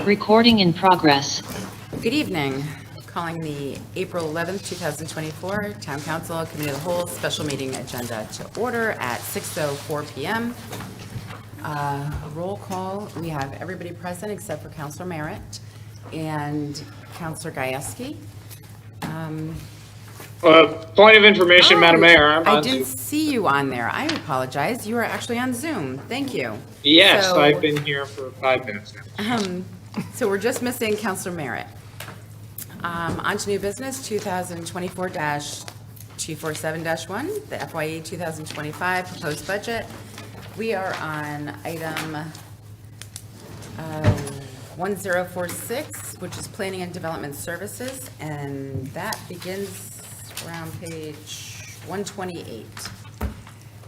Recording in progress. Good evening. Calling the April 11th, 2024 Town Council Committee of the Whole Special Meeting Agenda to order at 6:04 p.m. Roll call. We have everybody present except for Councilor Merritt and Councilor Gajewski. Point of information, Madam Mayor. I didn't see you on there. I apologize. You are actually on Zoom. Thank you. Yes, So- I've been here for 5 minutes now. So we're just missing Councilor Merritt. On to new business, 2024-247-1, the FYE 2025 proposed budget. We are on item 1046, which is Planning and Development Services, and that begins around page 128.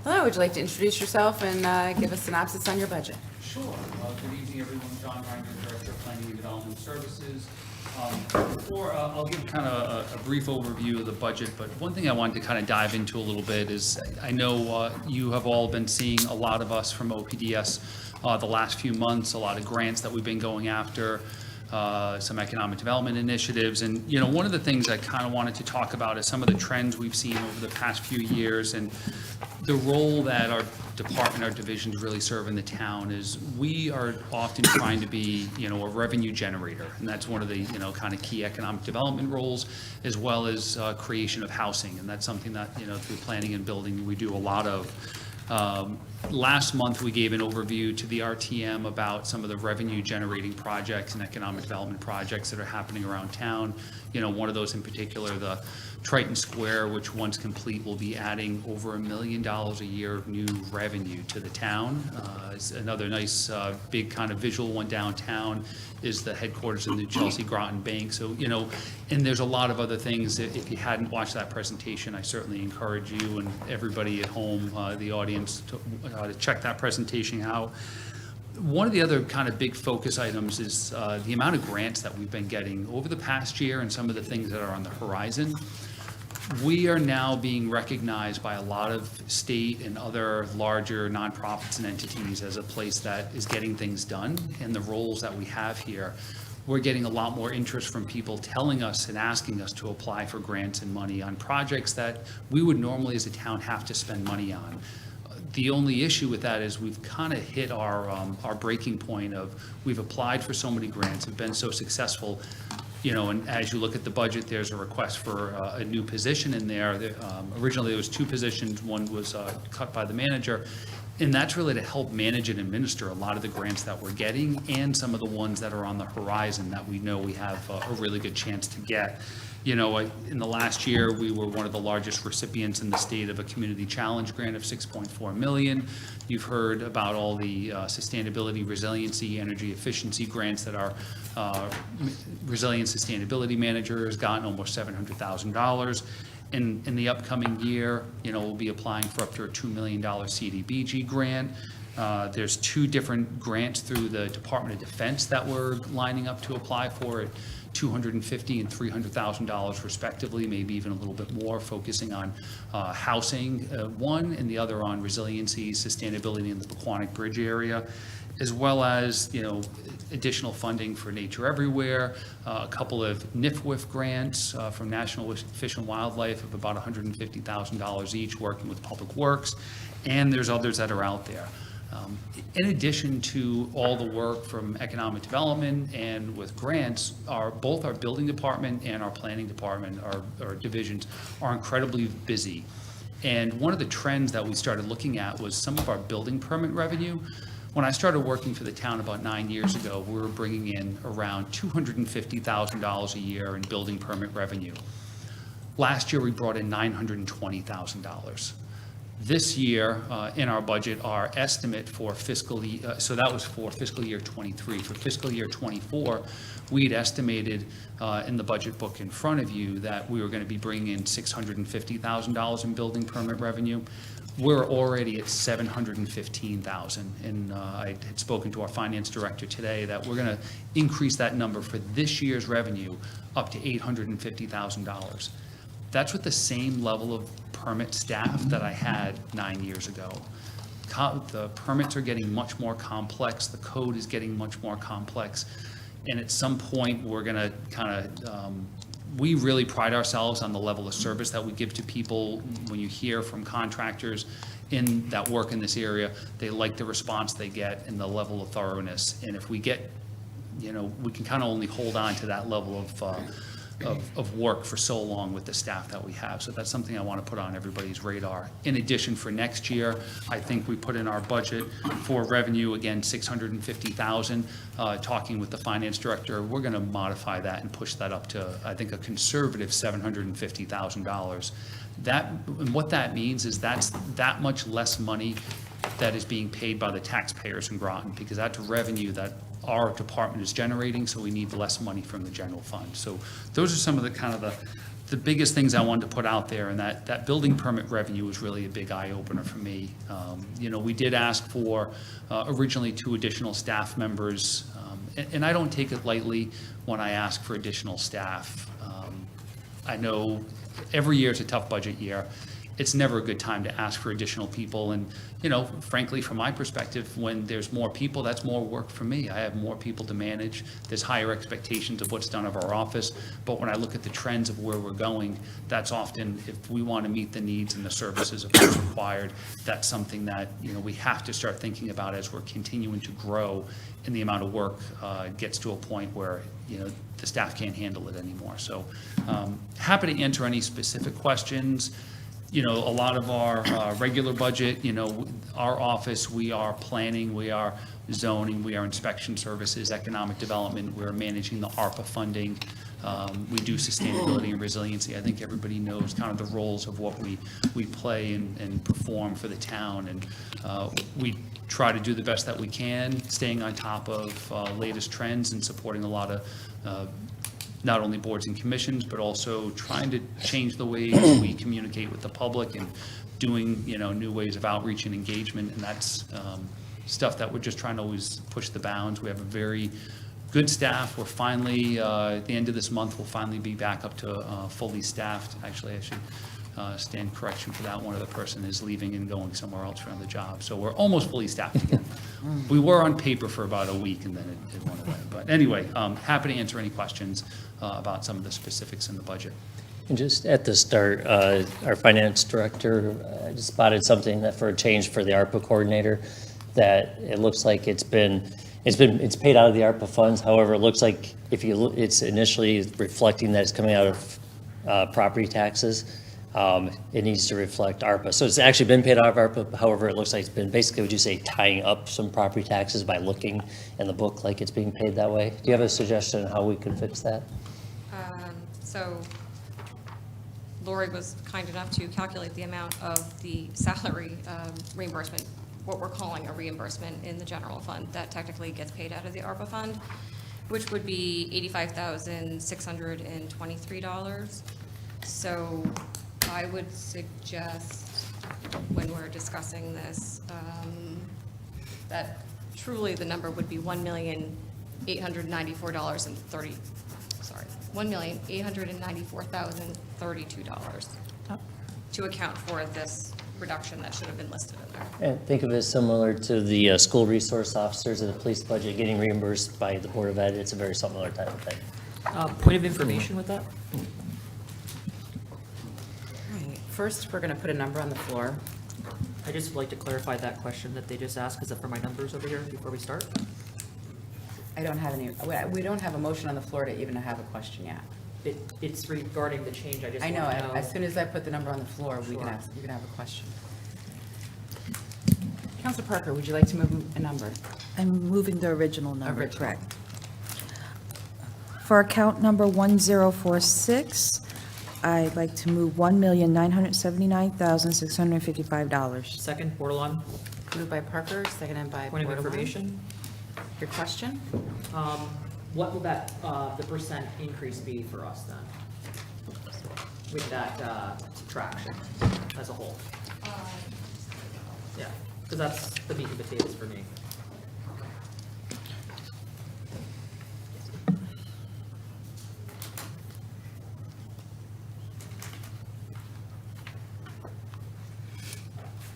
Hello, would you like to introduce yourself and give a synopsis on your budget? Sure. Good evening, everyone. John Reiner, Director of Planning and Development Services. Before, I'll give kind of a brief overview of the budget, but one thing I wanted to kind of dive into a little bit is I know you have all been seeing a lot of us from OPDS the last few months, a lot of grants that we've been going after, some economic development initiatives. And, you know, one of the things I kind of wanted to talk about is some of the trends we've seen over the past few years and the role that our department, our divisions really serve in the town is we are often trying to be, you know, a revenue generator. And that's one of the, you know, kind of key economic development roles, as well as creation of housing. And that's something that, you know, through planning and building, we do a lot of. Last month, we gave an overview to the RTM about some of the revenue generating projects and economic development projects that are happening around town. You know, one of those in particular, the Triton Square, which once complete will be adding over $1 million a year of new revenue to the town. It's another nice big kind of visual one downtown is the headquarters of the Chelsea Groton Bank. So, you know, and there's a lot of other things. If you hadn't watched that presentation, I certainly encourage you and everybody at home, the audience, to check that presentation out. One of the other kind of big focus items is the amount of grants that we've been getting over the past year and some of the things that are on the horizon. We are now being recognized by a lot of state and other larger nonprofits and entities as a place that is getting things done, and the roles that we have here. We're getting a lot more interest from people telling us and asking us to apply for grants and money on projects that we would normally as a town have to spend money on. The only issue with that is we've kind of hit our breaking point of we've applied for so many grants, have been so successful. You know, and as you look at the budget, there's a request for a new position in there. Originally, there was 2 positions. One was cut by the manager, and that's really to help manage and administer a lot of the grants that we're getting and some of the ones that are on the horizon that we know we have a really good chance to get. You know, in the last year, we were one of the largest recipients in the state of a community challenge grant of $6.4 million. You've heard about all the sustainability, resiliency, energy efficiency grants that our resilient sustainability manager has gotten, almost $700,000. In the upcoming year, you know, we'll be applying for up to a $2 million CDBG grant. There's 2 different grants through the Department of Defense that we're lining up to apply for. $250,000 and $300,000 respectively, maybe even a little bit more, focusing on housing, one, and the other on resiliency, sustainability in the Pequannock Bridge area, as well as, you know, additional funding for Nature Everywhere, a couple of NIFWIF grants from National Fish and Wildlife of about $150,000 each, working with Public Works, and there's others that are out there. In addition to all the work from economic development and with grants, both our building department and our planning department, our divisions, are incredibly busy. And one of the trends that we started looking at was some of our building permit revenue. When I started working for the town about 9 years ago, we were bringing in around $250,000 a year in building permit revenue. Last year, we brought in $920,000. This year, in our budget, our estimate for fiscal year, so that was for fiscal year 23. For fiscal year 24, we had estimated in the budget book in front of you that we were going to be bringing in $650,000 in building permit revenue. We're already at $715,000, and I had spoken to our finance director today that we're going to increase that number for this year's revenue up to $850,000. That's with the same level of permit staff that I had 9 years ago. The permits are getting much more complex. The code is getting much more complex. And at some point, we're going to kind of, we really pride ourselves on the level of service that we give to people. When you hear from contractors in that work in this area, they like the response they get and the level of thoroughness. And if we get, we can kind of only hold on to that level of work for so long with the staff that we have. So that's something I want to put on everybody's radar. In addition, for next year, I think we put in our budget for revenue, again, $650,000. Talking with the finance director, we're going to modify that and push that up to, I think, a conservative $750,000. And what that means is that's that much less money that is being paid by the taxpayers in Groton, because that's revenue that our department is generating, so we need less money from the general fund. So those are some of the kind of the biggest things I wanted to put out there, and that building permit revenue was really a big eye-opener for me. We did ask for originally 2 additional staff members, and I don't take it lightly when I ask for additional staff. I know every year is a tough budget year. It's never a good time to ask for additional people. And, frankly, from my perspective, when there's more people, that's more work for me. I have more people to manage. There's higher expectations of what's done of our office. But when I look at the trends of where we're going, that's often, if we want to meet the needs and the services of what's required, that's something that, we have to start thinking about as we're continuing to grow, and the amount of work gets to a point where, the staff can't handle it anymore. So happy to answer any specific questions. A lot of our regular budget, our office, we are planning, we are zoning, we are inspection services, economic development, we're managing the ARPA funding. We do sustainability and resiliency. I think everybody knows kind of the roles of what we play and perform for the town. And we try to do the best that we can, staying on top of latest trends and supporting a lot of not only boards and commissions, but also trying to change the ways we communicate with the public and doing, new ways of outreach and engagement. And that's stuff that we're just trying to always push the bounds. We have a very good staff. We're finally, at the end of this month, we'll finally be back up to fully staffed. Actually, I should stand correction for that. One other person is leaving and going somewhere else for another job. So we're almost fully staffed again. We were on paper for about a week, and then it went away. But anyway, happy to answer any questions about some of the specifics in the budget. And just at the start, our finance director just spotted something that for a change for the ARPA coordinator, that it looks like it's paid out of the ARPA funds. However, it looks like it's initially reflecting that it's coming out of property taxes. It needs to reflect ARPA. So it's actually been paid out of ARPA. However, it looks like it's been basically, would you say, tying up some property taxes by looking in the book like it's being paid that way? Do you have a suggestion on how we could fix that? So Lori was kind enough to calculate the amount of the salary reimbursement, what we're calling a reimbursement in the general fund that technically gets paid out of the ARPA fund, which would be $85,623. So I would suggest, when we're discussing this, that truly the number would be $1,894,032 to account for this reduction that should have been listed in there. And think of it as similar to the school resource officers of the police budget getting reimbursed by the Board of Ed. It's a very similar type of thing. Point of information with that? All right, first, we're going to put a number on the floor. I just would like to clarify that question that they just asked. Is that for my numbers over here before we start? I don't have any, we don't have a motion on the floor to even have a question yet. It's regarding the change. I just I know, want to know. as soon as I put the number on the floor, we can Sure. ask, you can have a question. Counselor Parker, would you like to move a number? I'm moving the original number, Original. correct. For account number 1046, I'd like to move $1,979,655. Second, Bordelon, Moved by Parker, seconded by point of Bordelon. information. Your question? What will that, the percent increase be for us then? With that subtraction as a whole? Yeah, because that's the meat and potatoes for me.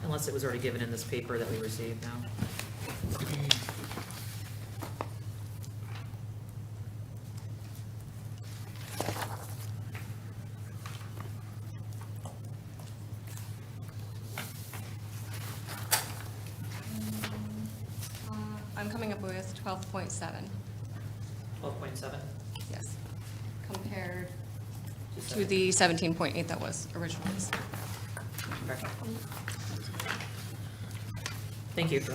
Unless it was already given in this paper that we received now. 12.7? Yes. Compared to the 17.8 that was originally. Okay. Thank you. Do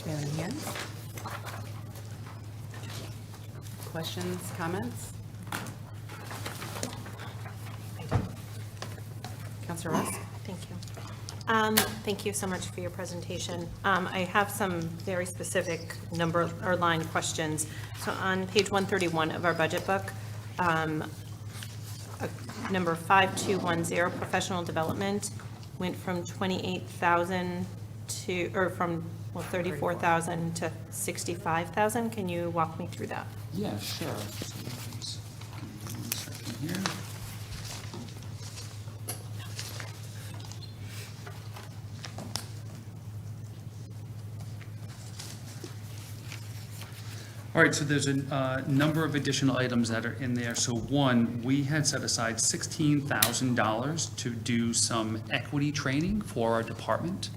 we have any hands? Questions, comments? Counselor Ross? Thank you. Thank you so much for your presentation. I have some very specific number or line questions. So on page 131 of our budget book, number 5210, professional development, went from 28,000 to, or from, well, 34,000 to 65,000. Can you walk me through that? Yeah, sure. So let's give me 1 second here. All right, so there's a number of additional items that are in there. So one, we had set aside $16,000 to do some equity training for our department.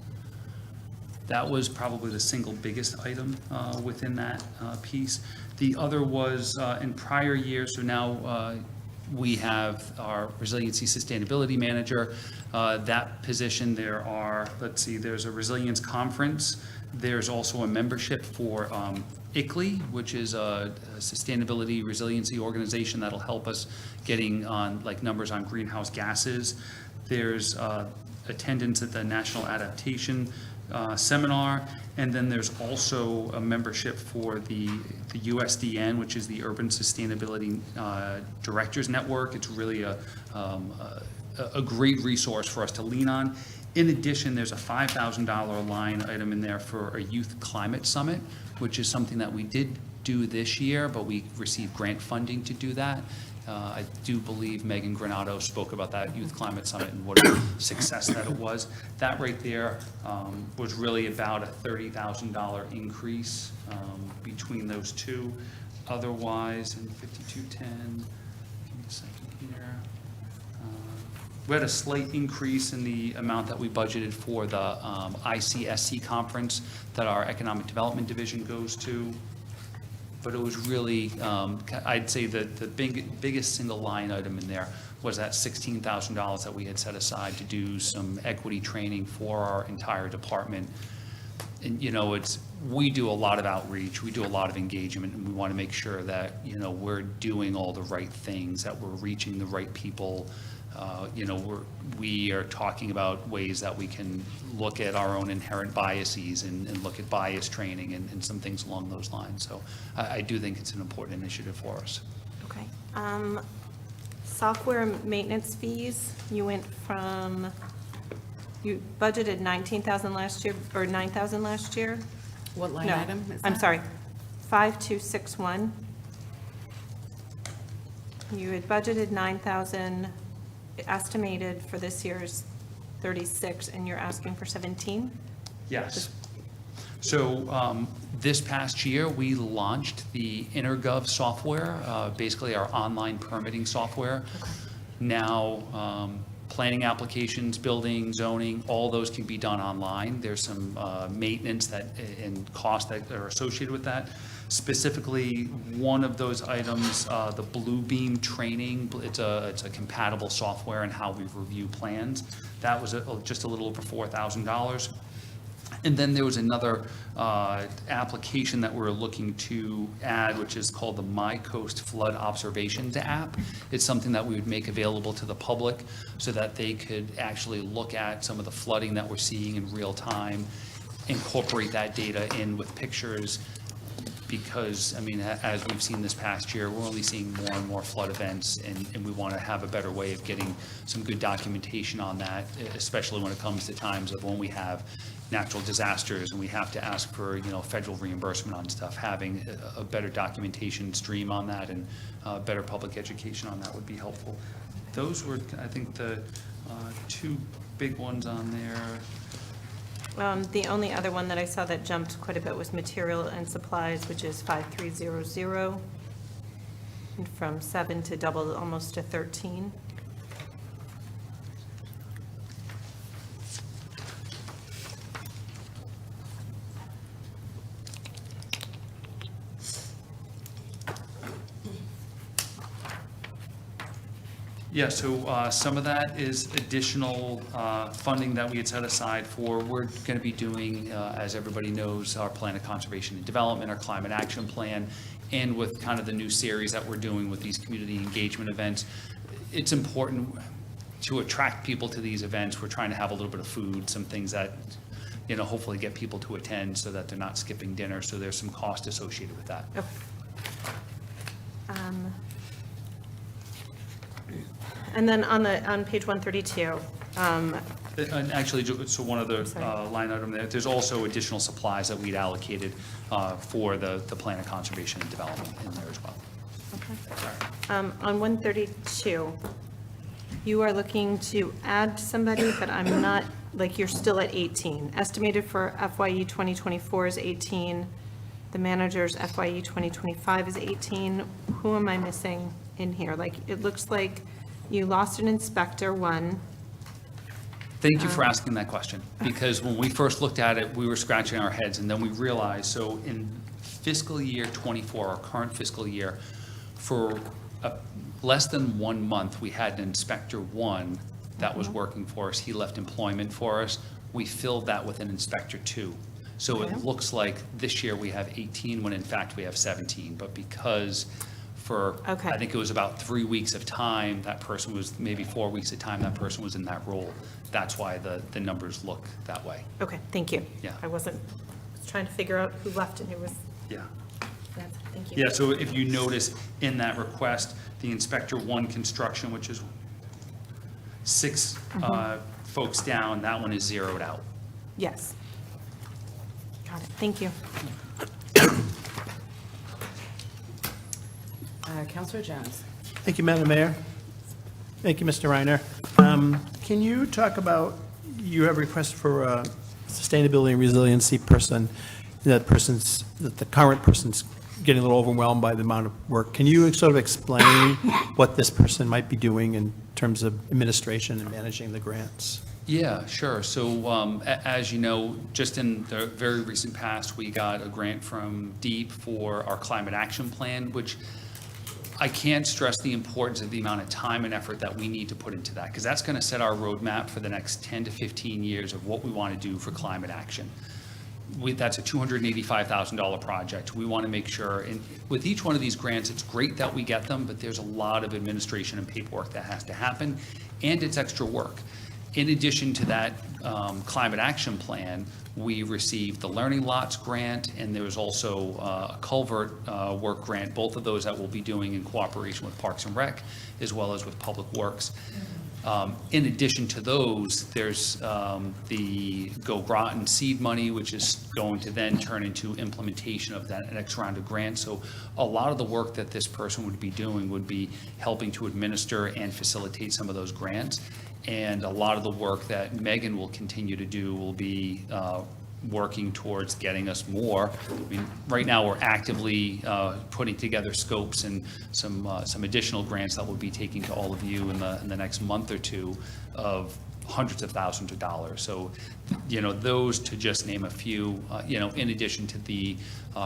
That was probably the single biggest item within that piece. The other was in prior years, so now we have our Resiliency Sustainability Manager. That position, there are, let's see, there's a resilience conference. There's also a membership for ICLEI, which is a sustainability resiliency organization that'll help us getting on like numbers on greenhouse gases. There's attendance at the National Adaptation Seminar, and then there's also a membership for the USDN, which is the Urban Sustainability Directors Network. It's really a great resource for us to lean on. In addition, there's a $5,000 line item in there for a youth climate summit, which is something that we did do this year, but we received grant funding to do that. I do believe Megan Granado spoke about that youth climate summit and what a success that it was. That right there was really about a $30,000 increase between those two. Otherwise, in 5210, give me a second here. We had a slight increase in the amount that we budgeted for the ICSC conference that our Economic Development Division goes to. But it was really, I'd say that the biggest single line item in there was that $16,000 that we had set aside to do some equity training for our entire department. And, you know, we do a lot of outreach, we do a lot of engagement, and we want to make sure that, you know, we're doing all the right things, that we're reaching the right people. You know, we are talking about ways that we can look at our own inherent biases and look at bias training and some things along those lines. So I do think it's an important initiative for us. Okay. Software maintenance fees, you went from, you budgeted 19,000 last year, or 9,000 last year? What line No, item is I'm that? sorry, 5261. You had budgeted 9,000, estimated for this year's 36, and you're asking for 17? Yes. So this past year, we launched the InterGov software, basically our online permitting software. Now, planning applications, building, zoning, all those can be done online. There's some maintenance and costs that are associated with that. Specifically, one of those items, the Bluebeam training, it's a compatible software in how we review plans. That was just a little over $4,000. And then there was another application that we're looking to add, which is called the My Coast Flood Observations app. It's something that we would make available to the public so that they could actually look at some of the flooding that we're seeing in real time, incorporate that data in with pictures. Because, I mean, as we've seen this past year, we're only seeing more and more flood events, and we want to have a better way of getting some good documentation on that, especially when it comes to times of when we have natural disasters and we have to ask for, you know, federal reimbursement on stuff. Having a better documentation stream on that and better public education on that would be helpful. Those were, I think, the two big ones on there. The only other one that I saw that jumped quite a bit was material and supplies, which is 5300, and from 7 to double, almost to 13. Yeah, so some of that is additional funding that we had set aside for, we're going to be doing, as everybody knows, our plan of conservation and development, our climate action plan, and with kind of the new series that we're doing with these community engagement events. It's important to attract people to these events. We're trying to have a little bit of food, some things that, hopefully get people to attend so that they're not skipping dinner. So there's some cost associated with that. Okay. And then on page 132, And actually, so one other Sorry. line item there, there's also additional supplies that we'd allocated for the plan of conservation and development in there as well. on 132, you are looking to add somebody, but I'm not, like, you're still at 18. Estimated for FYE 2024 is 18. The manager's FYE 2025 is 18. Who am I missing in here? Like, it looks like you lost an inspector, one. Thank you for asking that question, because when we first looked at it, we were scratching our heads, and then we realized, so in fiscal year '24, our current fiscal year, for less than 1 month, we had an inspector one that was working for us. He left employment for us. We filled that with an inspector two. So Okay. it looks like this year we have 18, when in fact we have 17. But because for, Okay. I think it was about 3 weeks of time, that person was, maybe 4 weeks of time, that person was in that role. That's why the numbers look that way. Okay, thank you. Yeah. I was trying to figure out who left and who was, Yeah. thank you. Yeah, so if you notice in that request, the inspector one construction, which is 6 folks down, that one is zeroed out. Yes. Got it, thank you. Counselor Jones. Thank you, Madam Mayor. Thank you, Mr. Reiner. Can you talk about, you have a request for a sustainability and resiliency person, that the current person's getting a little overwhelmed by the amount of work. Can you sort of explain what this person might be doing in terms of administration and managing the grants? Yeah, sure. So as you know, just in the very recent past, we got a grant from DEEP for our climate action plan, which I can't stress the importance of the amount of time and effort that we need to put into that, because that's going to set our roadmap for the next 10 to 15 years of what we want to do for climate action. That's a $285,000 project. We want to make sure, and with each one of these grants, it's great that we get them, but there's a lot of administration and paperwork that has to happen, and it's extra work. In addition to that climate action plan, we received the Learning Lots grant, and there was also a culvert work grant, both of those that we'll be doing in cooperation with Parks and Rec, as well as with Public Works. In addition to those, there's the Go Groton seed money, which is going to then turn into implementation of that next round of grants. So a lot of the work that this person would be doing would be helping to administer and facilitate some of those grants. And a lot of the work that Megan will continue to do will be working towards getting us more. I mean, right now, we're actively putting together scopes and some additional grants that we'll be taking to all of you in the next month or two of hundreds of thousands of dollars. So, those, to just name a few, in addition to the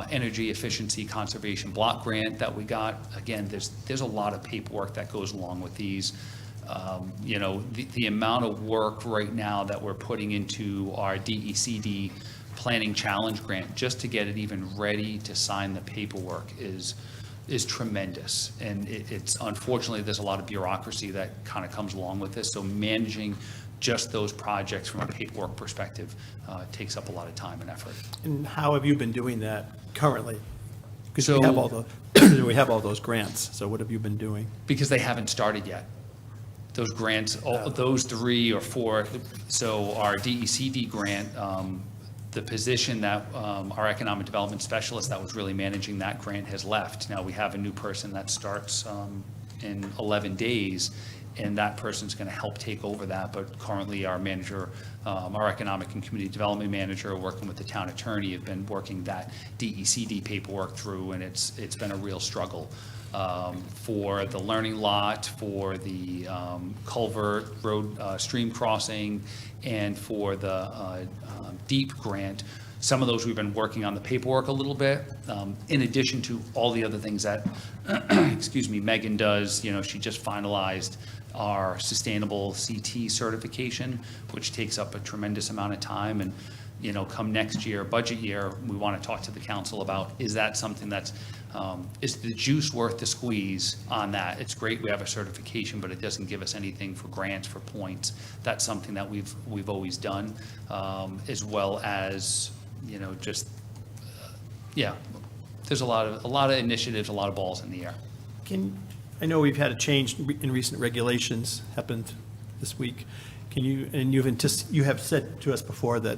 energy efficiency conservation block grant that we got. Again, there's a lot of paperwork that goes along with these. The amount of work right now that we're putting into our DECD Planning Challenge grant, just to get it even ready to sign the paperwork is tremendous. And it's unfortunately, there's a lot of bureaucracy that kind of comes along with this. So managing just those projects from a paperwork perspective takes up a lot of time and effort. And how have you been doing that currently? Because So- we have all those grants, so what have you been doing? Because they haven't started yet. Those grants, those 3 or 4, so our DECD grant, the position that our economic development specialist that was really managing that grant has left. Now, we have a new person that starts in 11 days, and that person's going to help take over that. But currently, our manager, our economic and community development manager, working with the town attorney, have been working that DECD paperwork through, and it's been a real struggle. For the learning lot, for the culvert road stream crossing, and for the DEEP grant. Some of those, we've been working on the paperwork a little bit, in addition to all the other things that, excuse me, Megan does. You know, she just finalized our sustainable CT certification, which takes up a tremendous amount of time. And, you know, come next year, budget year, we want to talk to the council about, is that something that's, is the juice worth the squeeze on that? It's great we have a certification, but it doesn't give us anything for grants, for points. That's something that we've always done, as well as, you know, just, yeah, there's a lot of initiatives, a lot of balls in the air. I know we've had a change in recent regulations happened this week. Can you, and you have said to us before that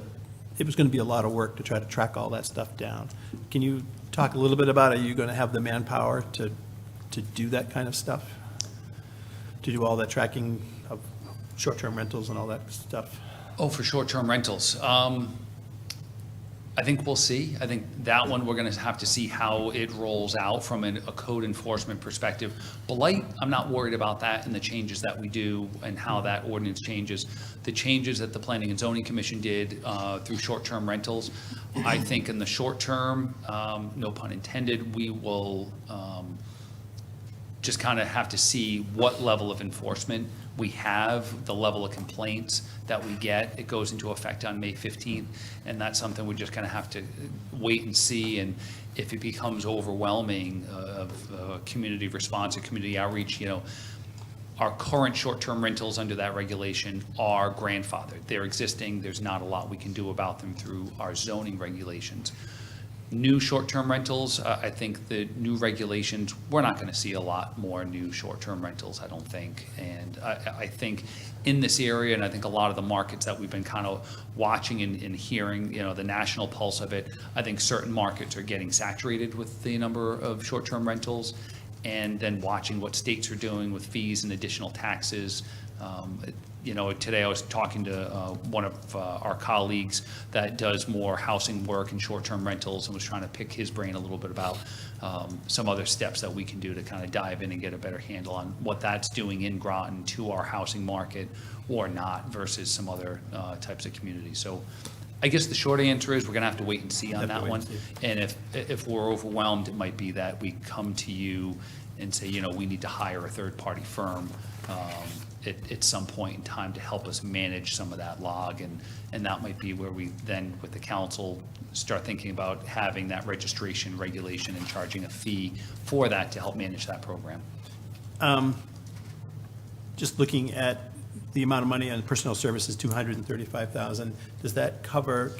it was going to be a lot of work to try to track all that stuff down. Can you talk a little bit about, are you going to have the manpower to do that kind of stuff? To do all that tracking of short-term rentals and all that stuff? Oh, for short-term rentals. I think we'll see. I think that one, we're going to have to see how it rolls out from a code enforcement perspective. Blight, I'm not worried about that and the changes that we do and how that ordinance changes. The changes that the Planning and Zoning Commission did through short-term rentals, I think in the short term, no pun intended, we will just kind of have to see what level of enforcement we have, the level of complaints that we get. It goes into effect on May 15th, and that's something we just kind of have to wait and see. And if it becomes overwhelming of community response or community outreach, you know, our current short-term rentals under that regulation are grandfathered. They're existing. There's not a lot we can do about them through our zoning regulations. New short-term rentals, I think the new regulations, we're not going to see a lot more new short-term rentals, I don't think. And I think in this area, and I think a lot of the markets that we've been kind of watching and hearing, you know, the national pulse of it, I think certain markets are getting saturated with the number of short-term rentals, and then watching what states are doing with fees and additional taxes. You know, today I was talking to one of our colleagues that does more housing work and short-term rentals, and was trying to pick his brain a little bit about some other steps that we can do to kind of dive in and get a better handle on what that's doing in Groton to our housing market or not versus some other types of communities. So I guess the short answer is we're going to have to wait and see on that one. And if we're overwhelmed, it might be that we come to you and say, you know, we need to hire a third-party firm at some point in time to help us manage some of that log. And that might be where we then, with the council, start thinking about having that registration regulation and charging a fee for that to help manage that program. Just looking at the amount of money on personnel services, $235,000, does that cover,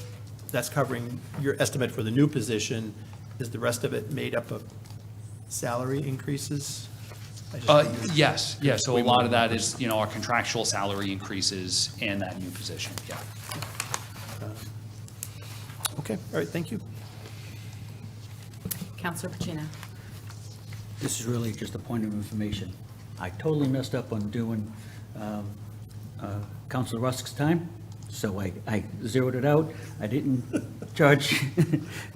that's covering your estimate for the new position? Is the rest of it made up of salary increases? Yes, so a lot of that is, you know, our contractual salary increases and that new position, yeah. Okay, all right, thank you. Counselor Pacino. This is really just a point of information. I totally messed up on doing Councilor Rusk's time, so I zeroed it out. I didn't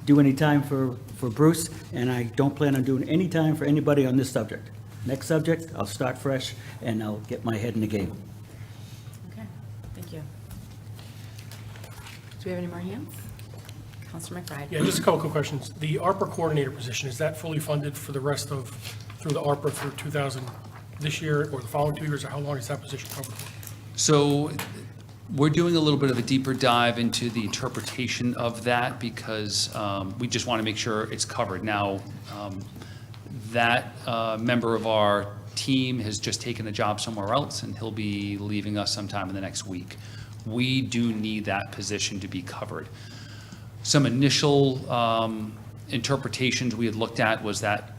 do any time for Bruce, and I don't plan on doing any time for anybody on this subject. Next subject, I'll start fresh, and I'll get my head in the game. Okay, thank you. Do we have any more hands? Counselor McBride. Yeah, just a couple quick questions. The ARPA coordinator position, is that fully funded for the rest of, through the ARPA through 2000, this year or the following 2 years, or how long is that position covered for? So we're doing a little bit of a deeper dive into the interpretation of that because we just want to make sure it's covered. Now, that member of our team has just taken a job somewhere else, and he'll be leaving us sometime in the next week. We do need that position to be covered. Some initial interpretations we had looked at was that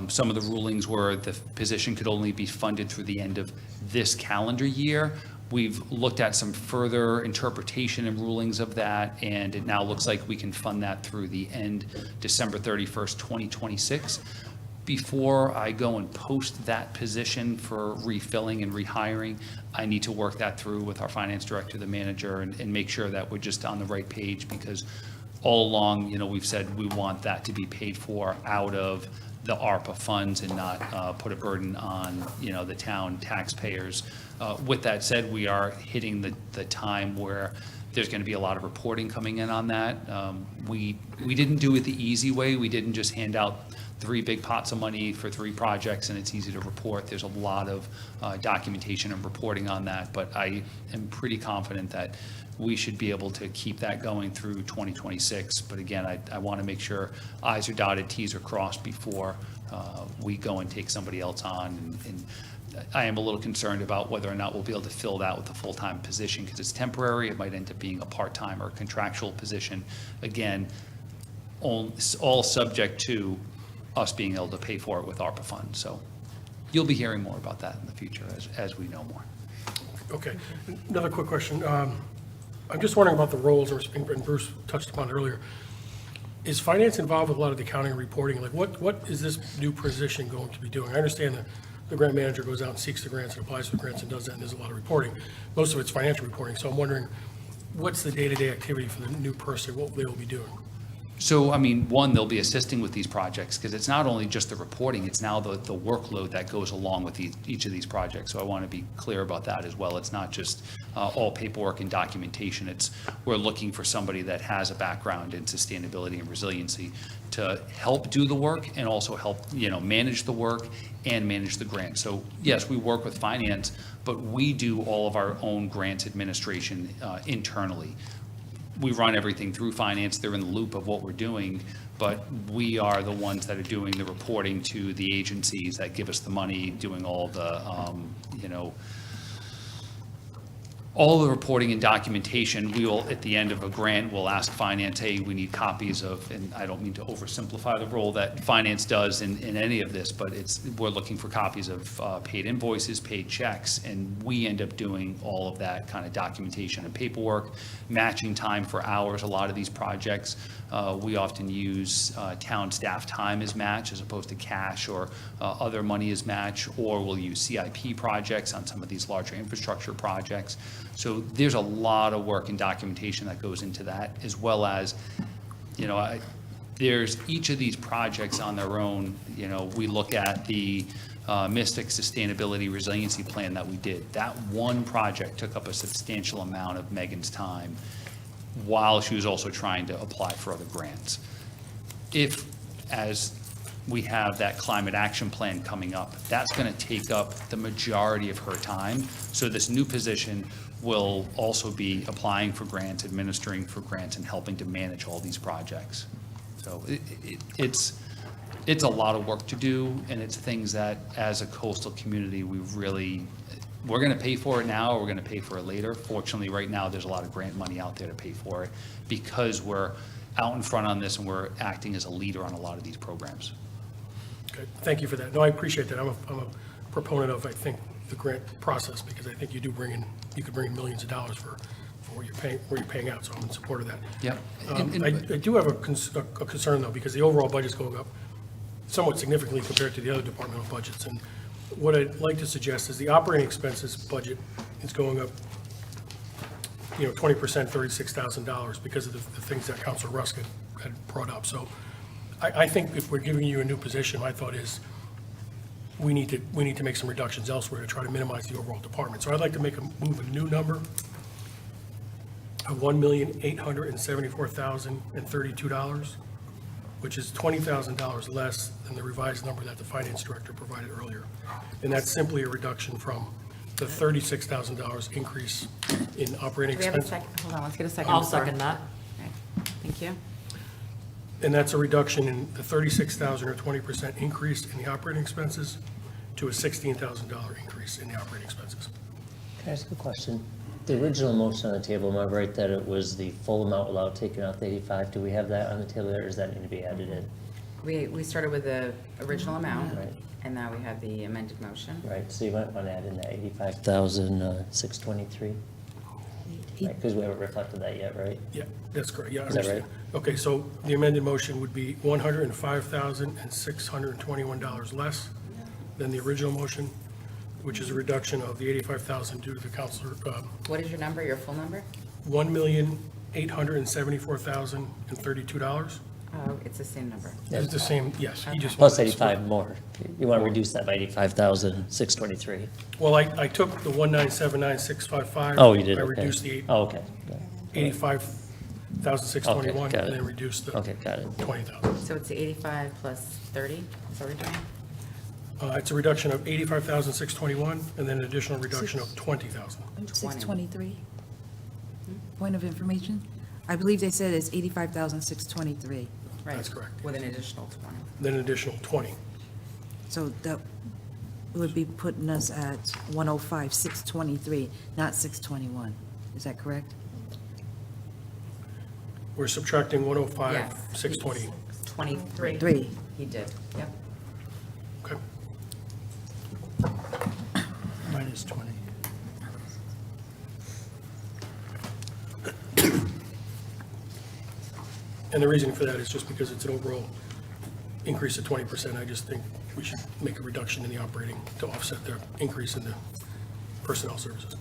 some of the rulings were the position could only be funded through the end of this calendar year. We've looked at some further interpretation and rulings of that, and it now looks like we can fund that through the end, December 31st, 2026. Before I go and post that position for refilling and rehiring, I need to work that through with our finance director, the manager, and make sure that we're just on the right page, because all along, you know, we've said we want that to be paid for out of the ARPA funds and not put a burden on, you know, the town taxpayers. With that said, we are hitting the time where There's going to be a lot of reporting coming in on that. We didn't do it the easy way. We didn't just hand out 3 big pots of money for 3 projects and it's easy to report. There's a lot of documentation and reporting on that, but I am pretty confident that we should be able to keep that going through 2026. But again, I want to make sure i's are dotted, t's are crossed before we go and take somebody else on. And I am a little concerned about whether or not we'll be able to fill that with a full-time position because it's temporary. It might end up being a part-time or contractual position. Again, all subject to us being able to pay for it with ARPA funds. So you'll be hearing more about that in the future as we know more. Okay. Another quick question. I'm just wondering about the roles, and Bruce touched upon it earlier. Is finance involved with a lot of the accounting and reporting? Like, what is this new position going to be doing? I understand that the grant manager goes out and seeks the grants and applies for the grants and does that, and there's a lot of reporting. Most of it's financial reporting, so I'm wondering, what's the day-to-day activity for the new person, what they will be doing? So, I mean, one, they'll be assisting with these projects because it's not only just the reporting, it's now the workload that goes along with each of these projects. So I want to be clear about that as well. It's not just all paperwork and documentation. We're looking for somebody that has a background in sustainability and resiliency to help do the work and also help, manage the work and manage the grant. So yes, we work with finance, but we do all of our own grants administration internally. We run everything through finance. They're in the loop of what we're doing, but we are the ones that are doing the reporting to the agencies that give us the money, doing all the, all the reporting and documentation. We will, at the end of a grant, we'll ask finance, hey, we need copies of, and I don't mean to oversimplify the role that finance does in any of this, but we're looking for copies of paid invoices, paid checks, and we end up doing all of that kind of documentation and paperwork, matching time for hours. A lot of these projects, we often use town staff time as match as opposed to cash or other money as match, or we'll use CIP projects on some of these larger infrastructure projects. So there's a lot of work and documentation that goes into that, as well as, there's each of these projects on their own. We look at the Mystic Sustainability Resiliency Plan that we did. That one project took up a substantial amount of Megan's time while she was also trying to apply for other grants. If, as we have that climate action plan coming up, that's going to take up the majority of her time. So this new position will also be applying for grants, administering for grants, and helping to manage all these projects. So it's a lot of work to do, and it's things that, as a coastal community, we're going to pay for it now, or we're going to pay for it later. Fortunately, right now, there's a lot of grant money out there to pay for it because we're out in front on this and we're acting as a leader on a lot of these programs. Okay, thank you for that. No, I appreciate that. I'm a proponent of, I think, the grant process, because I think you could bring in millions of dollars for what you're paying out, so I'm in support of that. Yep. I do have a concern, though, because the overall budget's going up somewhat significantly compared to the other departmental budgets. And what I'd like to suggest is the operating expenses budget is going up, 20%, $36,000 because of the things that Councilor Rusk had brought up. So I think if we're giving you a new position, my thought is we need to make some reductions elsewhere to try to minimize the overall department. So I'd like to move a new number of $1,874,032, which is $20,000 less than the revised number that the finance director provided earlier. And that's simply a reduction from the $36,000 increase in operating Do we have a expenses. second? Hold on, let's get a second. I'll before- second that. Okay, thank you. And that's a reduction in the $36,000 or 20% increase in the operating expenses to a $16,000 increase in the operating expenses. Can I ask a question? The original motion on the table, am I right that it was the full amount without taking out the 85? Do we have that on the table there, or does that need to be added in? We started with the original amount, Right. and now we have the amended motion. Right, so you might want to add in the 85,623? Right, because we haven't reflected that yet, right? Yeah, that's correct, yeah. I Is that understand. Okay, so the amended motion would be $105,621 less than the original motion, which is a reduction of the $85,000 due to the counselor, What is your number, your full number? $1,874,032. Oh, it's the same number. It's the same, yes. he just Plus wanted to split. 85 more. You want to reduce that by 85,623? Well, I took the 1979655. Oh, you did, I okay. reduced the Oh, okay. 85,621, Okay, got and it. then reduce the Okay, got it. 20,000. So it's 85 plus 30, is that what we're doing? It's a reduction of 85,621, and then an additional reduction of 20,000. 623? Point of information? I believe they said it's 85,623. Right. That's correct. With an additional 20. Then an additional 20. So that would be putting us at 105,623, not 621. Is that correct? We're subtracting 105, Yes. 620. 23. 3. He did, yep. Okay. Minus 20. And the reason for that is just because it's an overall increase of 20%. I just think we should make a reduction in the operating to offset the increase in the personnel services.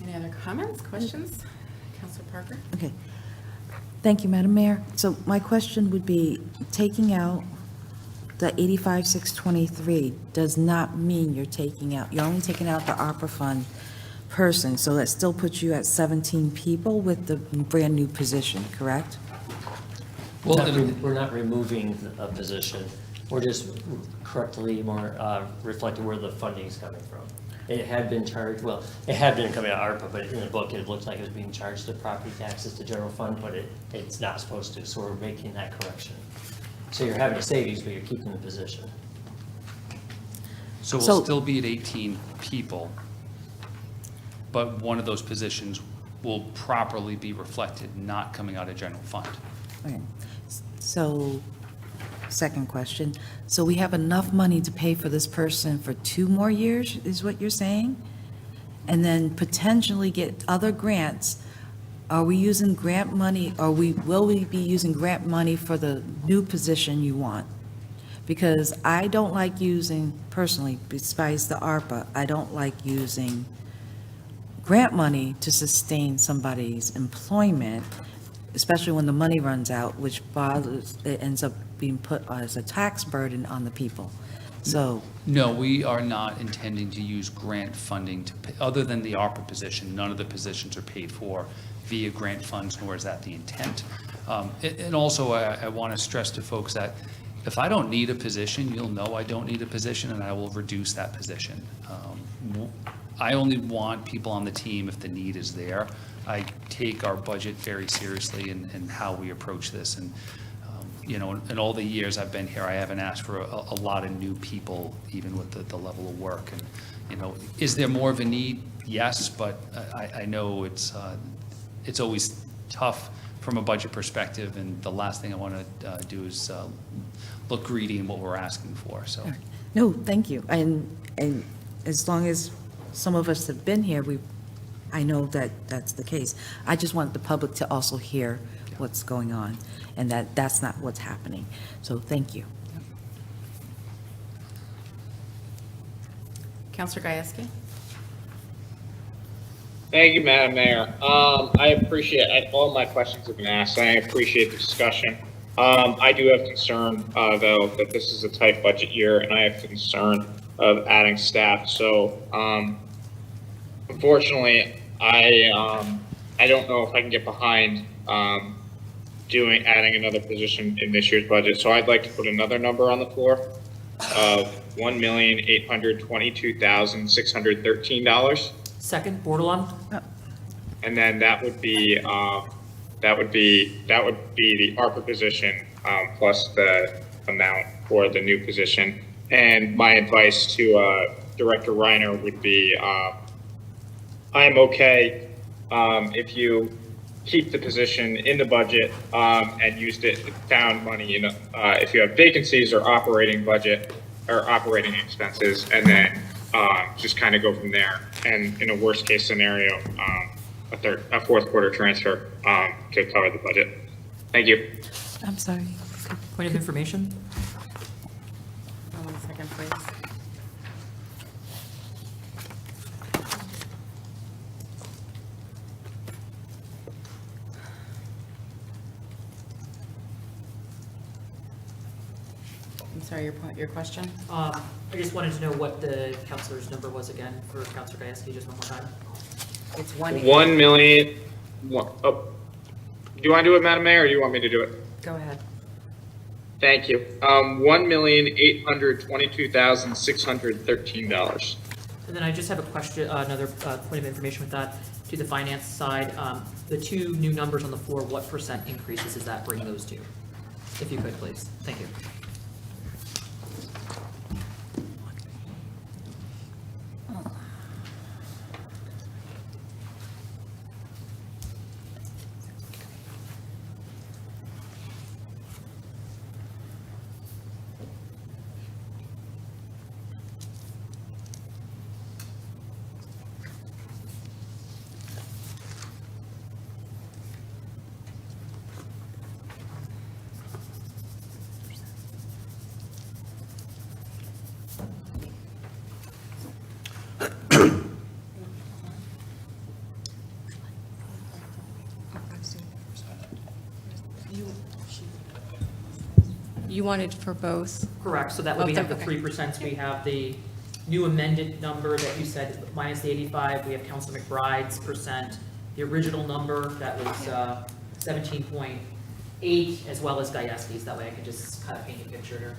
Any other comments, questions? Counselor Parker? Okay. Thank you, Madam Mayor. So my question would be, taking out the 85,623 does not mean you're only taking out the ARPA fund person, so that still puts you at 17 people with the brand-new position, correct? Well, we're not removing a position. We're just correctly more reflecting where the funding's coming from. It had been charged, well, it had been coming out of ARPA, but in the book, it looked like it was being charged to property taxes to general fund, but it's not supposed to, so we're making that correction. So you're having a savings, but you're keeping the position. So So- we'll still be at 18 people, but one of those positions will properly be reflected, not coming out of general fund. Okay. So, second question. So we have enough money to pay for this person for 2 more years, is what you're saying? And then potentially get other grants? Are we using grant money, will we be using grant money for the new position you want? Because I don't like using, personally, besides the ARPA, I don't like using grant money to sustain somebody's employment, especially when the money runs out, which bothers, it ends up being put as a tax burden on the people. So, No, we are not intending to use grant funding to pay, other than the ARPA position, none of the positions are paid for via grant funds, nor is that the intent. And also, I want to stress to folks that if I don't need a position, you'll know I don't need a position, and I will reduce that position. I only want people on the team if the need is there. I take our budget very seriously and how we approach this. And, you know, in all the years I've been here, I haven't asked for a lot of new people, even with the level of work. And, you know, is there more of a need? Yes, but I know it's always tough from a budget perspective, and the last thing I want to do is look greedy in what we're asking for, so. no, thank you. And as long as some of us have been here, I know that that's the case. I just want the public to also hear what's going on, and that's not what's happening. So thank you. Counselor Gieske? Thank you, Madam Mayor. I appreciate, all my questions have been asked, and I appreciate the discussion. I do have concern, though, that this is a tight budget year, and I have concern of adding staff. So, unfortunately, I don't know if I can get behind adding another position in this year's budget. So I'd like to put another number on the floor of $1,822,613. Second, Bordelon? And then that would be the ARPA position plus the amount for the new position. And my advice to Director Reiner would be, I'm okay if you keep the position in the budget and used it, found money in, if you have vacancies or operating budget or operating expenses, and then just kind of go from there. And in a worst case scenario, a fourth quarter transfer could cover the budget. Thank you. I'm sorry. Point of information? Hold on a second, please. I'm sorry, your question? I just wanted to know what the counselor's number was again for Counselor Gieske, just one more time. It's 1. 1 million, do you want to do it, Madam Mayor, or do you want me to do it? Go ahead. Thank you. $1,822,613. And then I just have a question, another point of information with that, to the finance side. The two new numbers on the floor, what % increases does that bring those to? If you could, please. Thank you. You wanted for both? Correct, so that would we have the Okay. 3%, we have the new amended number that you said minus the 85, we have Council McBride's %, the original number that was 17.8, as well as Gieski's, that way I can just kind of paint a picture here.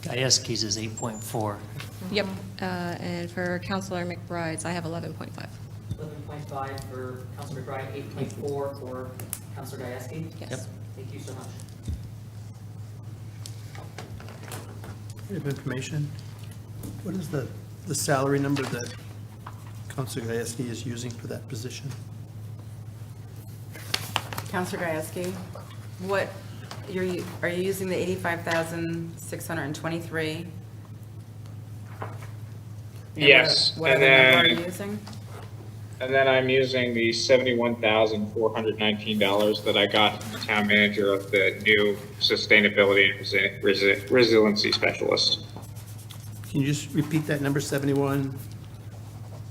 Gieski's is 8.4. Yep, and for Counselor McBride's, I have 11.5. 11.5 for Councilor McBride, 8.4 for Councilor Gieske. Yes. Thank you so much. Point of information, what is the salary number that Counselor Gieske is using for that position? Counselor Gieske, what, are you using the 85,623? Yes, What and other number are you then, using? and then I'm using the $71,419 that I got from the town manager of the new sustainability and resiliency specialist. Can you just repeat that number, 71?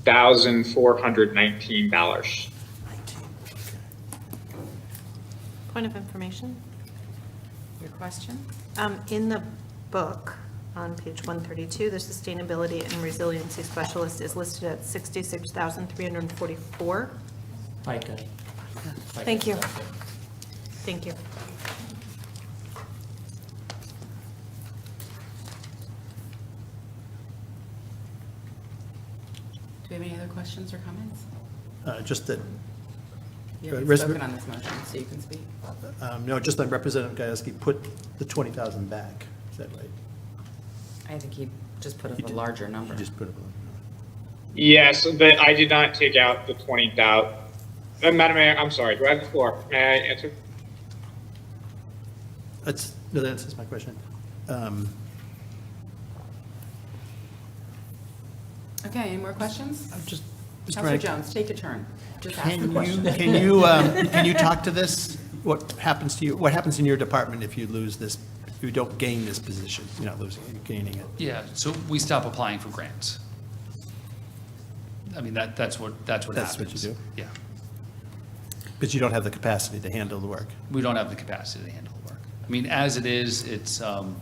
$1,419. Point of information. Your question? In the book, on page 132, the Sustainability and Resiliency Specialist is listed at $66,344. FICA. Thank you. Thank you. Do we have any other questions or comments? Just that, You haven't Res- spoken on this motion, so you can speak. no, just that Representative Gieske put the 20,000 back, is that right? I think he just put up He a did. larger number. You just put it on. Yes, but I did not take out the 20,000. Madam Mayor, I'm sorry, do I have the floor? May I answer? No, that answers my question. Okay, any more questions? I'm just Counselor trying, Jones, take a turn. Just ask the question. can you talk to this? What happens to you, what happens in your department if you lose this, if you don't gain this position? You're not losing it, you're gaining it. Yeah, so we stop applying for grants. I mean, that's what happens. That's what you do? Yeah. But you don't have the capacity to handle the work. We don't have the capacity to handle the work. I mean, as it is, it's going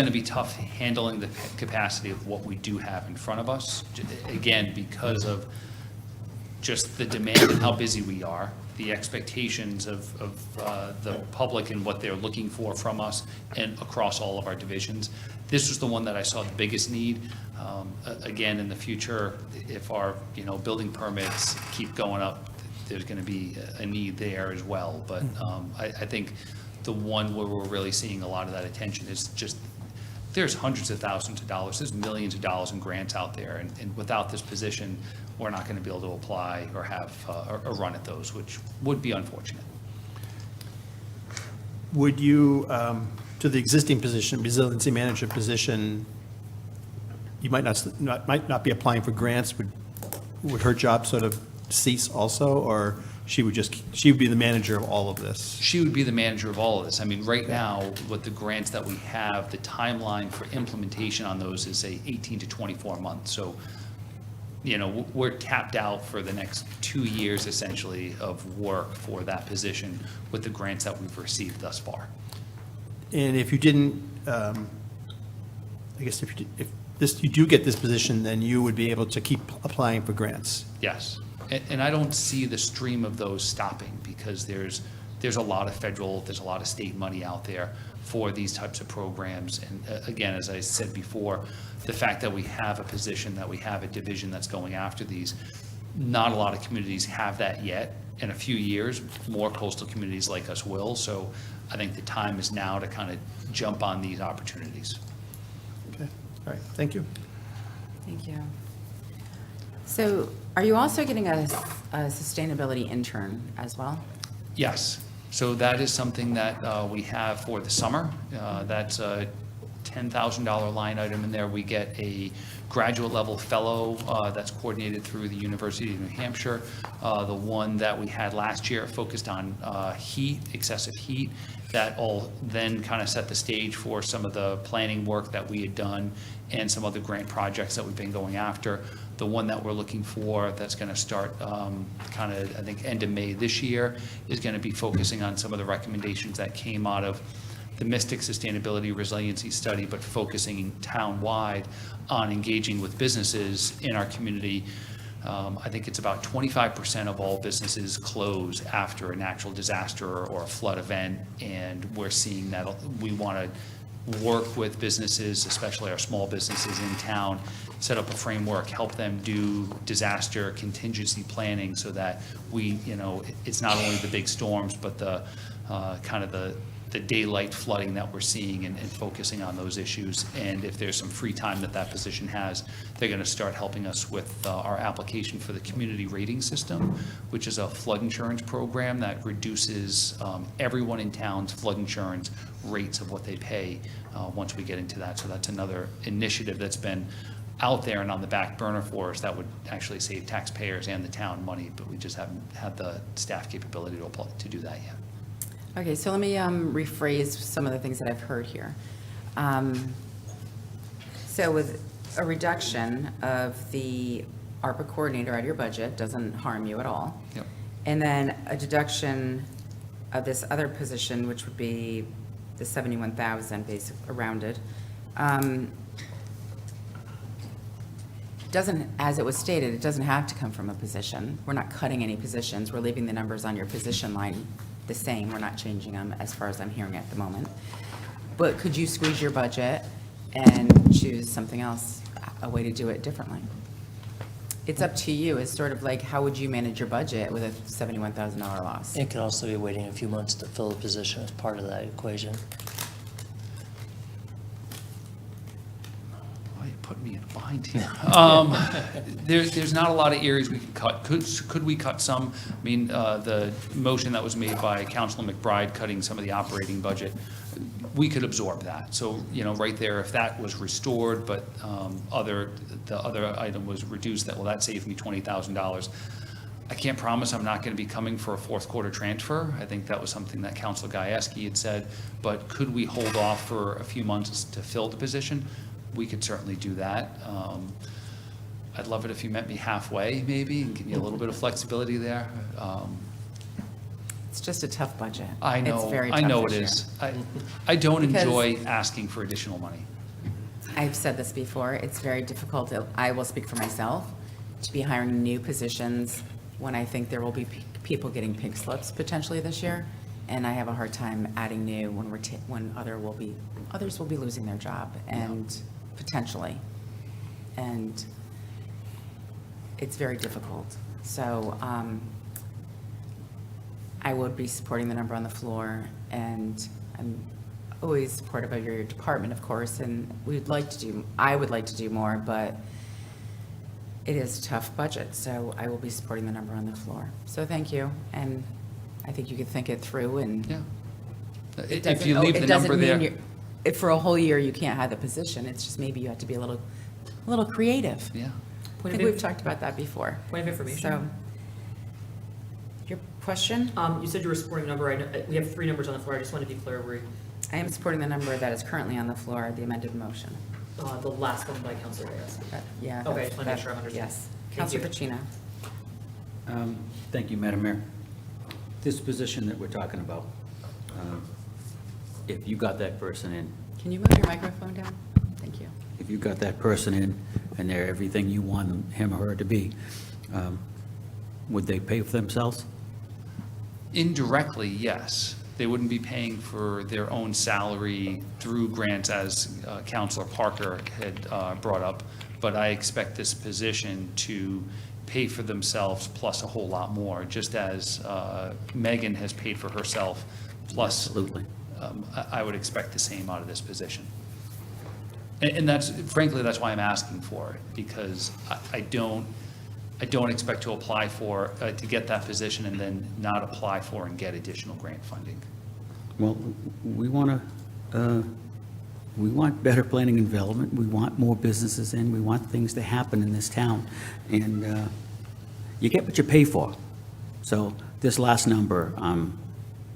to be tough handling the capacity of what we do have in front of us. Again, because of just the demand and how busy we are, the expectations of the public and what they're looking for from us and across all of our divisions. This was the one that I saw the biggest need. Again, in the future, if our, building permits keep going up, there's going to be a need there as well. But I think the one where we're really seeing a lot of that attention is just, there's hundreds of thousands of dollars, there's millions of dollars in grants out there. And without this position, we're not going to be able to apply or have a run at those, which would be unfortunate. Would you, to the existing position, resiliency manager position, you might not be applying for grants, would her job sort of cease also, or she would be the manager of all of this? She would be the manager of all of this. I mean, right now, with the grants that we have, the timeline for implementation on those is say 18 to 24 months. So, you know, we're tapped out for the next 2 years essentially of work for that position with the grants that we've received thus far. And if you didn't, I guess if you do get this position, then you would be able to keep applying for grants? Yes. And I don't see the stream of those stopping because there's a lot of federal, there's a lot of state money out there for these types of programs. And again, as I said before, the fact that we have a position, that we have a division that's going after these, not a lot of communities have that yet. In a few years, more coastal communities like us will. So I think the time is now to kind of jump on these opportunities. Okay, all right, thank you. Thank you. So are you also getting a sustainability intern as well? Yes, so that is something that we have for the summer. That's a $10,000 line item in there. We get a graduate level fellow that's coordinated through the University of New Hampshire. The one that we had last year focused on heat, excessive heat. That all then kind of set the stage for some of the planning work that we had done and some other grant projects that we've been going after. The one that we're looking for that's going to start kind of, I think, end of May this year is going to be focusing on some of the recommendations that came out of the Mystic Sustainability Resiliency Study, but focusing town-wide on engaging with businesses in our community. I think it's about 25% of all businesses close after a natural disaster or a flood event, and we're seeing that we want to work with businesses, especially our small businesses in town, set up a framework, help them do disaster contingency planning so that we, you know, it's not only the big storms, but the kind of the daylight flooding that we're seeing and focusing on those issues. And if there's some free time that position has, they're going to start helping us with our application for the community rating system, which is a flood insurance program that reduces everyone in town's flood insurance rates of what they pay once we get into that. So that's another initiative that's been out there and on the back burner for us that would actually save taxpayers and the town money, but we just haven't had the staff capability to do that yet. Okay, so let me rephrase some of the things that I've heard here. So with a reduction of the ARPA coordinator out of your budget doesn't harm you at all. Yep. And then a deduction of this other position, which would be the 71,000 basic rounded, doesn't, as it was stated, it doesn't have to come from a position. We're not cutting any positions. We're leaving the numbers on your position line the same. We're not changing them as far as I'm hearing at the moment. But could you squeeze your budget and choose something else, a way to do it differently? It's up to you. It's sort of like, how would you manage your budget with a $71,000 loss? It could also be waiting a few months to fill the position as part of that equation. Oh, you put me in a bind here. There's not a lot of areas we can cut. Could we cut some? I mean, the motion that was made by Councilor McBride cutting some of the operating budget, we could absorb that. So, you know, right there, if that was restored, but the other item was reduced, that saved me $20,000. I can't promise I'm not going to be coming for a fourth quarter transfer. I think that was something that Councilor Gajewski had said, but could we hold off for a few months to fill the position? We could certainly do that. I'd love it if you met me halfway, maybe, and give me a little bit of flexibility there. It's just a tough budget. I know, It's very I tough know it this year. is. I don't Because- enjoy asking for additional money. I've said this before, it's very difficult, I will speak for myself, to be hiring new positions when I think there will be people getting pink slips potentially this year, and I have a hard time adding new when others will be losing their job, and potentially. And it's very difficult. So I would be supporting the number on the floor, and I'm always supportive of your department, of course, and I would like to do more, but it is a tough budget, so I will be supporting the number on the floor. So thank you, and I think you could think it through, and Yeah. it If you doesn't- leave it the doesn't number mean there. if for a whole year you can't have the position, it's just maybe you have to be a little creative. Yeah. I think we've talked about that before. Point of information. question? You said you were supporting a number, I know, we have three numbers on the floor, I just want to be clear, I am supporting the number that is currently on the floor, the amended motion. the last one by Counselor Reyes. Yeah. Okay, just wanna make sure I'm understanding. Yes. Thank you. Counselor Pacino. Thank you, Madam Mayor. This position that we're talking about, if you got that person in, Can you move your microphone down? Thank you. if you got that person in and they're everything you want him or her to be, would they pay for themselves? Indirectly, yes. They wouldn't be paying for their own salary through grants, as Counselor Parker had brought up, but I expect this position to pay for themselves plus a whole lot more, just as Megan has paid for herself, plus. Absolutely. I would expect the same out of this position. And that's, frankly, that's why I'm asking for it, because I don't expect to apply for, to get that position and then not apply for and get additional grant funding. Well, we want better planning and development, we want more businesses in, we want things to happen in this town, and you get what you pay for. So this last number, I'm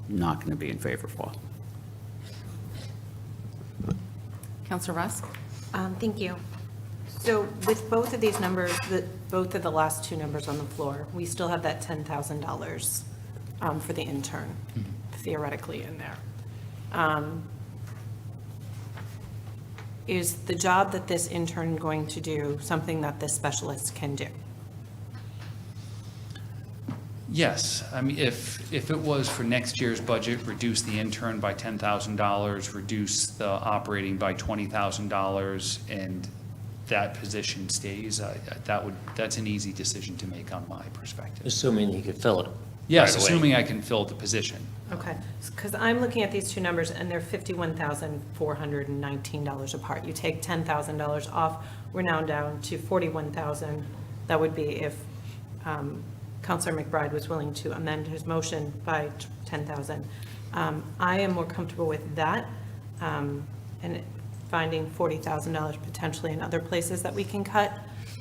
not going to be in favor for. Counselor Rusk? Thank you. So with both of these numbers, both of the last two numbers on the floor, we still have that $10,000 for the intern theoretically in there. Is the job that this intern going to do something that this specialist can do? Yes, I mean, if it was for next year's budget, reduce the intern by $10,000, reduce the operating by $20,000, and that position stays, that's an easy decision to make on my perspective. Assuming you could fill it. Yes, right away. assuming I can fill the position. Okay, because I'm looking at these two numbers and they're $51,419 apart. You take $10,000 off, we're now down to $41,000. That would be if Counselor McBride was willing to amend his motion by $10,000. I am more comfortable with that and finding $40,000 potentially in other places that we can cut.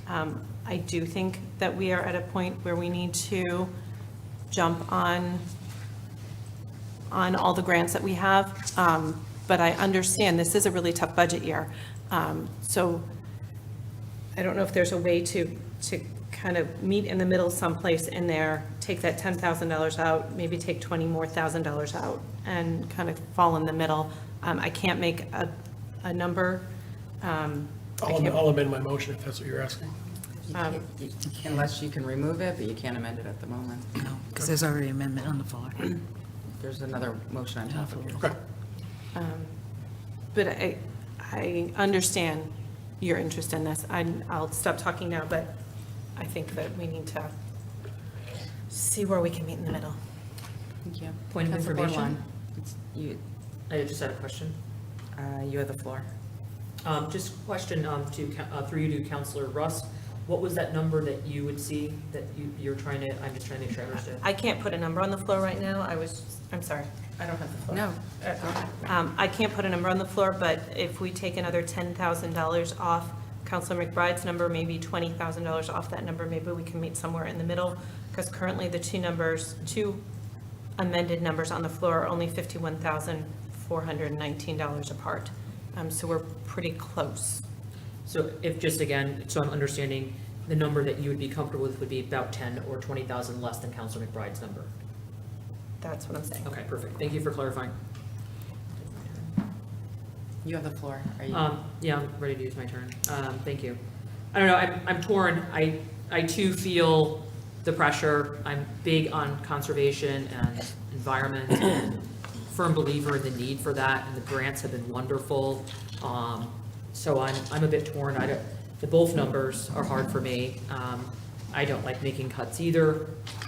I do think that we are at a point where we need to jump on all the grants that we have, but I understand this is a really tough budget year. So I don't know if there's a way to kind of meet in the middle someplace in there, take that $10,000 out, maybe take $20,000 more out and kind of fall in the middle. I can't make a number. I'll amend my motion if that's what you're asking. Unless you can remove it, but you can't amend it at the moment. No, because there's already an amendment on the floor. There's another motion on top of it. Okay. But I understand your interest in this. I'll stop talking now, but I think that we need to see where we can meet in the middle. Thank you. Point of Counselor information? Bordelon, You I just had a question. you have the floor. Just question through you to Counselor Russ. What was that number that you would see that you're trying to, I'm just trying to make sure I understand. I can't put a number on the floor right now. I'm sorry, I don't have the floor. No, go ahead. I can't put a number on the floor, but if we take another $10,000 off Counselor McBride's number, maybe $20,000 off that number, maybe we can meet somewhere in the middle, because currently the two amended numbers on the floor are only $51,419 apart. So we're pretty close. So if just again, so I'm understanding, the number that you would be comfortable with would be about 10 or 20,000 less than Counselor McBride's number. That's what I'm saying. Okay, perfect. Thank you for clarifying. You have the floor. Are you? Yeah, I'm ready to use my turn. Thank you. I don't know, I'm torn. I too feel the pressure. I'm big on conservation and environment, and firm believer in the need for that, and the grants have been wonderful. So I'm a bit torn. The both numbers are hard for me. I don't like making cuts either,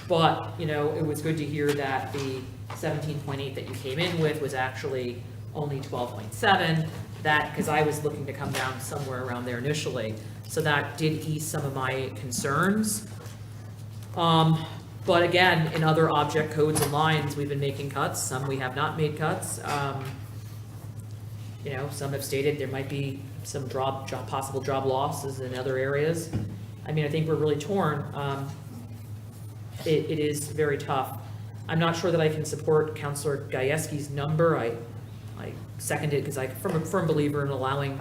but, it was good to hear that the 17.8 that you came in with was actually only 12.7, because I was looking to come down somewhere around there initially. So that did ease some of my concerns. But again, in other object codes and lines, we've been making cuts. Some we have not made cuts. Some have stated there might be some possible job losses in other areas. I think we're really torn. It is very tough. I'm not sure that I can support Counselor Gajewski's number. I seconded because I'm a firm believer in allowing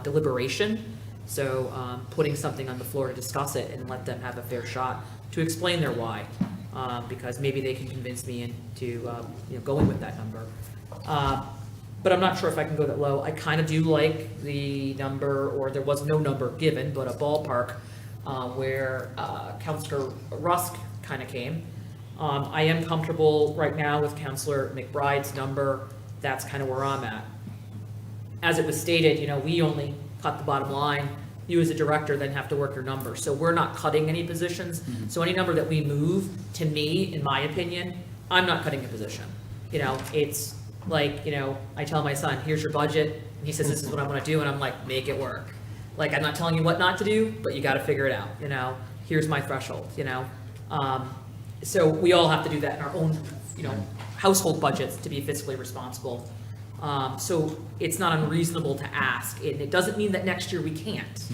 deliberation. So putting something on the floor to discuss it and let them have a fair shot to explain their why, because maybe they can convince me into going with that number. But I'm not sure if I can go that low. I kind of do like the number, or there was no number given, but a ballpark where Counselor Rusk kind of came. I am comfortable right now with Counselor McBride's number. That's kind of where I'm at. As it was stated, we only cut the bottom line. You as a director then have to work your number. So we're not cutting any positions. So any number that we move, to me, in my opinion, I'm not cutting a position. It's like, I tell my son, here's your budget, and he says, this is what I want to do, and I'm like, make it work. Like, I'm not telling you what not to do, but you got to figure it out, here's my threshold, So we all have to do that in our own, household budgets to be fiscally responsible. So it's not unreasonable to ask, and it doesn't mean that next year we can't.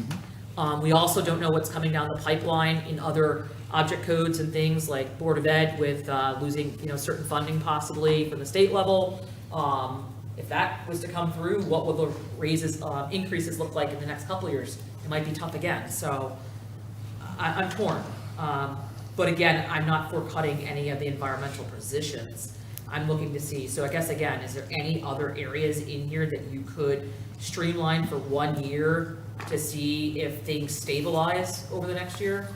We also don't know what's coming down the pipeline in other object codes and things like Board of Ed with losing, certain funding possibly from the state level. If that was to come through, what will the increases look like in the next couple of years? It might be tough again. So I'm torn. But again, I'm not for cutting any of the environmental positions. I'm looking to see, so I guess again, is there any other areas in here that you could streamline for 1 year to see if things stabilize over the next year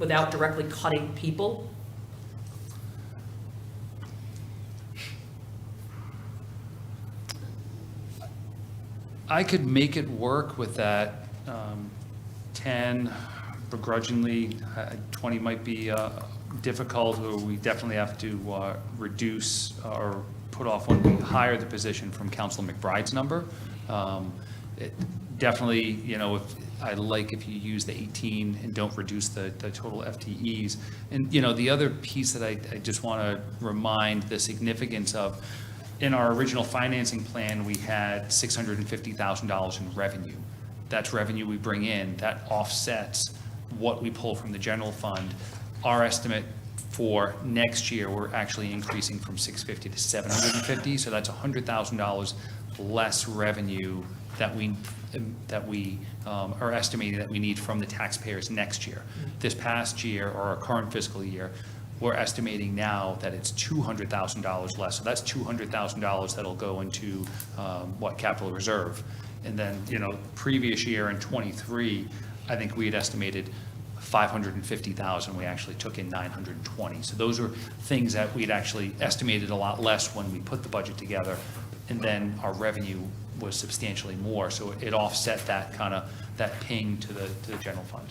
without directly cutting people? I could make it work with that 10 begrudgingly. 20 might be difficult, or we definitely have to reduce or put off when we hire the position from Councilor McBride's number. Definitely, if you use the 18 and don't reduce the total FTEs. And, the other piece that I just want to remind the significance of, in our original financing plan, we had $650,000 in revenue. That's revenue we bring in. That offsets what we pull from the general fund. Our estimate for next year, we're actually increasing from 650 to 750, so that's $100,000 less revenue that we are estimating that we need from the taxpayers next year. This past year, or our current fiscal year, we're estimating now that it's $200,000 less. So that's $200,000 that'll go into capital reserve. And then, previous year in '23, I think we had estimated 550,000, we actually took in 920. So those are things that we'd actually estimated a lot less when we put the budget together, and then our revenue was substantially more. So it offset that ping to the general fund.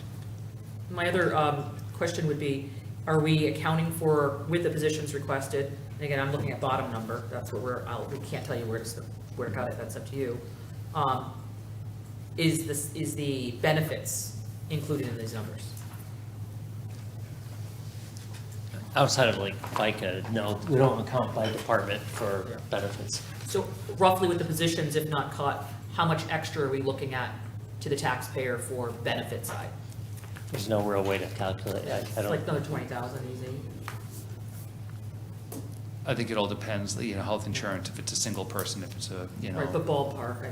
My other question would be, are we accounting for, with the positions requested, and again, I'm looking at bottom number, that's what we can't tell you where to cut it, that's up to you. Is the benefits included in these numbers? Outside of FICA, no, we don't account by department for benefits. So roughly with the positions, if not cut, how much extra are we looking at to the taxpayer for benefit side? There's no real way to calculate. I It's don't. like another 20,000 easy. I think it all depends, health insurance, if it's a single person, if it's a, Right, but ballpark, I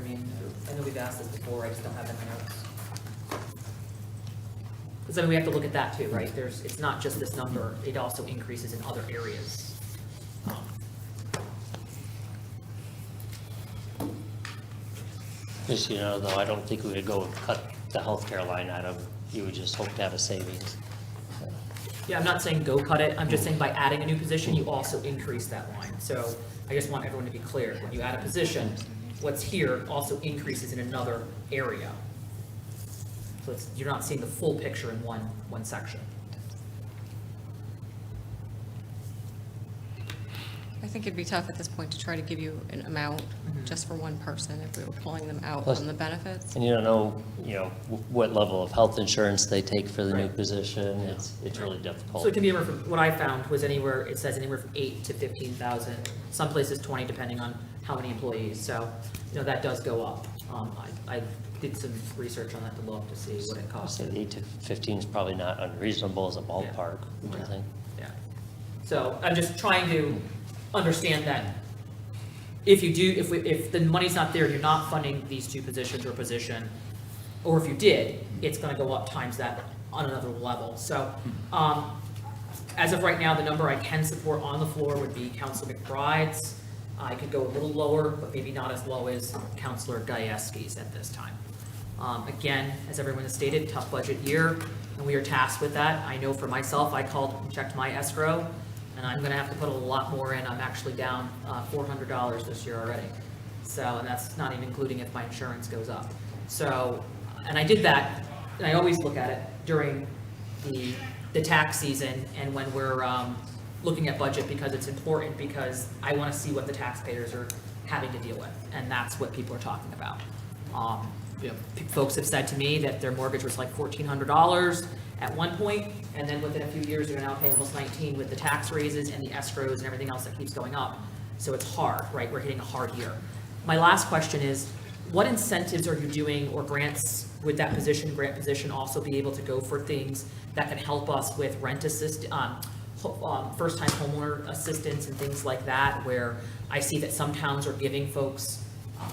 know we've asked this before, I just don't have any notes. Because we have to look at that too, right? It's not just this number, it also increases in other areas. Just, though, I don't think we would go and cut the healthcare line item. You would just hope to have a savings. Yeah, I'm not saying go cut it, I'm just saying by adding a new position, you also increase that line. So I just want everyone to be clear, when you add a position, what's here also increases in another area. So you're not seeing the full picture in one section. I think it'd be tough at this point to try to give you an amount just for one person if we were pulling them out Plus- from the benefits. And you don't know, what level of health insurance they take for the new Right. position. It's really So difficult. it can be anywhere from, what I found was it says anywhere from 8 to 15,000, some places 20, depending on how many employees. So, that does go up. I did some research on that to look to see what it I costs. say 8 to 15 is probably not unreasonable as a ballpark, would you Yeah. think? Yeah. So I'm just trying to understand that if the money's not there, you're not funding these two positions or position, or if you did, it's gonna go up times that on another level. So, as of right now, the number I can support on the floor would be Councilor McBride's. I could go a little lower, but maybe not as low as Councilor Gajewski's at this time. Again, as everyone has stated, tough budget year, and we are tasked with that. I know for myself, I called and checked my escrow, and I'm gonna have to put a lot more in. I'm actually down $400 this year already. So, and that's not even including if my insurance goes up. So, and I did that, and I always look at it during the tax season and when we're looking at budget, because it's important, because I want to see what the taxpayers are having to deal with, and that's what people are talking about. Folks have said to me that their mortgage was like $1,400 at one point, and then within a few years, they're now paying almost 19 with the tax raises and the escrows and everything else that keeps going up. So it's hard, right? We're hitting a hard year. My last question is, what incentives are you doing, or grants, would that grant position also be able to go for things that can help us with first-time homeowner assistance and things like that, where I see that some towns are giving folks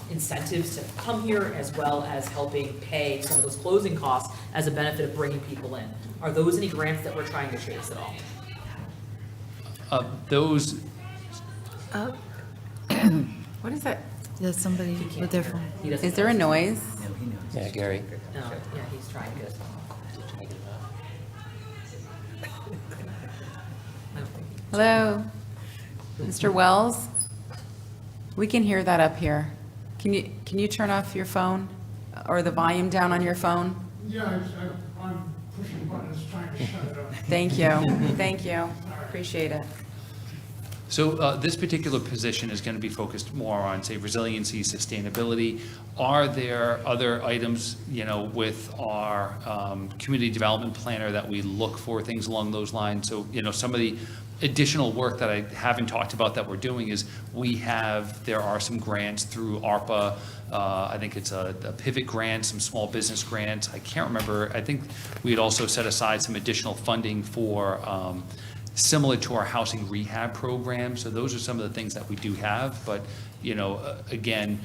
incentives to come here, as well as helping pay some of those closing costs as a benefit of bringing people in. Are those any grants that we're trying to chase at all? Those, What is that? There's somebody with their phone. He doesn't Is there a know. noise? Yeah, Gary. No, yeah, he's trying to. Hello? Mr. Wells? We can hear that up here. Can you turn off your phone or the volume down on your phone? Yeah, I'm pushing buttons trying to shut it off. Thank you. Thank you. Appreciate it. so this particular position is going to be focused more on, say, resiliency, sustainability. Are there other items, with our community development planner that we look for things along those lines? So, some of the additional work that I haven't talked about that we're doing is there are some grants through ARPA. I think it's a pivot grant, some small business grants. I can't remember. I think we had also set aside some additional funding for similar to our housing rehab program. So those are some of the things that we do have. But, again,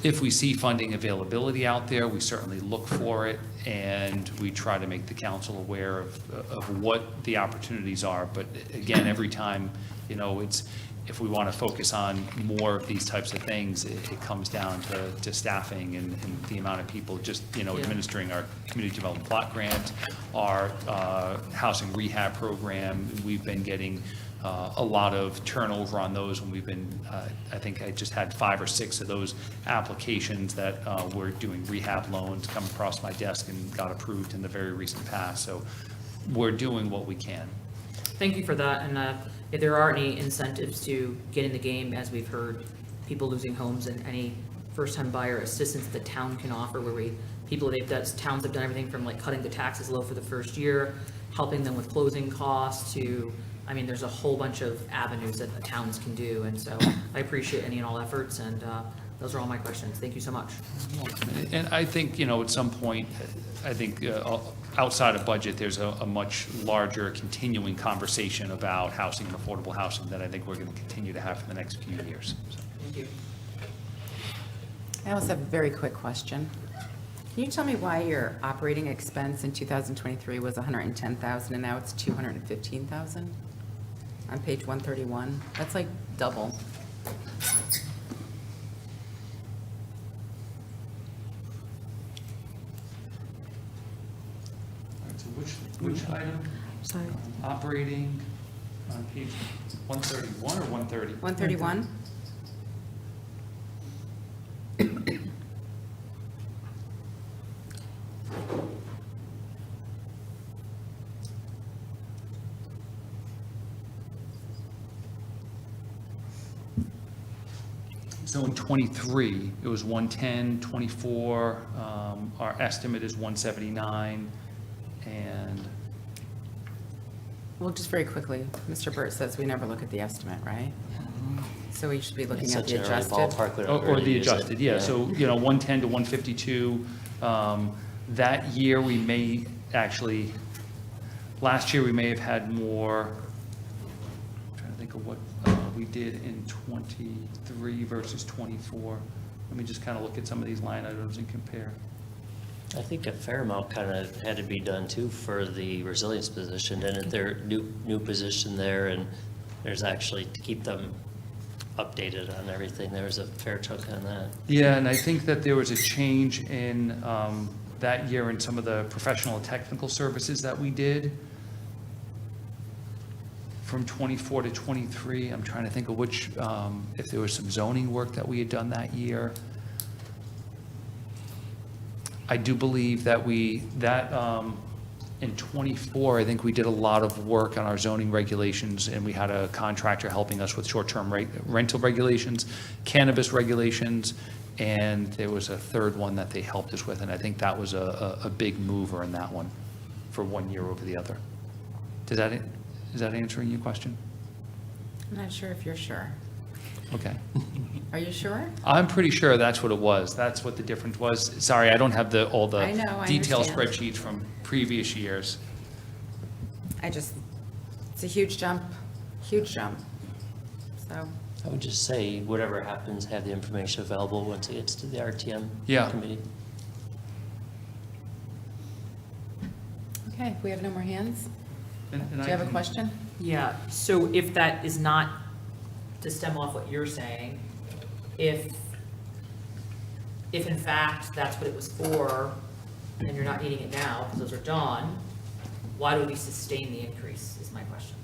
if we see funding availability out there, we certainly look for it, and we try to make the council aware of what the opportunities are. But again, every time, if we want to focus on more of these types of things, it comes down to staffing and the amount of people just, administering our community development block grant, our housing rehab program. We've been getting a lot of turnover on those when we've been, I think I just had 5 or 6 of those applications that were doing rehab loans come across my desk and got approved in the very recent past. So we're doing what we can. Thank you for that, and if there are any incentives to get in the game, as we've heard, people losing homes, and any first-time buyer assistance the town can offer, where towns have done everything from like cutting the taxes low for the first year, helping them with closing costs, to, there's a whole bunch of avenues that the towns can do, and so I appreciate any and all efforts, and those are all my questions. Thank you so much. And I think, at some point, I think outside of budget, there's a much larger continuing conversation about housing and affordable housing that I think we're going to continue to have for the next few years. So. Thank you. I also have a very quick question. Can you tell me why your operating expense in 2023 was $110,000 and now it's $215,000 on page 131? That's like double. All right, so which item? Sorry. Operating on page 131 or 130? 131? So in '23, it was 110, '24, our estimate is 179, and Well, just very quickly, Mr. Burt says we never look at the estimate, right? So we should be looking It's at such the an early adjusted. ballpark, we don't or really the use it. adjusted, yeah, so, 110 to 152. That year, we may actually, last year, we may have had more think of what we did in '23 versus '24. Let me just kind of look at some of these line items and compare. I think a fair amount kind of had to be done too for the resilience position, and their new position there, and there's actually to keep them updated on everything. There was a fair chunk on that. Yeah, and I think that there was a change in that year in some of the professional and technical services that we did from '24 to '23. I'm trying to think of which, if there was some zoning work that we had done that year. I do believe that in '24, I think we did a lot of work on our zoning regulations, and we had a contractor helping us with short-term rental regulations, cannabis regulations, and there was a third one that they helped us with, and I think that was a big mover in that one for 1 year over the other. Is that answering your question? I'm not sure if you're sure. Okay. Are you sure? I'm pretty sure that's what it was. That's what the difference was. Sorry, I don't have all the I know, I detail understand. spreadsheets from previous years. It's a huge jump, so. I would just say, whatever happens, have the information available once it gets to the RTM Yeah. committee. Okay, we have no more hands. And Do you I have a can- question? Yeah, so if that is not, to stem off what you're saying, if in fact that's what it was for, and you're not needing it now, because those are done, why do we sustain the increase, is my question.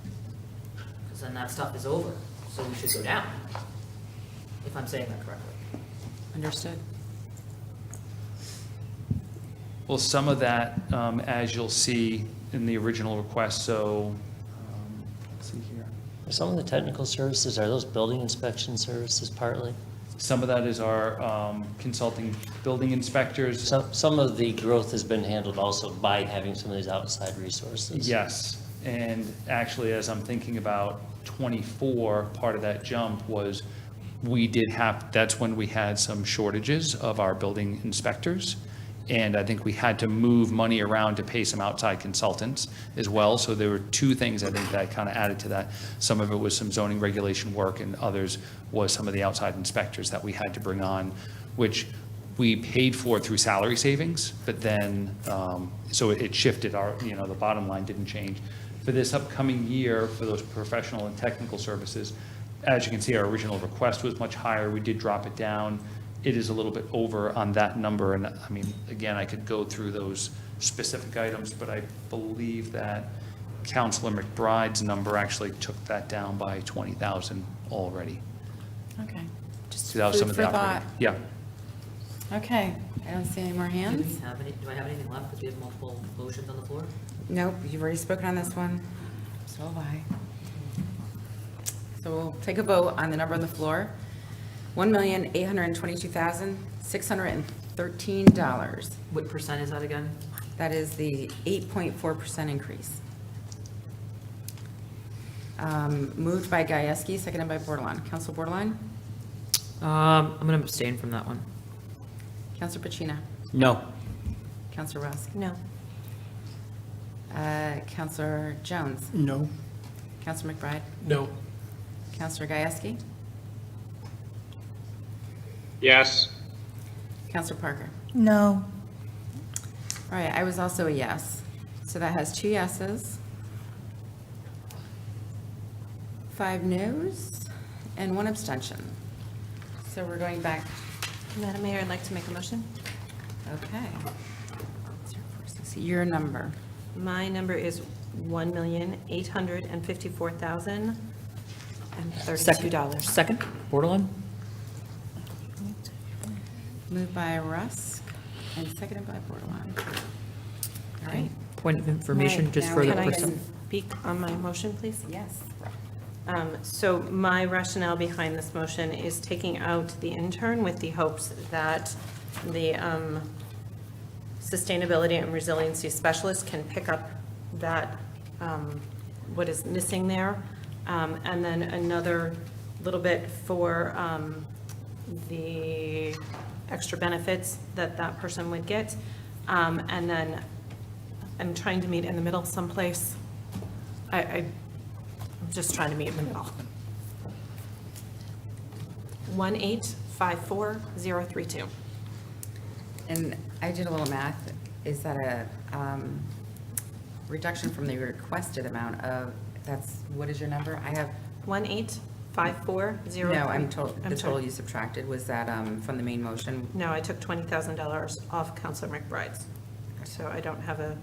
Because then that stuff is over, so we should go down, if I'm saying that correctly. Understood. Well, some of that, as you'll see in the original request, so, let's see here. Some of the technical services, are those building inspection services partly? Some of that is our consulting building inspectors. Some of the growth has been handled also by having some of these outside resources. Yes, and actually, as I'm thinking about '24, part of that jump was that's when we had some shortages of our building inspectors. And I think we had to move money around to pay some outside consultants as well. So there were two things I think that kind of added to that. Some of it was some zoning regulation work, and others was some of the outside inspectors that we had to bring on, which we paid for through salary savings, but then, so it shifted the bottom line didn't change. For this upcoming year, for those professional and technical services, as you can see, our original request was much higher. We did drop it down. It is a little bit over on that number, and I mean, again, I could go through those specific items, but I believe that Councilor McBride's number actually took that down by 20,000 already. Okay. Just So that was food some of for the thought. operating. Yeah. Okay, I don't see any more Do hands. I have anything left, because we have multiple motions on the floor? Nope, you've already spoken on this one. So have I. So we'll take a vote on the number on the floor. $1,822,613. What percent is that again? That is the 8.4% increase. Moved by Gieske, seconded by Bordelon. Council Bordelon? I'm gonna abstain from that one. Council Pacino? No. Council Rusk? No. Councilor Jones? No. Councilor McBride? No. Councilor Gieske? Yes. Councilor Parker? No. All right, I was also a yes. So that has 2 yeses, 5 noes, and 1 abstention. So we're going back, Madam Mayor, I'd like to make a motion. okay. Your number. My number is $1,854,032. Second, Borderline? Moved by Rusk and seconded by Bordelon. All right. Point of information, Right, just now for the Can I person. speak on my motion, please? Yes. So my rationale behind this motion is taking out the intern with the hopes that the sustainability and resiliency specialist can pick up that, what is missing there. And then another little bit for the extra benefits that that person would get. And then I'm trying to meet in the middle someplace. I'm just trying to meet in the middle. 1854032. And I did a little math. Is that a reduction from the requested amount of, what is your number? I have, 1854032. no, the total sorry. you subtracted, was that from the main motion? No, I took $20,000 off Counselor McBride's. So I don't have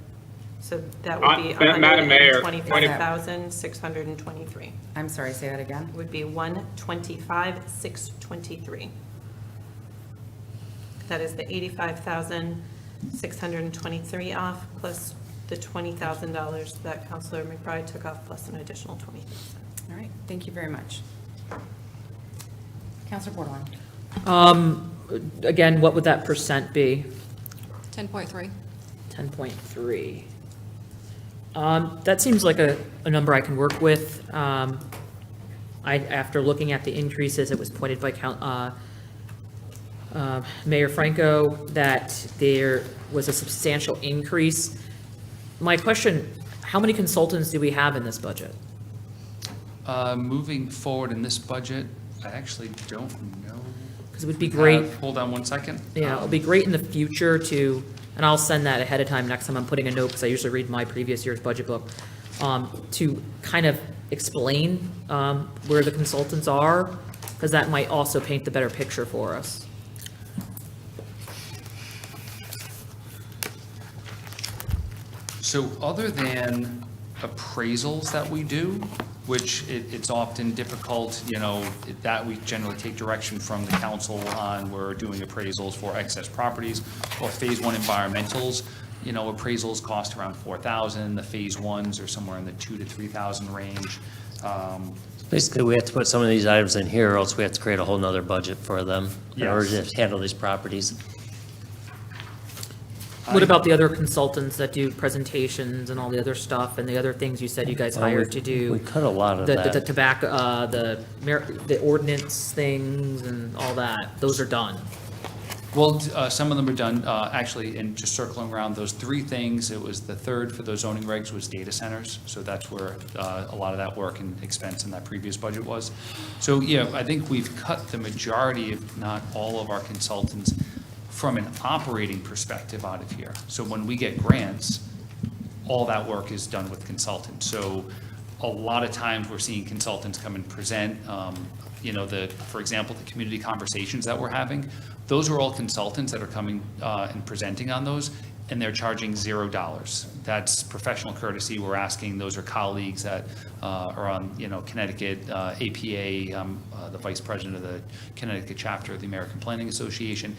so that would be Madam Mayor, 125,623. I'm sorry, say that again? Would be 125,623. That is the 85,623 off, plus the $20,000 that Counselor McBride took off, plus an additional 20,000. All right, thank you very much. Counselor Bordelon? Again, what would that percent be? 10.3. 10.3. That seems like a number I can work with. After looking at the increases, it was pointed by Mayor Franco that there was a substantial increase. My question, how many consultants do we have in this budget? Moving forward in this budget, I actually don't know. Because it would be great, Hold on one second. yeah, it'll be great in the future to, and I'll send that ahead of time next time I'm putting a note, because I usually read my previous year's budget book, to kind of explain where the consultants are, because that might also paint the better picture for us. So other than appraisals that we do, which it's often difficult, that we generally take direction from the council on, we're doing appraisals for excess properties or phase one environmentals. Appraisals cost around $4,000. The phase ones are somewhere in the $2,000 to $3,000 range. Basically, we have to put some of these items in here, or else we have to create a whole nother budget for them in order Yes. to handle these properties. What about the other consultants that do presentations and all the other stuff, and the other things you said you guys hired to do? We cut a lot of The that. tobacco, the ordinance things and all that, those are done. Well, some of them are done, actually, and just circling around those three things, it was the third for those zoning regs was data centers. So that's where a lot of that work and expense in that previous budget was. So, yeah, I think we've cut the majority, if not all of our consultants from an operating perspective out of here. So when we get grants, all that work is done with consultants. So a lot of times we're seeing consultants come and present, for example, the community conversations that we're having, those are all consultants that are coming and presenting on those, and they're charging $0. That's professional courtesy. We're asking, those are colleagues that are on, Connecticut, APA, the vice president of the Connecticut chapter of the American Planning Association.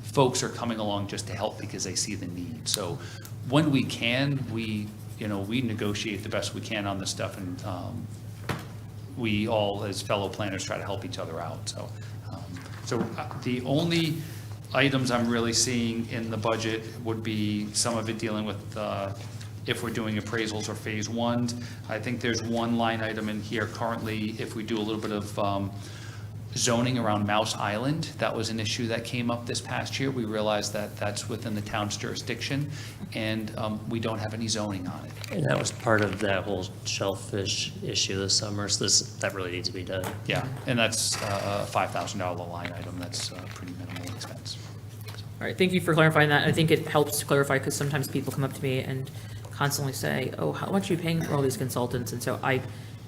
Folks are coming along just to help because they see the need. So when we can, we negotiate the best we can on this stuff, and we all, as fellow planners, try to help each other out. So the only items I'm really seeing in the budget would be some of it dealing with if we're doing appraisals or phase ones. I think there's one line item in here currently, if we do a little bit of zoning around Mouse Island. That was an issue that came up this past year. We realized that that's within the town's jurisdiction, and we don't have any zoning on it. And that was part of that whole shellfish issue this summer, so that really needs to be done. Yeah, and that's a $5,000 line item. That's pretty minimal expense. All right, thank you for clarifying that. I think it helps to clarify, because sometimes people come up to me and constantly say, oh, how much are you paying for all these consultants? And so I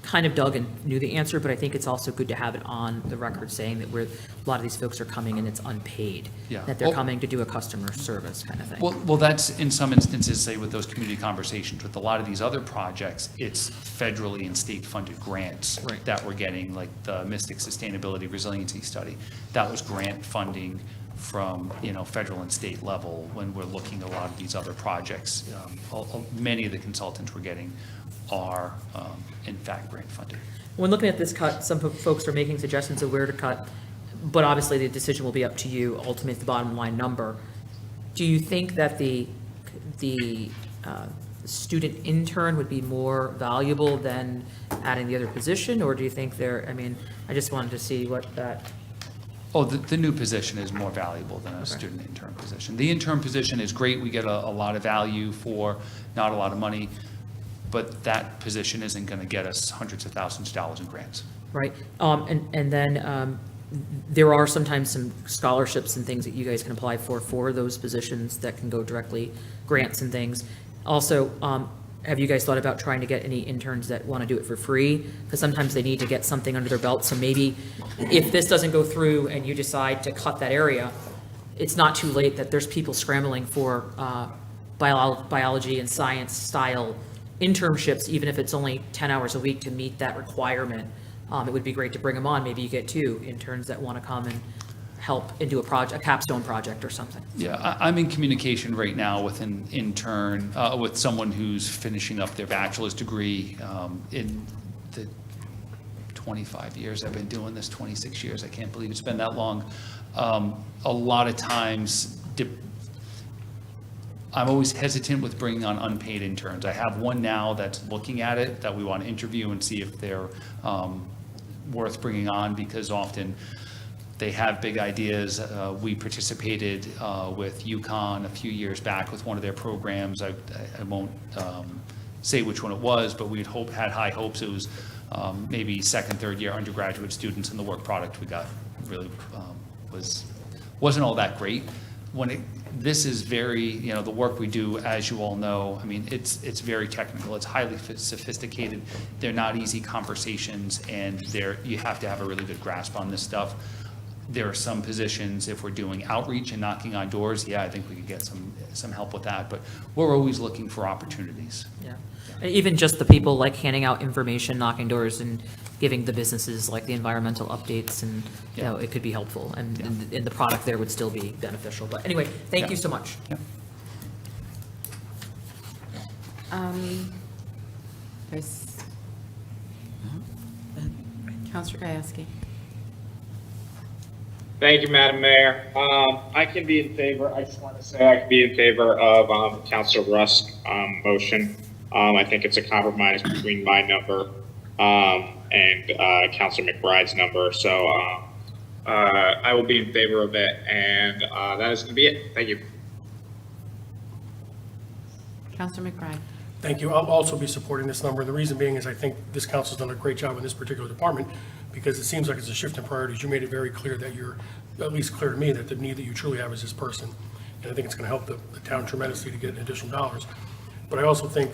kind of dug and knew the answer, but I think it's also good to have it on the record saying that a lot of these folks are coming and it's unpaid. Yeah. That they're Well- coming to do a customer service kind of thing. Well, that's in some instances, say with those community conversations. With a lot of these other projects, it's federally and state funded grants Right. that we're getting, like the Mystic Sustainability Resiliency Study. That was grant funding from, federal and state level when we're looking at a lot of these other projects. Many of the consultants we're getting are, in fact, grant funded. When looking at this cut, some folks are making suggestions of where to cut, but obviously the decision will be up to you, ultimately the bottom line number. Do you think that the student intern would be more valuable than adding the other position, or do you think I just wanted to see what that. Oh, the new position is more valuable than a student intern position. The intern position is great. We get a lot of value for not a lot of money, but that position isn't going to get us hundreds of thousands of dollars in grants. Right, and then there are sometimes some scholarships and things that you guys can apply for those positions that can go directly, grants and things. Also, have you guys thought about trying to get any interns that want to do it for free? Because sometimes they need to get something under their belt. So maybe if this doesn't go through and you decide to cut that area, it's not too late that there's people scrambling for biology and science style internships, even if it's only 10 hours a week to meet that requirement. It would be great to bring them on. Maybe you get 2 interns that want to come and help and do a capstone project or something. Yeah, I'm in communication right now with an intern, with someone who's finishing up their bachelor's degree in the 25 years I've been doing this, 26 years, I can't believe it's been that long. A lot of times, I'm always hesitant with bringing on unpaid interns. I have one now that's looking at it, that we want to interview and see if they're worth bringing on, because often they have big ideas. We participated with UConn a few years back with one of their programs. I won't say which one it was, but we had high hopes. It was maybe second, third year undergraduate students, and the work product we got really wasn't all that great. This is very, the work we do, as you all know, I mean, it's very technical, it's highly sophisticated, they're not easy conversations, and you have to have a really good grasp on this stuff. There are some positions, if we're doing outreach and knocking on doors, I think we could get some help with that, but we're always looking for opportunities. Yeah. And even just the people like handing out information, knocking doors, and giving the businesses like the environmental updates, and, it could be helpful, and the product there would still be beneficial. But anyway, thank you so much. Yeah. There's Counselor Gajewski. Thank you, Madam Mayor. I can be in favor, I just want to say I can be in favor of Councilor Rusk's motion. I think it's a compromise between my number and Councilor McBride's number, so I will be in favor of it, and that is going to be it. Thank you. Counselor McBride. Thank you. I'll also be supporting this number. The reason being is I think this council's done a great job in this particular department, because it seems like it's a shift in priorities. You made it very clear that you're, at least clear to me, that the need that you truly have is this person. And I think it's going to help the town tremendously to get additional dollars. But I also think,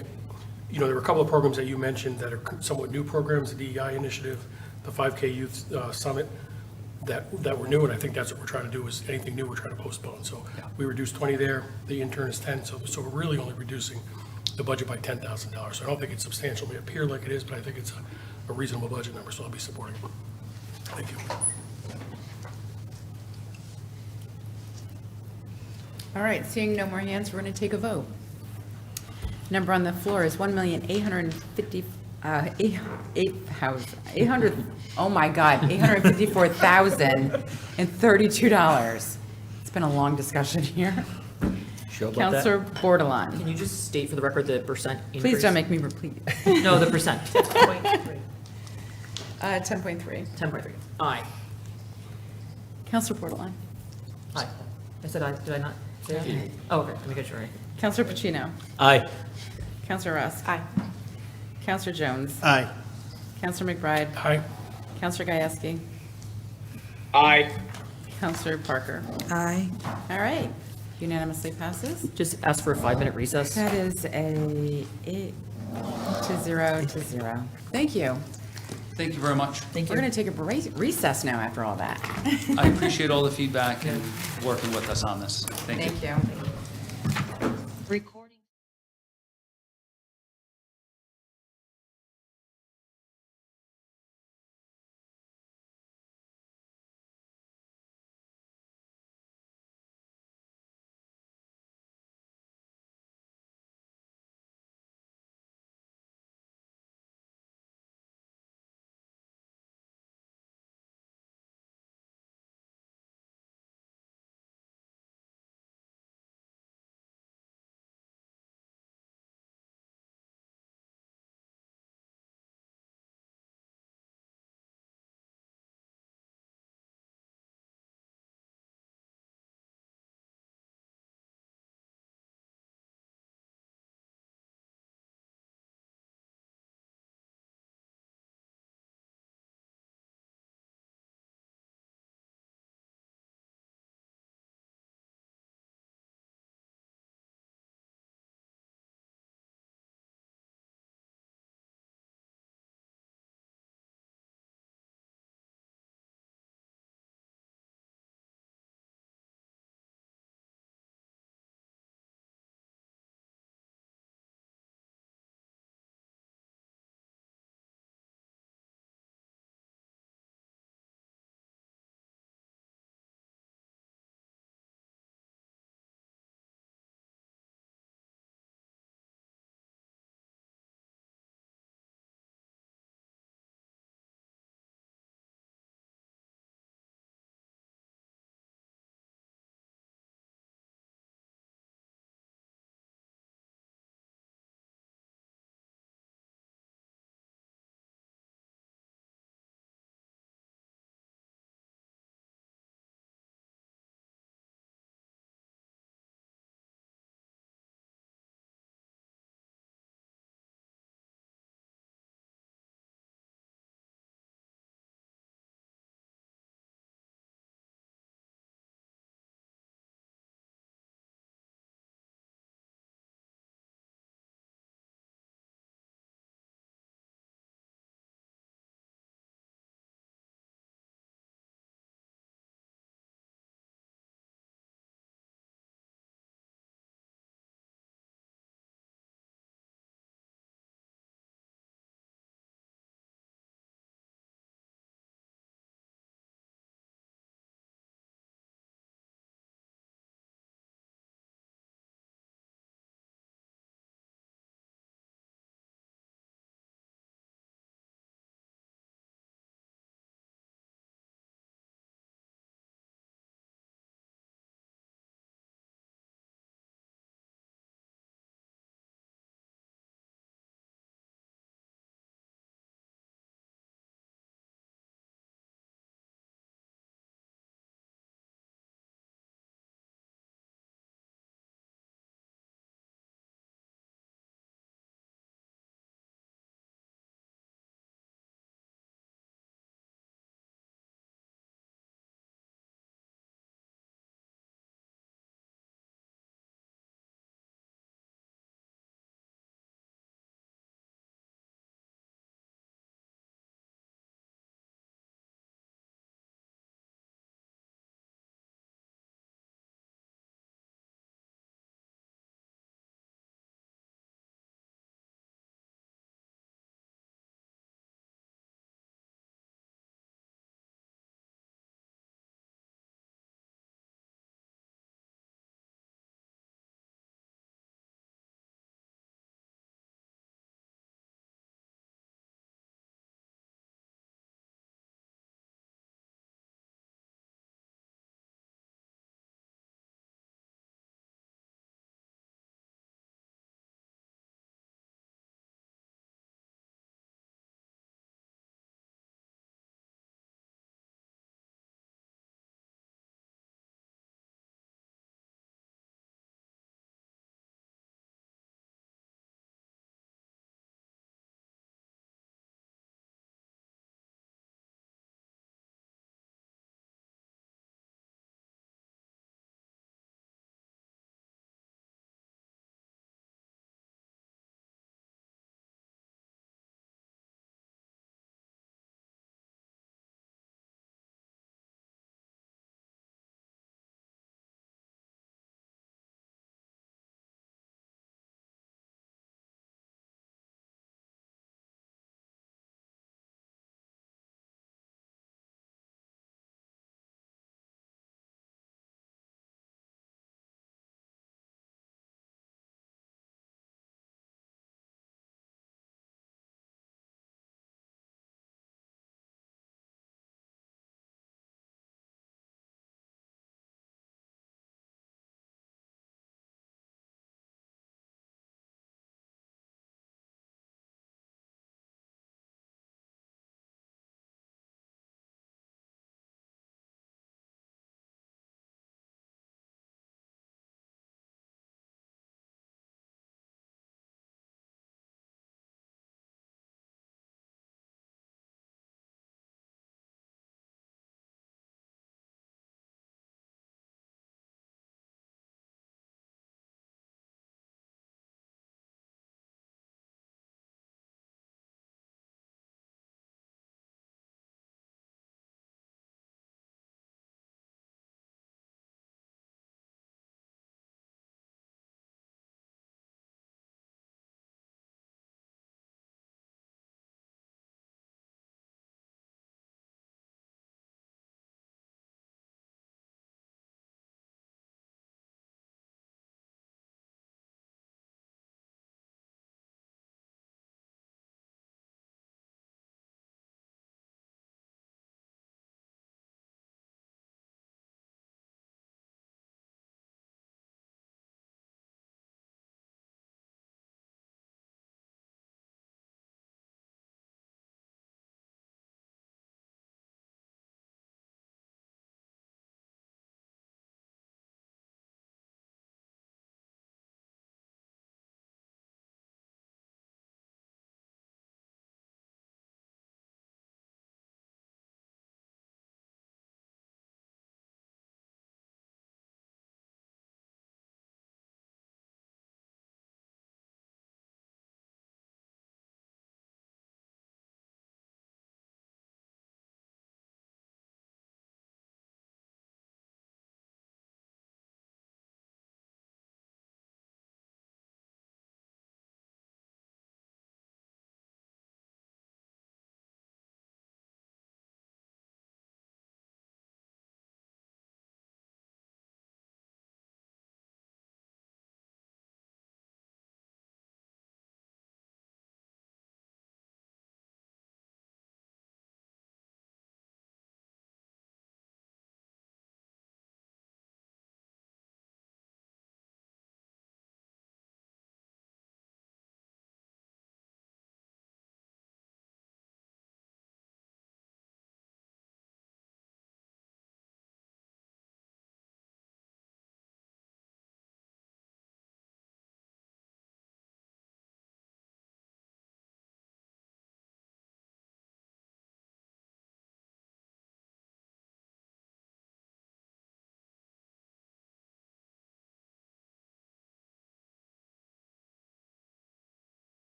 there were a couple of programs that you mentioned that are somewhat new programs, the DEI initiative, the 5K Youth Summit, that were new, and I think that's what we're trying to do, is anything new we're trying to postpone. So we reduced 20 there, the intern is 10, so we're really only reducing the budget by $10,000. So I don't think it's substantial. It may appear like it is, but I think it's a reasonable budget number, so I'll be supporting it. Thank you. All right, seeing no more hands, we're going to take a vote. Number on the floor is $854,032. It's been a long discussion here. Sure about that? Counselor Bordelon. Can you just state for the record the percent increase? Please don't make me repeat. No, the percent. 10.3. 10.3. Aye. Counselor Bordelon. Aye. I said aye, did I not say it? Oh, okay, let me get you right. Counselor Pacino. Aye. Counselor Rusk. Aye. Counselor Jones. Aye. Counselor McBride. Aye. Counselor Gajewski. Aye. Counselor Parker. Aye. All right, unanimously passes. Just ask for a 5-minute recess. That is a 8 to 0 to 0. Thank you. Thank you very much. Thank you. We're going to take a recess now after all that. I appreciate all the feedback and working with us on this. Thank you. Thank you. Record.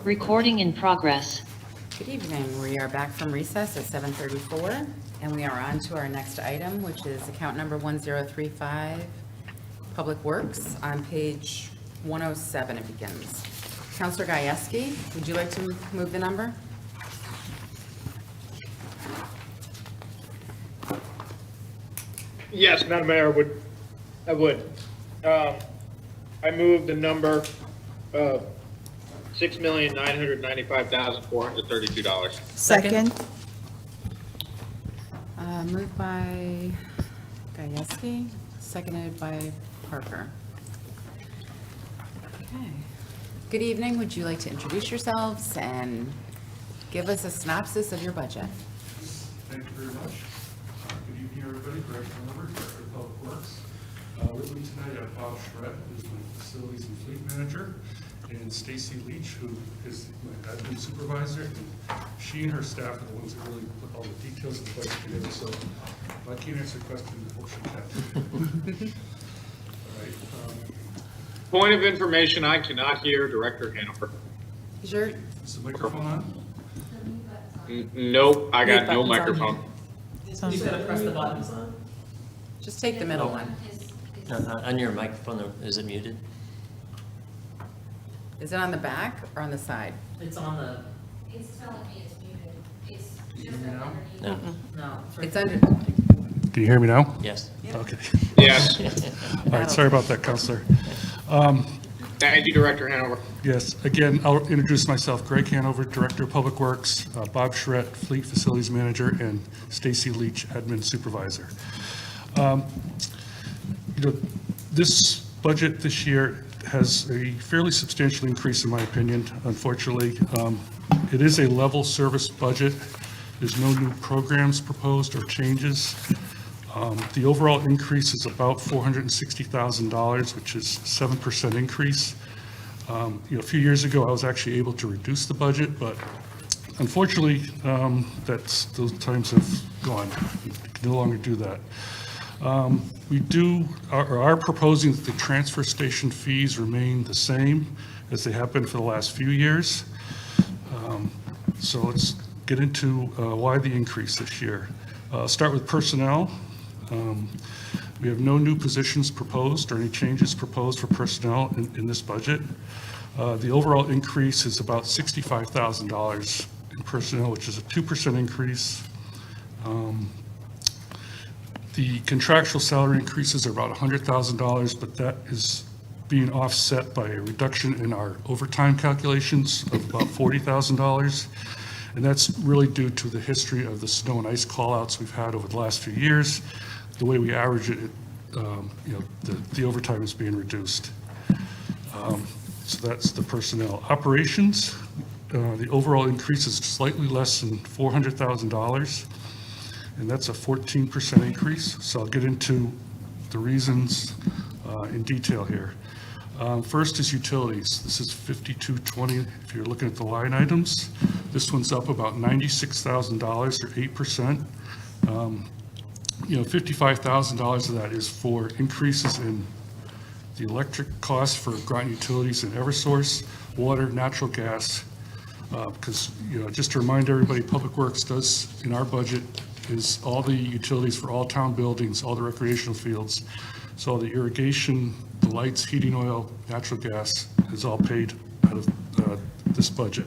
Recording in progress. Good evening. We are back from recess at 7:34, and we are on to our next item, which is account number 1035, Public Works, on page 107 it begins. Counselor Gajewski, would you like to move the number? Yes, Madam Mayor, I would. I move the number of $6,995,432. Second? Moved by Gajewski, seconded by Parker. Okay. Good evening. Would you like to introduce yourselves and give us a synopsis of your budget? Thank you very much. Good evening, everybody. Greg Conover, Director of Public Works. With me tonight, I have Bob Schredt, who's my Facilities and Fleet Manager, and Stacy Leach, who is my admin supervisor. And she and her staff are the ones that really put all the details of the budget together, so if I can't answer questions, I hope she can. All right. Point of information, I cannot hear Director Hanover. Is your, Is the microphone on? Nope, I got no Mute button's on. microphone. You gotta press the buttons. just take the middle one. On your microphone, is it muted? Is it on the back or on the side? It's on the, It's telling me it's muted. It's Can you hear me now? No. no. It's under, Can you hear me now? Yes. Okay. Yes, All right, sorry about that, Counselor. thank you, Director Hanover. Yes, again, I'll introduce myself, Greg Hanover, Director of Public Works, Bob Schredt, Fleet Facilities Manager, and Stacy Leach, Admin Supervisor. This budget this year has a fairly substantial increase, in my opinion, unfortunately. It is a level service budget. There's no new programs proposed or changes. The overall increase is about $460,000, which is 7% increase. A few years ago, I was actually able to reduce the budget, but unfortunately, those times have gone. We can no longer do that. We are proposing that the transfer station fees remain the same as they have been for the last few years. So let's get into why the increase this year. Start with personnel. We have no new positions proposed or any changes proposed for personnel in this budget. The overall increase is about $65,000 in personnel, which is a 2% increase. The contractual salary increases are about $100,000, but that is being offset by a reduction in our overtime calculations of about $40,000. And that's really due to the history of the snow and ice callouts we've had over the last few years. The way we average it, the overtime is being reduced. So that's the personnel. Operations, the overall increase is slightly less than $400,000, and that's a 14% increase. So I'll get into the reasons in detail here. First is utilities. This is 5220. If you're looking at the line items, this one's up about $96,000 or 8%. $55,000 of that is for increases in the electric costs for Groton Utilities and Eversource, water, natural gas. Because, just to remind everybody, Public Works does, in our budget, is all the utilities for all town buildings, all the recreational fields. So all the irrigation, the lights, heating oil, natural gas is all paid out of this budget.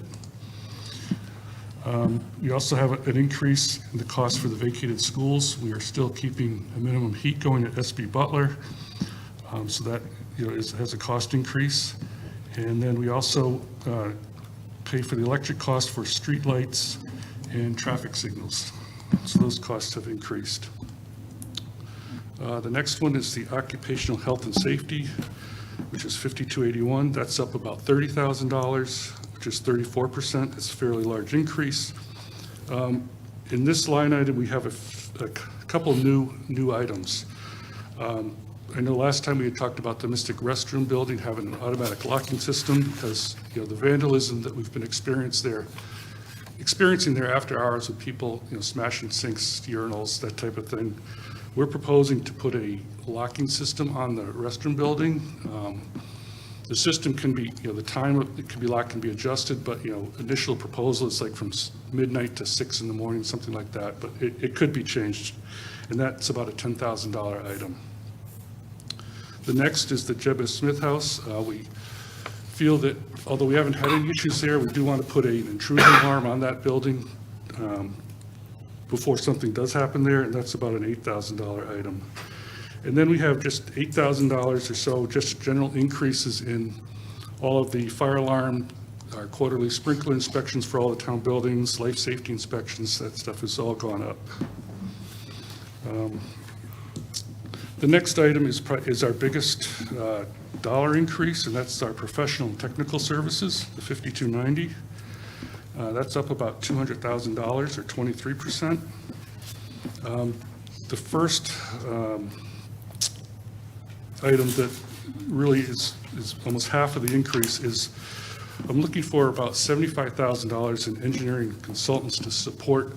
We also have an increase in the cost for the vacated schools. We are still keeping a minimum heat going at SB Butler. So that has a cost increase. And then we also pay for the electric cost for street lights and traffic signals. So those costs have increased. The next one is the occupational health and safety, which is 5281. That's up about $30,000, which is 34%. It's a fairly large increase. In this line item, we have a couple new items. I know last time we had talked about the Mystic Restroom building having an automatic locking system because the vandalism that we've been experiencing there after hours with people smashing sinks, urinals, that type of thing. We're proposing to put a locking system on the restroom building. The system can be, the time it can be locked can be adjusted, but, initial proposal is like from midnight to 6 in the morning, something like that, but it could be changed, and that's about a $10,000 item. The next is the Jebus Smith House. We feel that, although we haven't had any issues there, we do want to put an intrusion alarm on that building before something does happen there, and that's about an $8,000 item. And then we have just $8,000 or so, just general increases in all of the fire alarm, our quarterly sprinkler inspections for all the town buildings, life safety inspections, that stuff has all gone up. The next item is our biggest dollar increase, and that's our professional and technical services, the $5290. That's up about $200,000 or 23%. The first item that really is almost half of the increase is I'm looking for about $75,000 in engineering consultants to support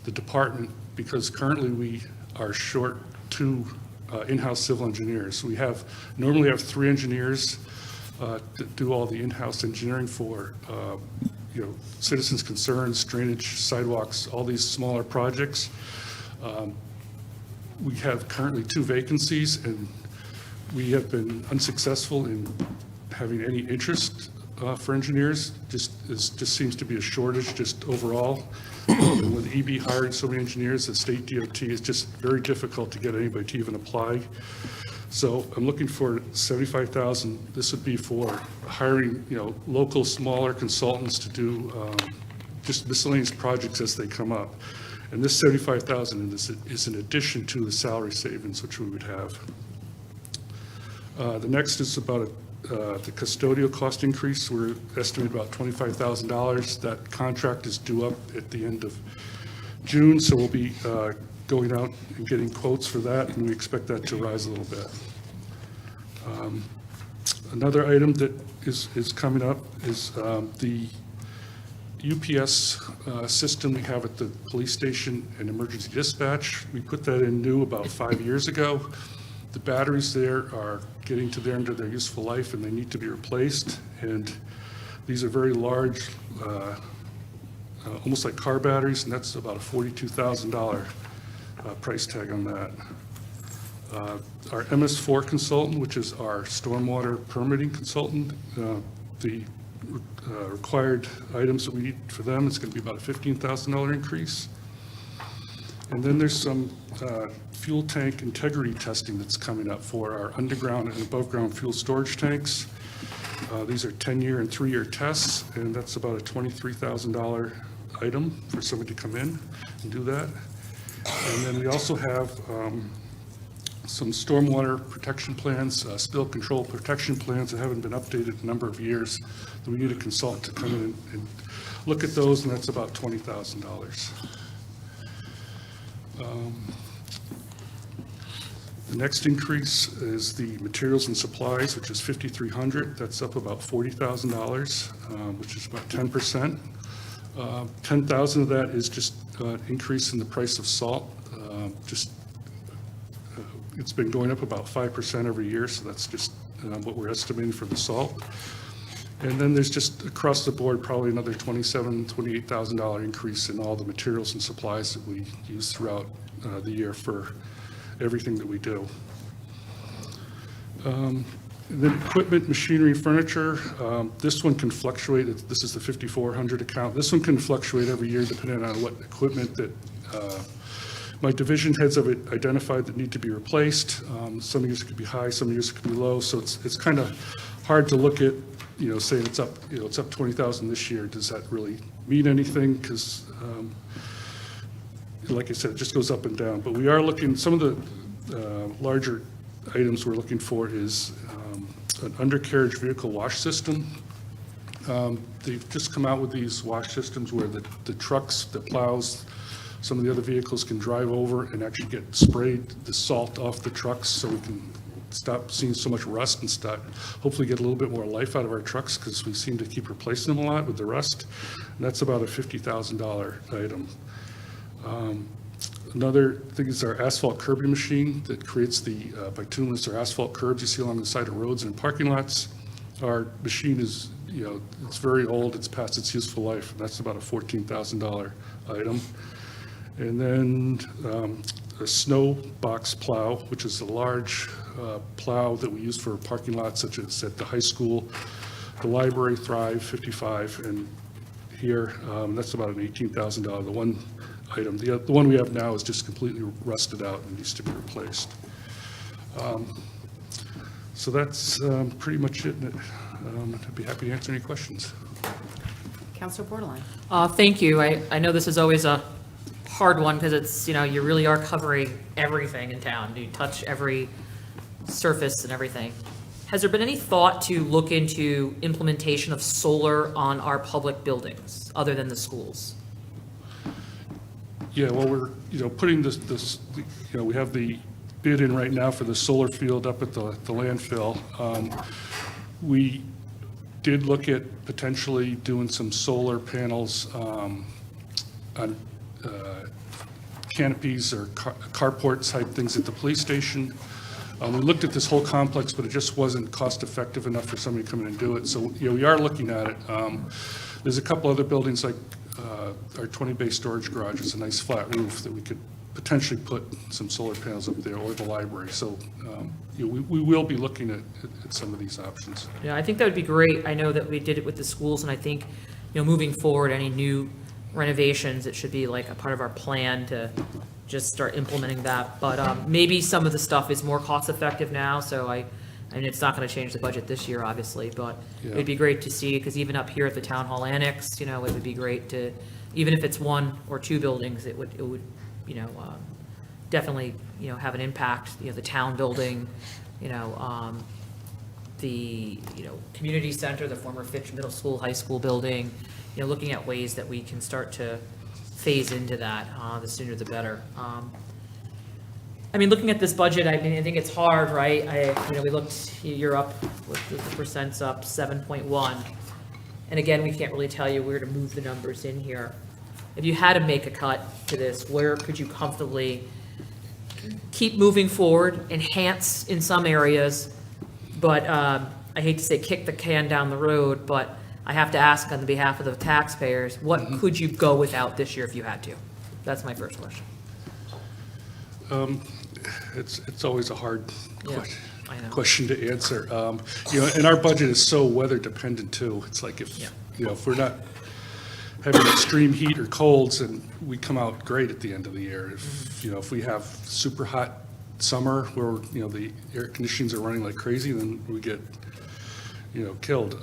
the department, because currently we are short 2 in-house civil engineers. We normally have 3 engineers that do all the in-house engineering for citizens' concerns, drainage, sidewalks, all these smaller projects. We have currently 2 vacancies, and we have been unsuccessful in having any interest for engineers. Just seems to be a shortage just overall. And with EB hiring so many engineers, the state DOT is just very difficult to get anybody to even apply. So I'm looking for $75,000. This would be for hiring, local smaller consultants to do just miscellaneous projects as they come up. And this $75,000 is in addition to the salary savings which we would have. The next is about the custodial cost increase. We're estimating about $25,000. That contract is due up at the end of June, so we'll be going out and getting quotes for that, and we expect that to rise a little bit. Another item that is coming up is the UPS system we have at the police station and emergency dispatch. We put that in new about 5 years ago. The batteries there are getting to the end of their useful life, and they need to be replaced. And these are very large, almost like car batteries, and that's about a $42,000 price tag on that. Our MS4 consultant, which is our stormwater permitting consultant, the required items that we need for them, it's going to be about a $15,000 increase. And then there's some fuel tank integrity testing that's coming up for our underground and above ground fuel storage tanks. These are 10-year and 3-year tests, and that's about a $23,000 item for somebody to come in and do that. And then we also have some stormwater protection plans, spill control protection plans that haven't been updated in a number of years. We need a consultant to come in and look at those, and that's about $20,000. The next increase is the materials and supplies, which is $5,300. That's up about $40,000, which is about 10%. 10,000 of that is just increase in the price of salt. It's been going up about 5% every year, so that's just what we're estimating for the salt. And then there's just across the board probably another $27,000, $28,000 increase in all the materials and supplies that we use throughout the year for everything that we do. And then equipment, machinery, furniture, this one can fluctuate. This is the 5,400 account. This one can fluctuate every year depending on what equipment that my division heads have identified that need to be replaced. Some years it could be high, some years it could be low. So it's kind of hard to look at, say it's up, it's up 20,000 this year. Does that really mean anything? Because like I said, it just goes up and down. But we are looking, some of the larger items we're looking for is an undercarriage vehicle wash system. They've just come out with these wash systems where the trucks, the plows, some of the other vehicles can drive over and actually get sprayed the salt off the trucks, so we can stop seeing so much rust and start hopefully get a little bit more life out of our trucks, because we seem to keep replacing them a lot with the rust. And that's about a $50,000 item. Another thing is our asphalt curbing machine that creates the bituminous or asphalt curbs you see along the side of roads and parking lots. Our machine is, it's very old, it's past its useful life, and that's about a $14,000 item. And then a snow box plow, which is a large plow that we use for parking lots such as at the high school, the library, Thrive 55, and here, that's about an $18,000, the one item. The one we have now is just completely rusted out and needs to be replaced. So that's pretty much it. I'd be happy to answer any questions. Counselor Bordelon? Thank you. I know this is always a hard one because it's, you really are covering everything in town. You touch every surface and everything. Has there been any thought to look into implementation of solar on our public buildings other than the schools? Yeah, well, we're, putting this, we have the bid in right now for the solar field up at the landfill. We did look at potentially doing some solar panels on canopies or carport type things at the police station. We looked at this whole complex, but it just wasn't cost effective enough for somebody to come in and do it. So, we are looking at it. There's a couple other buildings like our 20-bay storage garage. It's a nice flat roof that we could potentially put some solar panels up there, or the library. So, we will be looking at some of these options. Yeah, I think that would be great. I know that we did it with the schools, and I think, moving forward, any new renovations, it should be like a part of our plan to just start implementing that. But maybe some of the stuff is more cost effective now, so I mean, it's not going to change the budget this year, obviously, but it'd be great to see, because even up here at the Town Hall Annex, it would be great to, even if it's one or two buildings, it would definitely, have an impact, the town building, the, community center, the former Fitch Middle School, high school building, looking at ways that we can start to phase into that, the sooner the better. I mean, looking at this budget, I think it's hard, right? We looked, you're up, with the percent's up 7.1. And again, we can't really tell you where to move the numbers in here. If you had to make a cut to this, where could you comfortably keep moving forward, enhance in some areas, but I hate to say kick the can down the road, but I have to ask on behalf of the taxpayers, what could you go without this year if you had to? That's my first question. It's always a hard I know. question to answer. And our budget is so weather dependent too. It's like if we're not having extreme heat or colds, and we come out great at the end of the year. If we have super hot summer where, the air conditionings are running like crazy, then we get, killed.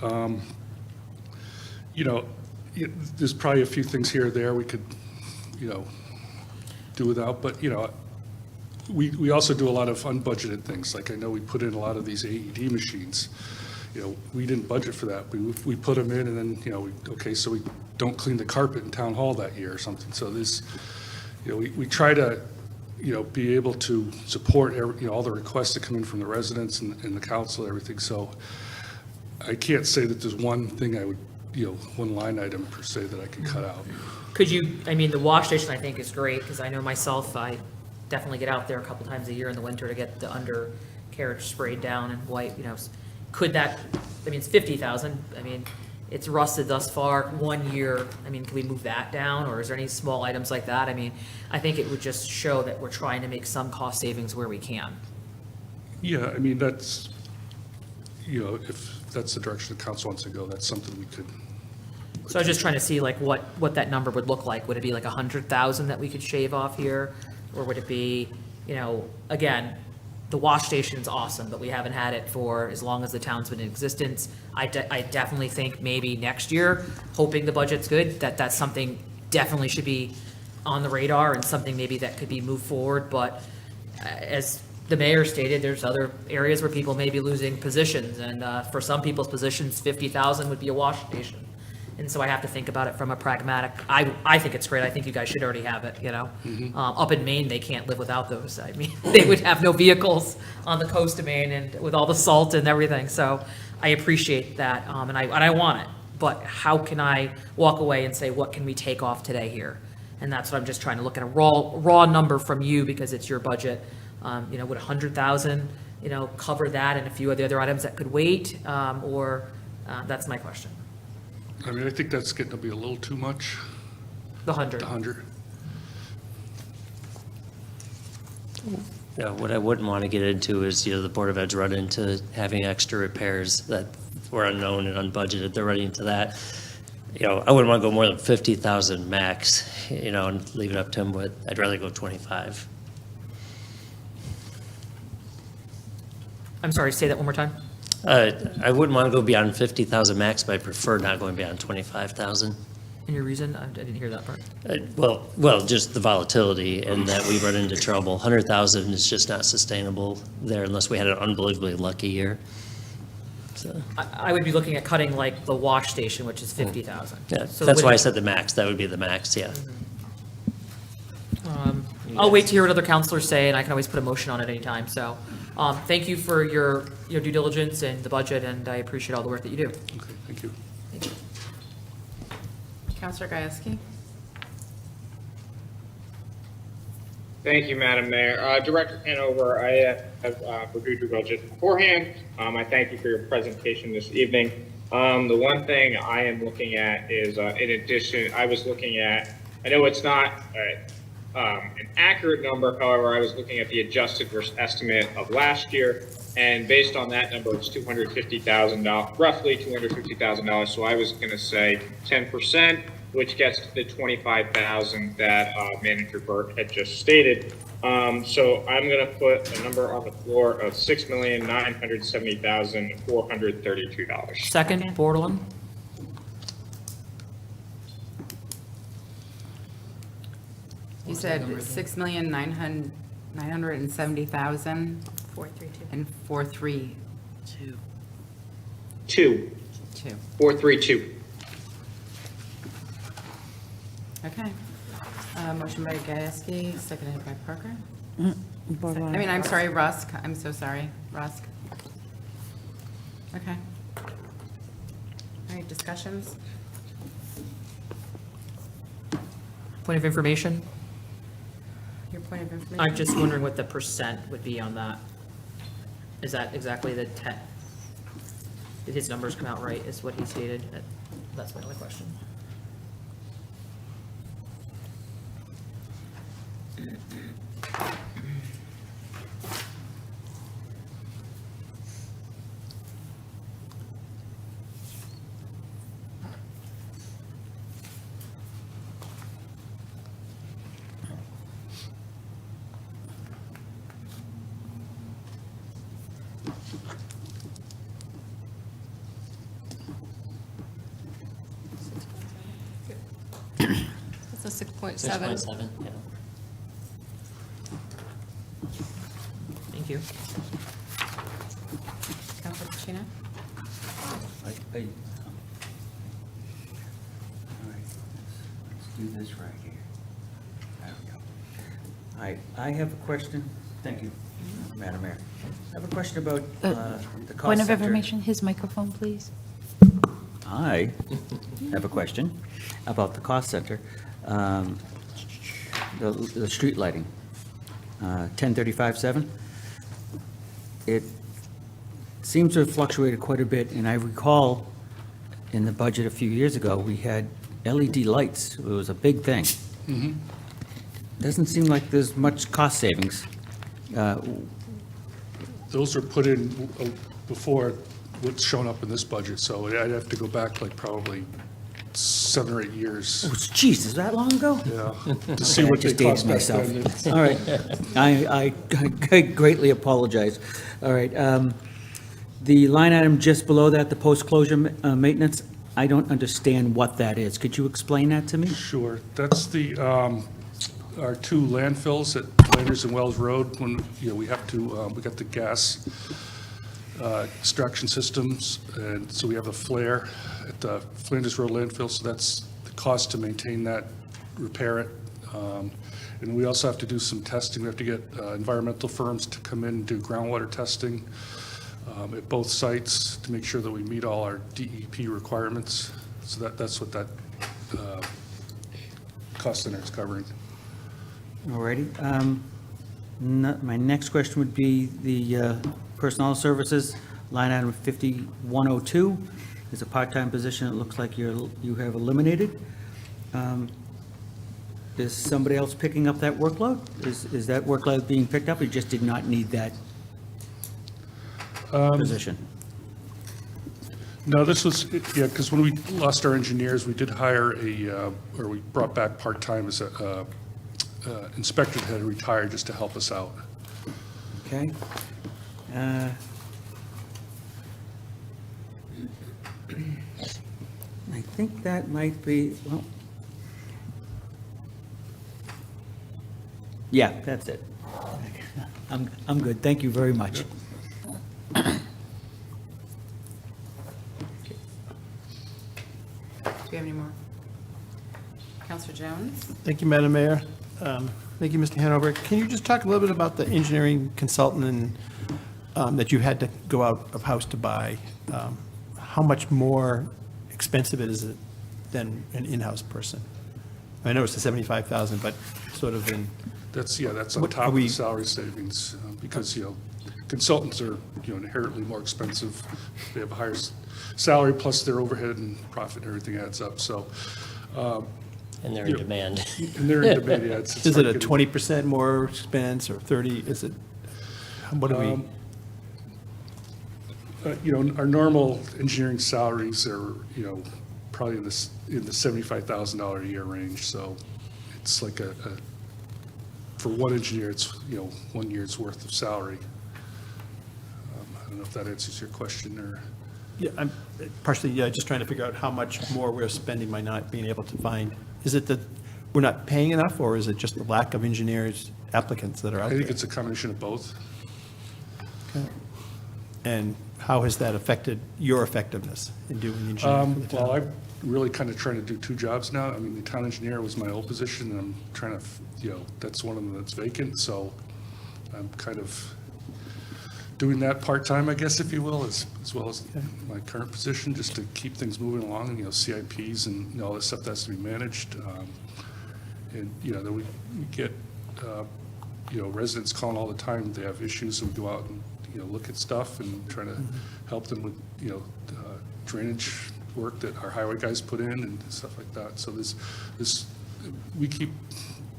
There's probably a few things here or there we could, do without, but, we also do a lot of unbudgeted things. Like I know we put in a lot of these AED machines. We didn't budget for that. We put them in, and then, so we don't clean the carpet in town hall that year or something. So this, we try to, be able to support all the requests that come in from the residents and the council, everything. So I can't say that there's one thing I would, one line item per se that I could cut out. Could you, the wash station I think is great, because I know myself, I definitely get out there a couple times a year in the winter to get the undercarriage sprayed down and white, could that, it's 50,000, it's rusted thus far, 1 year, can we move that down, or is there any small items like that? I think it would just show that we're trying to make some cost savings where we can. Yeah, that's, if that's the direction the council wants to go, that's something we could. So I was just trying to see like what that number would look like. Would it be like 100,000 that we could shave off here? Or would it be, again, the wash station's awesome, but we haven't had it for as long as the town's been in existence. I definitely think maybe next year, hoping the budget's good, that's something definitely should be on the radar and something maybe that could be moved forward. But as the mayor stated, there's other areas where people may be losing positions. And for some people's positions, 50,000 would be a wash station. And so I have to think about it from a pragmatic, I think it's great. I think you guys should already have it, Up in Maine, they can't live without those. They would have no vehicles on the coast of Maine and with all the salt and everything. So I appreciate that, and I want it. But how can I walk away and say, what can we take off today here? And that's what I'm just trying to look at, a raw number from you, because it's your budget. Would 100,000 cover that and a few of the other items that could wait, or, that's my question. I mean, I think that's getting to be a little too much, The 100. the 100. Yeah, what I wouldn't want to get into is, the Board of Ed's run into having extra repairs that were unknown and unbudgeted. They're running into that. I wouldn't want to go more than 50,000 max, and leave it up to them, but I'd rather go 25. I'm sorry, say that one more time? I wouldn't want to go beyond 50,000 max, but I prefer not going beyond 25,000. And your reason? I didn't hear that part. Well, just the volatility and that we run into trouble. 100,000 is just not sustainable there unless we had an unbelievably lucky year. So, I would be looking at cutting like the wash station, which is 50,000. yeah, So that's why I with- said the max. That would be the max, yeah. I'll wait to hear what other counselors say, and I can always put a motion on it anytime. So, thank you for your due diligence and the budget, and I appreciate all the work that you do. Okay, thank you. Counselor Gieske? Thank you, Madam Mayor. Director Hanover, I have reviewed your budget beforehand. I thank you for your presentation this evening. The one thing I am looking at is, in addition, I was looking at, I know it's not an accurate number, however, I was looking at the adjusted versus estimate of last year, and based on that number, it's $250,000, roughly $250,000. So I was going to say 10%, which gets to the 25,000 that Manager Burt had just stated. So I'm going to put a number on the floor of $6,970,432. Second, Bordelon? You said 6,970,000 432. and 432. 432. Okay. Motion by Gieske, seconded by Parker. Bordelon. I'm sorry, Rusk. I'm so sorry, Rusk. Okay. All right, discussions? Point of information? Your point of information? I'm just wondering what the percent would be on that. Is that exactly the 10? Did his numbers come out right, is what he stated? That's my only question. It's a 6.7. 6.7, yeah. Thank you. Counselor Pacino? All right, let's do this right here. There we go. All right, I have a question. Thank you, Madam Mayor. I have a question about the cost Point of center. information, his microphone, please. I have a question about the cost center. The street lighting, 1035-7. It seems to have fluctuated quite a bit, and I recall in the budget a few years ago, we had LED lights. It was a big thing. Doesn't seem like there's much cost savings. Those are put in before what's shown up in this budget, so I'd have to go back like probably 7 or 8 years, Oh, geez, is that long ago? yeah, to see what they Just dated cost back myself. then. All right, I greatly apologize. All right, the line item just below that, the post-closure maintenance, I don't understand what that is. Could you explain that to me? Sure, that's the, our 2 landfills at Flanders and Wells Road, when, we have to, we got the gas extraction systems, and so we have a flare at the Flanders Road landfill, so that's the cost to maintain that, repair it. And we also have to do some testing. We have to get environmental firms to come in and do groundwater testing at both sites to make sure that we meet all our DEP requirements. So that's what that cost center is covering. All righty. My next question would be the personnel services, line item 5102. Is a part-time position it looks like you have eliminated. Is somebody else picking up that workload? Is that workload being picked up, or you just did not need that position? No, this was, yeah, because when we lost our engineers, we did hire or we brought back part-time as a inspector that had retired just to help us out. Okay. I think that might be, well, yeah, that's it. I'm good. Thank you very much. Do we have any more? Counselor Jones? Thank you, Madam Mayor. Thank you, Mr. Hanover. Can you just talk a little bit about the engineering consultant and, that you had to go out of house to buy? How much more expensive is it than an in-house person? I know it's the 75,000, but sort of in, That's on What top are of we- the salary savings, because, consultants are, inherently more expensive. They have a higher salary, plus their overhead and profit, and everything adds up, so. And they're in demand. And they're in demand, yeah. it's is it hard a getting- 20% more expense or 30? Is it, what do we? Our normal engineering salaries are, probably in the $75,000 a year range, so it's like for one engineer, it's, 1 year's worth of salary. I don't know if that answers your question, or, Yeah, I'm partially, just trying to figure out how much more we're spending by not being able to find. Is it that we're not paying enough, or is it just the lack of engineers, applicants that are out I there? think it's a combination of both. And how has that affected your effectiveness in doing the engineering for the town? Well, I'm really kind of trying to do two jobs now. I mean, the town engineer was my old position, and I'm trying to, that's one of them that's vacant, so I'm kind of doing that part-time, I guess, if you will, as well as my current position, just to keep things moving along, and, CIPs and all this stuff that has to be managed. And, then we get, residents calling all the time, they have issues, so we go out and, look at stuff and try to help them with, drainage work that our highway guys put in and stuff like that. So we keep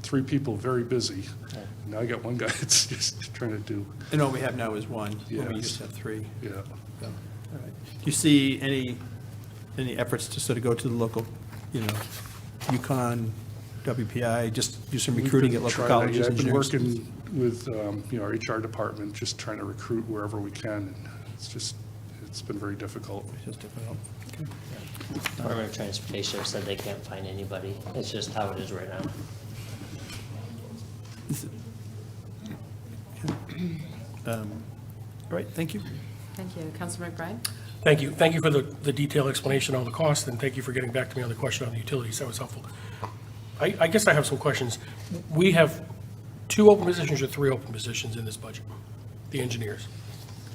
3 people very busy. Now I got one guy that's just trying to do, And all we have now is one, when we Yes. used to have 3. yeah. So, all right. Do you see any efforts to sort of go to the local, Yukon, WPI, just do some We've recruiting been at local trying that, colleges? yeah. I've been engineers? working with, our HR department, just trying to recruit wherever we can. And it's been very difficult. It's just difficult. Okay. Department of Transportation said they can't find anybody. It's just how it is right now. All right, thank you. Thank you. Counselor McBride? Thank you. Thank you for the detailed explanation on the cost, and thank you for getting back to me on the question on the utilities. That was helpful. I guess I have some questions. We have 2 open positions or 3 open positions in this budget, the engineers?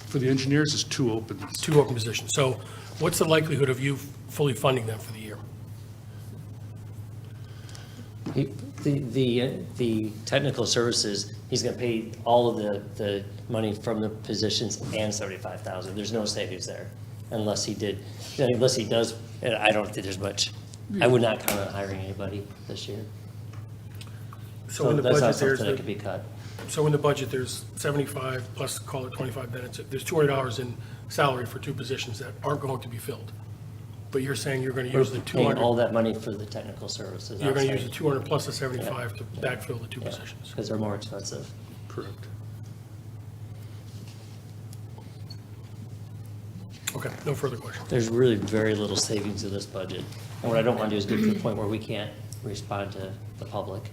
For the engineers, it's 2 open. 2 open positions. So what's the likelihood of you fully funding them for the year? The technical services, he's going to pay all of the money from the positions and 75,000. There's no savings there unless he does, and I don't think there's much. I would not count on hiring anybody this year. So in the that's not budget, something that could be cut. So in the budget, there's 75 plus, call it 25 minutes. There's $200 in salary for 2 positions that aren't going to be filled. But you're saying you're going to use the Paying all 200, that money for the technical services. you're going to outside. use the 200 plus the 75 to backfill the 2 positions. Because they're more expensive. Correct. Okay, no further questions. There's really very little savings in this budget. And what I don't want to do is get to the point where we can't respond to the public.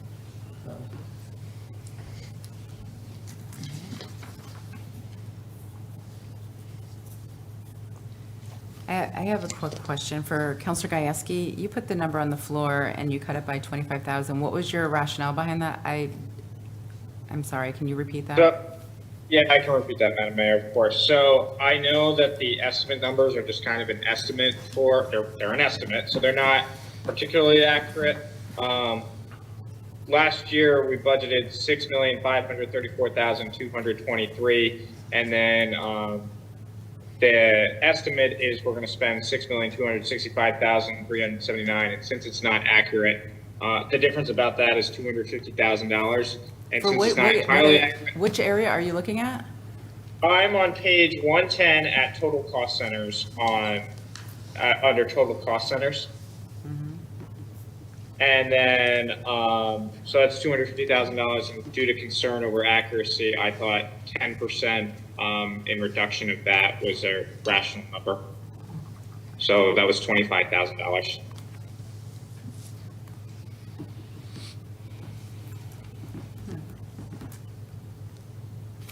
I have a quick question for Counselor Gajewski. You put the number on the floor and you cut it by 25,000. What was your rationale behind that? I'm sorry, can you repeat that? Yeah, I can repeat that, Madam Mayor, of course. So I know that the estimate numbers are just kind of an estimate they're an estimate, so they're not particularly accurate. last year, we budgeted $6,534,223, and then, the estimate is we're gonna spend $6,265,379, and since it's not accurate, the difference about that is $250,000, and For since wait, it's not wait, entirely wait, accurate, which area are you looking at? I'm on page 110 at total cost centers on, under total cost centers. And then, so that's $250,000, and due to concern over accuracy, I thought 10% in reduction of that was a rational number. So that was $25,000.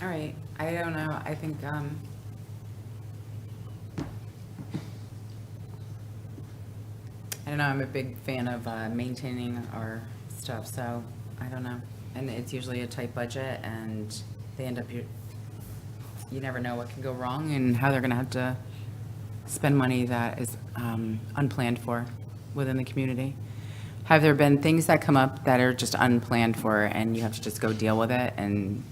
All right, I don't know, I think, I don't know, I'm a big fan of maintaining our stuff, so I don't know. And it's usually a tight budget, and they end up, you never know what can go wrong and how they're gonna have to spend money that is unplanned for within the community. Have there been things that come up that are just unplanned for, and you have to just go deal with it and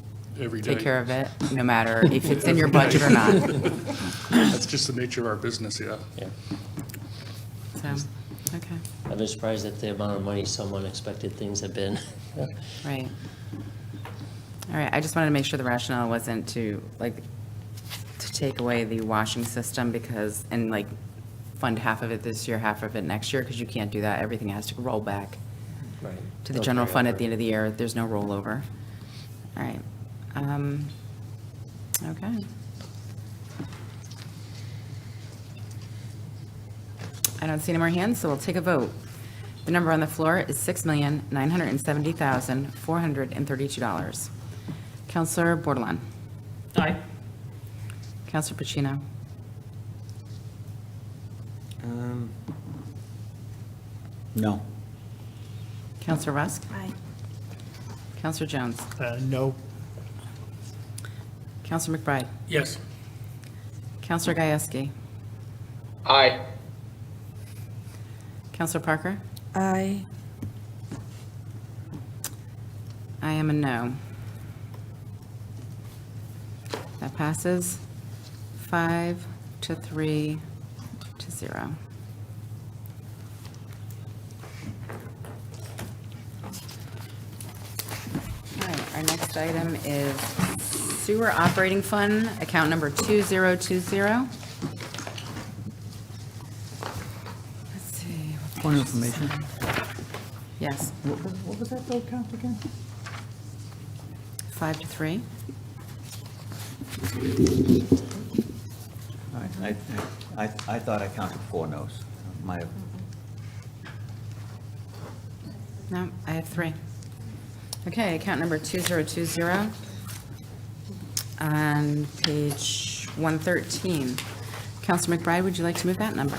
Every take day. care of it, no matter if it's in your budget or not? That's just the nature of our business, yeah. Yeah. So, okay, I've been surprised at the amount of money some unexpected things have been. right. All right, I just wanted to make sure the rationale wasn't to, like, to take away the washing system because, and like, fund half of it this year, half of it next year, because you can't do that. Everything has to roll back Right. to the general fund at the end of the year. There's no rollover. All right. Okay. I don't see any more hands, so we'll take a vote. The number on the floor is $6,970,432. Counselor Bordelon. Aye. Counselor Pacino. No. Counselor Rusk. Aye. Counselor Jones. No. Counselor McBride. Yes. Counselor Gieske. Aye. Counselor Parker. Aye. I am a no. That passes 5-3-0. All right, our next item is Sewer Operating Fund, account number 2020. Let's see. Point of information. Yes, What was that vote count again? 5-3. All right, I thought I counted 4 no's. My, No, I have 3. Okay, account number 2020 on page 113. Counselor McBride, would you like to move that number?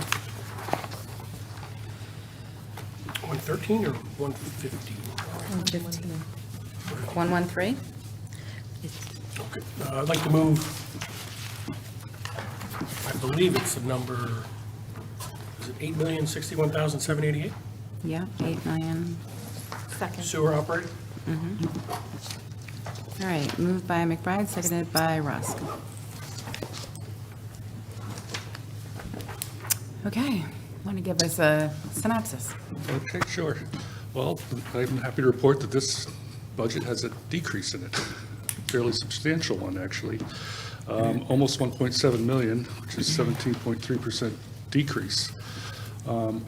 113 or 115? 113? Okay. I'd like to move, I believe it's the number, is it 8,061,788? Yeah, 8 million. Second. Sewer operating? All right, moved by McBride, seconded by Rusk. Okay, want to give us a synopsis? Okay, sure. Well, I'm happy to report that this budget has a decrease in it, fairly substantial one, actually. Almost 1.7 million, which is 17.3% decrease.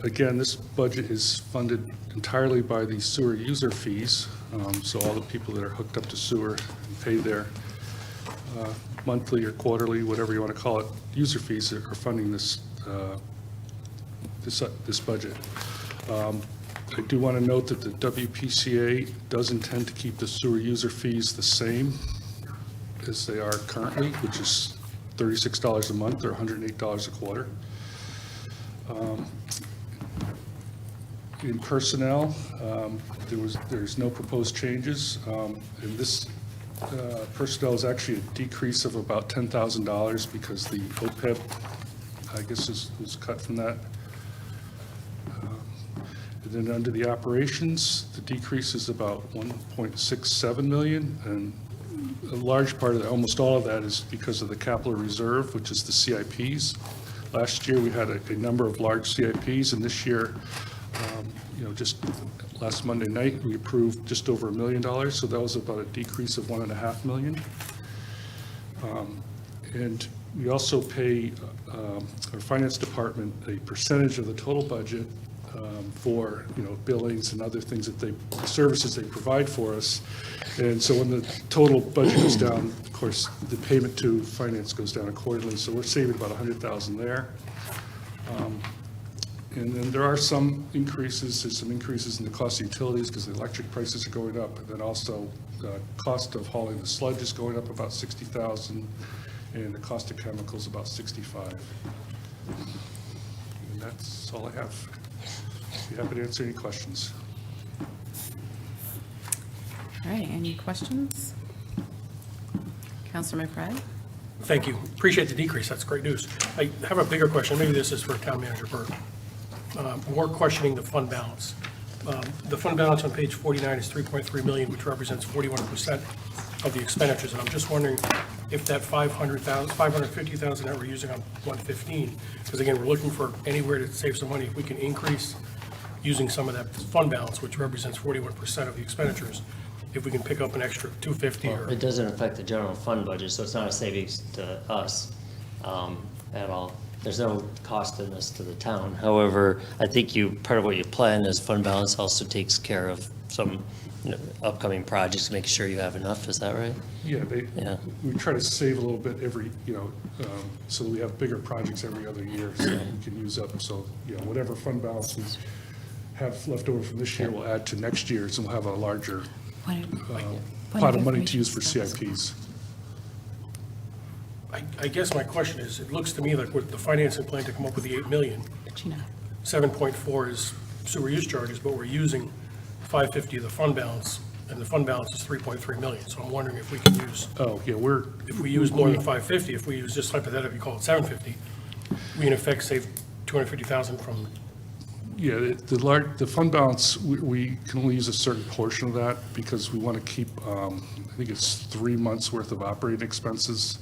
Again, this budget is funded entirely by the sewer user fees, so all the people that are hooked up to sewer and pay their monthly or quarterly, whatever you want to call it, user fees are funding this this budget. I do want to note that the WPCA does intend to keep the sewer user fees the same as they are currently, which is $36 a month or $108 a quarter. In personnel, there's no proposed changes, and this personnel is actually a decrease of about $10,000 because the OPEB, I guess, is cut from that. And then under the operations, the decrease is about 1.67 million, and a large part of that, almost all of that, is because of the capital reserve, which is the CIPs. Last year, we had a number of large CIPs, and this year, just last Monday night, we approved just over $1 million, so that was about a decrease of $1.5 million. And we also pay our finance department a percentage of the total budget for, billings and other things that services they provide for us. And so when the total budget goes down, of course, the payment to finance goes down accordingly. So we're saving about $100,000 there. And then there are some increases. There's some increases in the cost of utilities because the electric prices are going up. And then also the cost of hauling the sludge is going up about $60,000, and the cost of chemicals about $65,000. And that's all I have. Be happy to answer any questions. All right, any questions? Counselor McBride? Thank you. Appreciate the decrease. That's great news. I have a bigger question. Maybe this is for Town Manager Burke. More questioning the fund balance. The fund balance on page 49 is 3.3 million, which represents 41% of the expenditures. And I'm just wondering if that 550,000 that we're using on 115, because again, we're looking for anywhere to save some money. If we can increase using some of that fund balance, which represents 41% of the expenditures, if we can pick up an extra 250 or. It doesn't affect the general fund budget, so it's not a savings to us at all. There's no cost in this to the town. However, I think part of what you plan is fund balance also takes care of some upcoming projects, making sure you have enough. Is that right? Yeah, Yeah. we try to save a little bit every, so that we have bigger projects every other year, so we can use up. So, whatever fund balance we have left over from this year, we'll add to next year's, and we'll have a larger pot of money to use for CIPs. I guess my question is, it looks to me like with the financing plan to come up with the 8 million, 7.4 is sewer use charges, but we're using 550 of the fund balance, and the fund balance is 3.3 million. So I'm wondering if we can use, Oh, yeah, if we use more than 550, if we use just hypothetically, call it 750, we in effect save 250,000 from. Yeah, the fund balance, we can only use a certain portion of that because we want to keep, I think it's 3 months worth of operating expenses.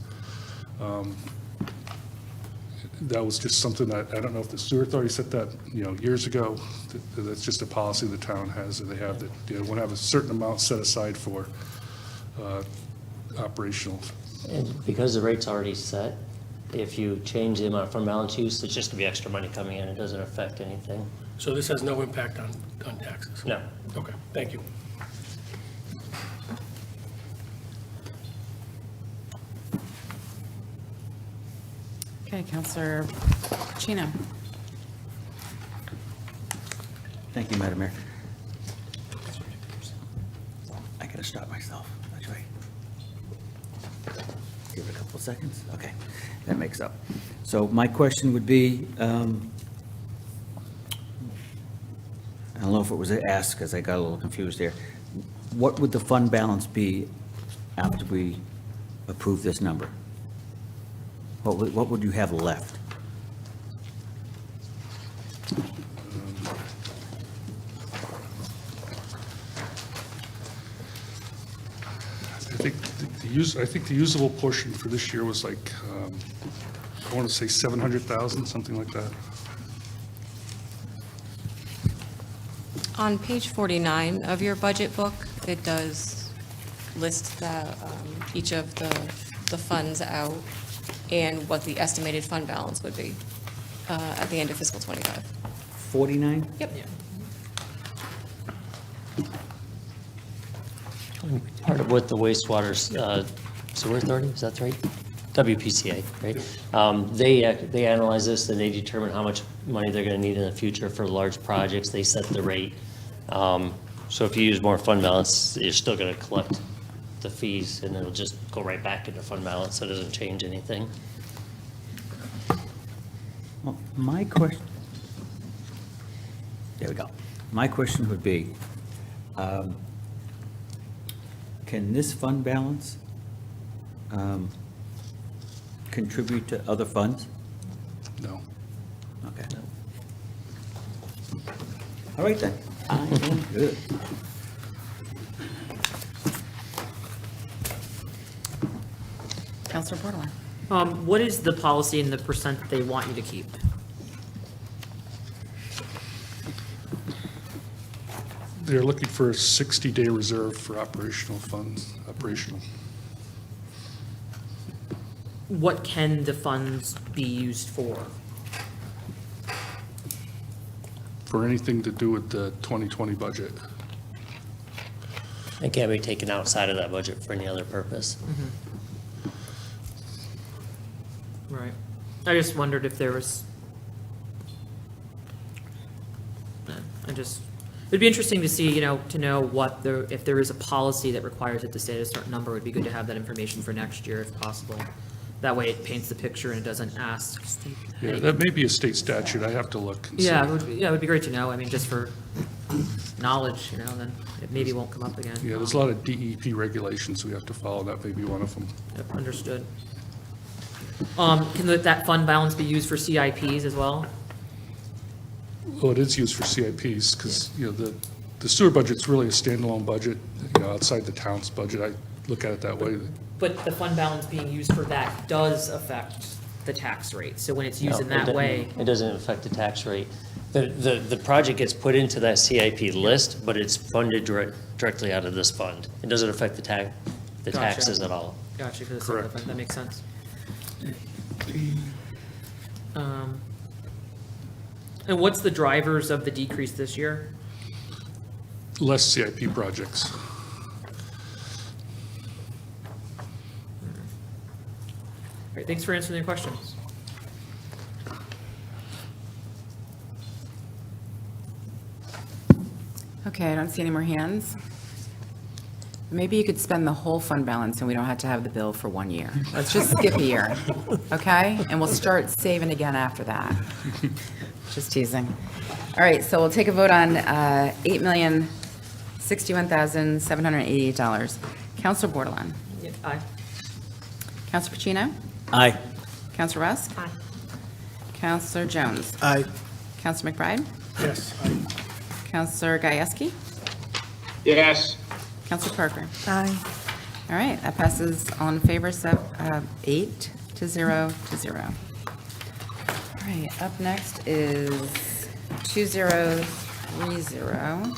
That was just something that, I don't know if the sewer authority set that, years ago. That's just a policy the town has, that they have, that they want to have a certain amount set aside for operational. And because the rate's already set, if you change the amount of fund balance use, it's just going to be extra money coming in. It doesn't affect anything. So this has no impact on taxes? No. Okay, thank you. Okay, Counselor Chino. Thank you, Madam Mayor. I gotta stop myself, that's right. Give it a couple of seconds, okay, that makes up. So my question would be, I don't know if it was asked, because I got a little confused there. What would the fund balance be after we approve this number? What would you have left? I think the usable portion for this year was like, I want to say 700,000, something like that. On page 49 of your budget book, it does list each of the funds out and what the estimated fund balance would be at the end of fiscal '25. 49? Yep. Part of what the wastewater sewer authority, is that right? WPCA, right? They analyze this and they determine how much money they're going to need in the future for large projects. They set the rate. So if you use more fund balance, you're still going to collect the fees and it'll just go right back into fund balance, so it doesn't change anything. Well, my question, there we go. My question would be, can this fund balance contribute to other funds? No. Okay. All right then, I am good. Counselor Bordelon? What is the policy and the percent that they want you to keep? They're looking for a 60-day reserve for operational funds, operational. What can the funds be used for? For anything to do with the 2020 budget. It can't be taken outside of that budget for any other purpose. Right. I just wondered if there was, it'd be interesting to see, to know what if there is a policy that requires it to stay at a certain number, it would be good to have that information for next year if possible. That way it paints the picture and it doesn't ask. Yeah, that may be a state statute. I have to look. And see. Yeah, it would be great to know. I mean, just for knowledge, then it maybe won't come up again. Yeah, there's a lot of DEP regulations we have to follow. That may be one of them. Yep, understood. Can that fund balance be used for CIPs as well? Well, it is used for CIPs because, the sewer budget's really a standalone budget, outside the town's budget. I look at it that way. But the fund balance being used for that does affect the tax rate. So when it's used in that way, It doesn't affect the tax rate. The project gets put into that CIP list, but it's funded directly out of this fund. It doesn't affect the Gotcha. taxes at all. gotcha, because Correct. that makes sense. And what's the drivers of the decrease this year? Less CIP projects. All right, thanks for answering the questions. Okay, I don't see any more hands. Maybe you could spend the whole fund balance and we don't have to have the bill for 1 year. Let's just skip a year, okay? And we'll start saving again after that. Just teasing. All right, so we'll take a vote on $8,061,788. Counselor Bordelon? Aye. Counselor Pacino? Aye. Counselor Rusk? Aye. Counselor Jones? Aye. Counselor McBride? Yes. Counselor Gieske? Yes. Counselor Parker? Aye. All right, that passes all in favor, 8 to 0 to 0. All right, up next is 2030,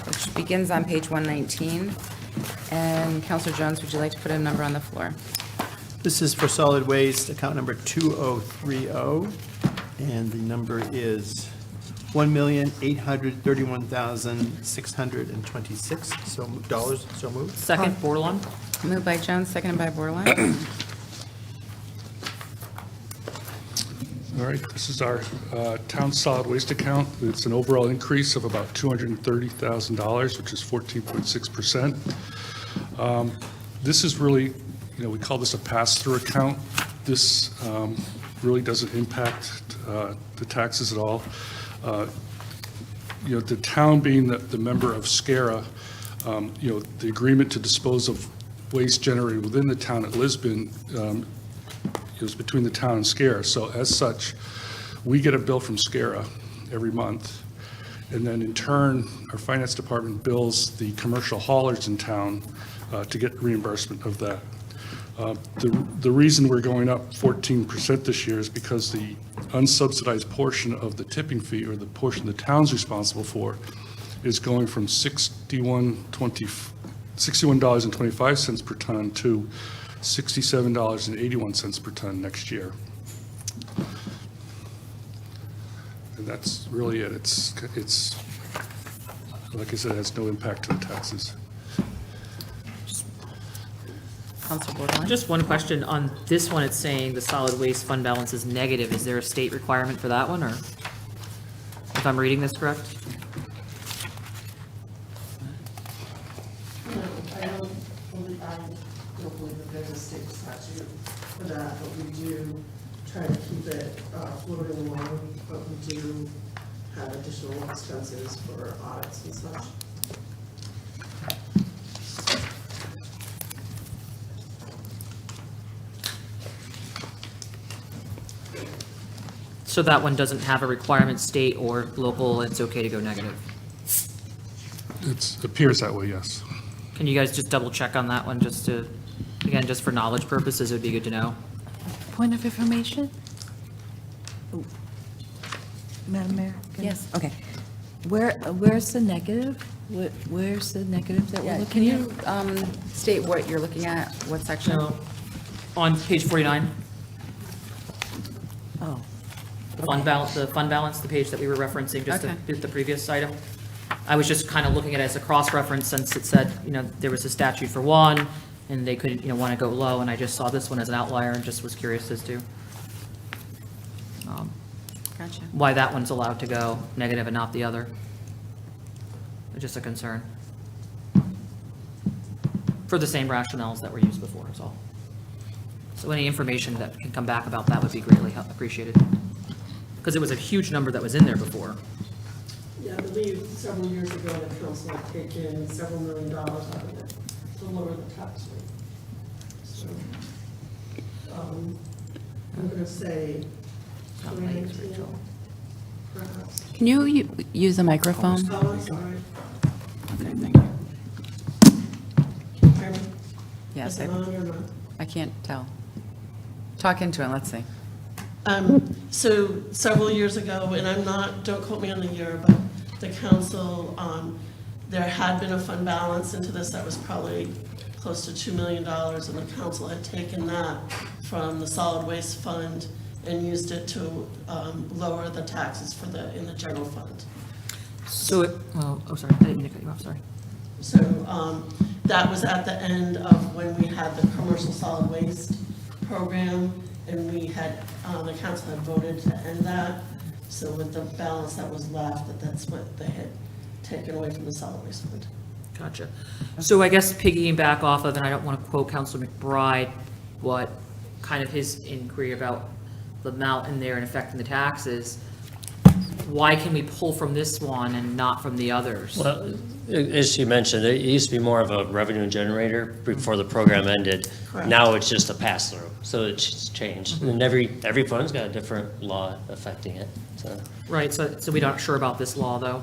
which begins on page 119. And Counselor Jones, would you like to put a number on the floor? This is for solid waste, account number 2030, and the number is $1,831,626. So moved. Second, Bordelon? Moved by Jones, seconded by Bordelon. All right, this is our town solid waste account. It's an overall increase of about $230,000, which is 14.6%. This is really, we call this a pass-through account. This really doesn't impact the taxes at all. The town being the member of SCARA, the agreement to dispose of waste generated within the town at Lisbon is between the town and SCARA. So as such, we get a bill from SCARA every month. And then in turn, our finance department bills the commercial haulers in town to get reimbursement of that. The reason we're going up 14% this year is because the unsubsidized portion of the tipping fee, or the portion the town's responsible for, is going from $61.25 per ton to $67.81 per ton next year. And that's really it. It's like I said, it has no impact to the taxes. Counselor Bordelon? Just one question. On this one, it's saying the solid waste fund balance is negative. Is there a state requirement for that one, or if I'm reading this correct? I don't believe that there's a state statute for that, but we do try to keep it floating along, but we do have additional expenses for audits and such. So that one doesn't have a requirement, state or local, it's okay to go negative? It appears that way, yes. Can you guys just double check on that one, just to, again, just for knowledge purposes, it would be good to know? Point of information? Oh. Madam Mayor? can- Yes. Okay. Where's the negative? Where's the negative that we're Yeah, looking can at? you state what you're looking at, what section? So, on page 49, Oh, the fund balance, the page that we were referencing, just Okay. the previous item. I was just kind of looking at it as a cross-reference, since it said, there was a statute for one, and they could, want to go low, and I just saw this one as an outlier and just was curious as to Gotcha. why that one's allowed to go negative and not the other. It's just a concern. For the same rationales that were used before, is all. So any information that can come back about that would be greatly appreciated. Because it was a huge number that was in there before. Yeah, I believe several years ago, the council had taken several $1 million out of it to lower the tax rate. So, I'm gonna say Not like it's 2019, Rachel. perhaps. Can you use a microphone? Oh, I'm sorry. Okay, thank you. Can you hear me? Yes, Is it on or not? I can't tell. Talk into it, let's see. So several years ago, and I'm not, don't quote me on the year, but the council, there had been a fund balance into this that was probably close to $2 million, and the council had taken that from the solid waste fund and used it to lower the taxes in the general fund. So, sorry, I didn't mean to cut you off, sorry. So that was at the end of when we had the commercial solid waste program, and we had, the council had voted to end that. So with the balance that was left, that's what they had taken away from the solid waste fund. Gotcha. So I guess piggying back off of, and I don't want to quote Councilor McBride, what kind of his inquiry about the amount in there and affecting the taxes, why can we pull from this one and not from the others? Well, as you mentioned, it used to be more of a revenue generator before the program ended. Correct. Now it's just a pass-through, so it's changed. And every fund's got a different law affecting it, so. Right, so we're not sure about this law, though?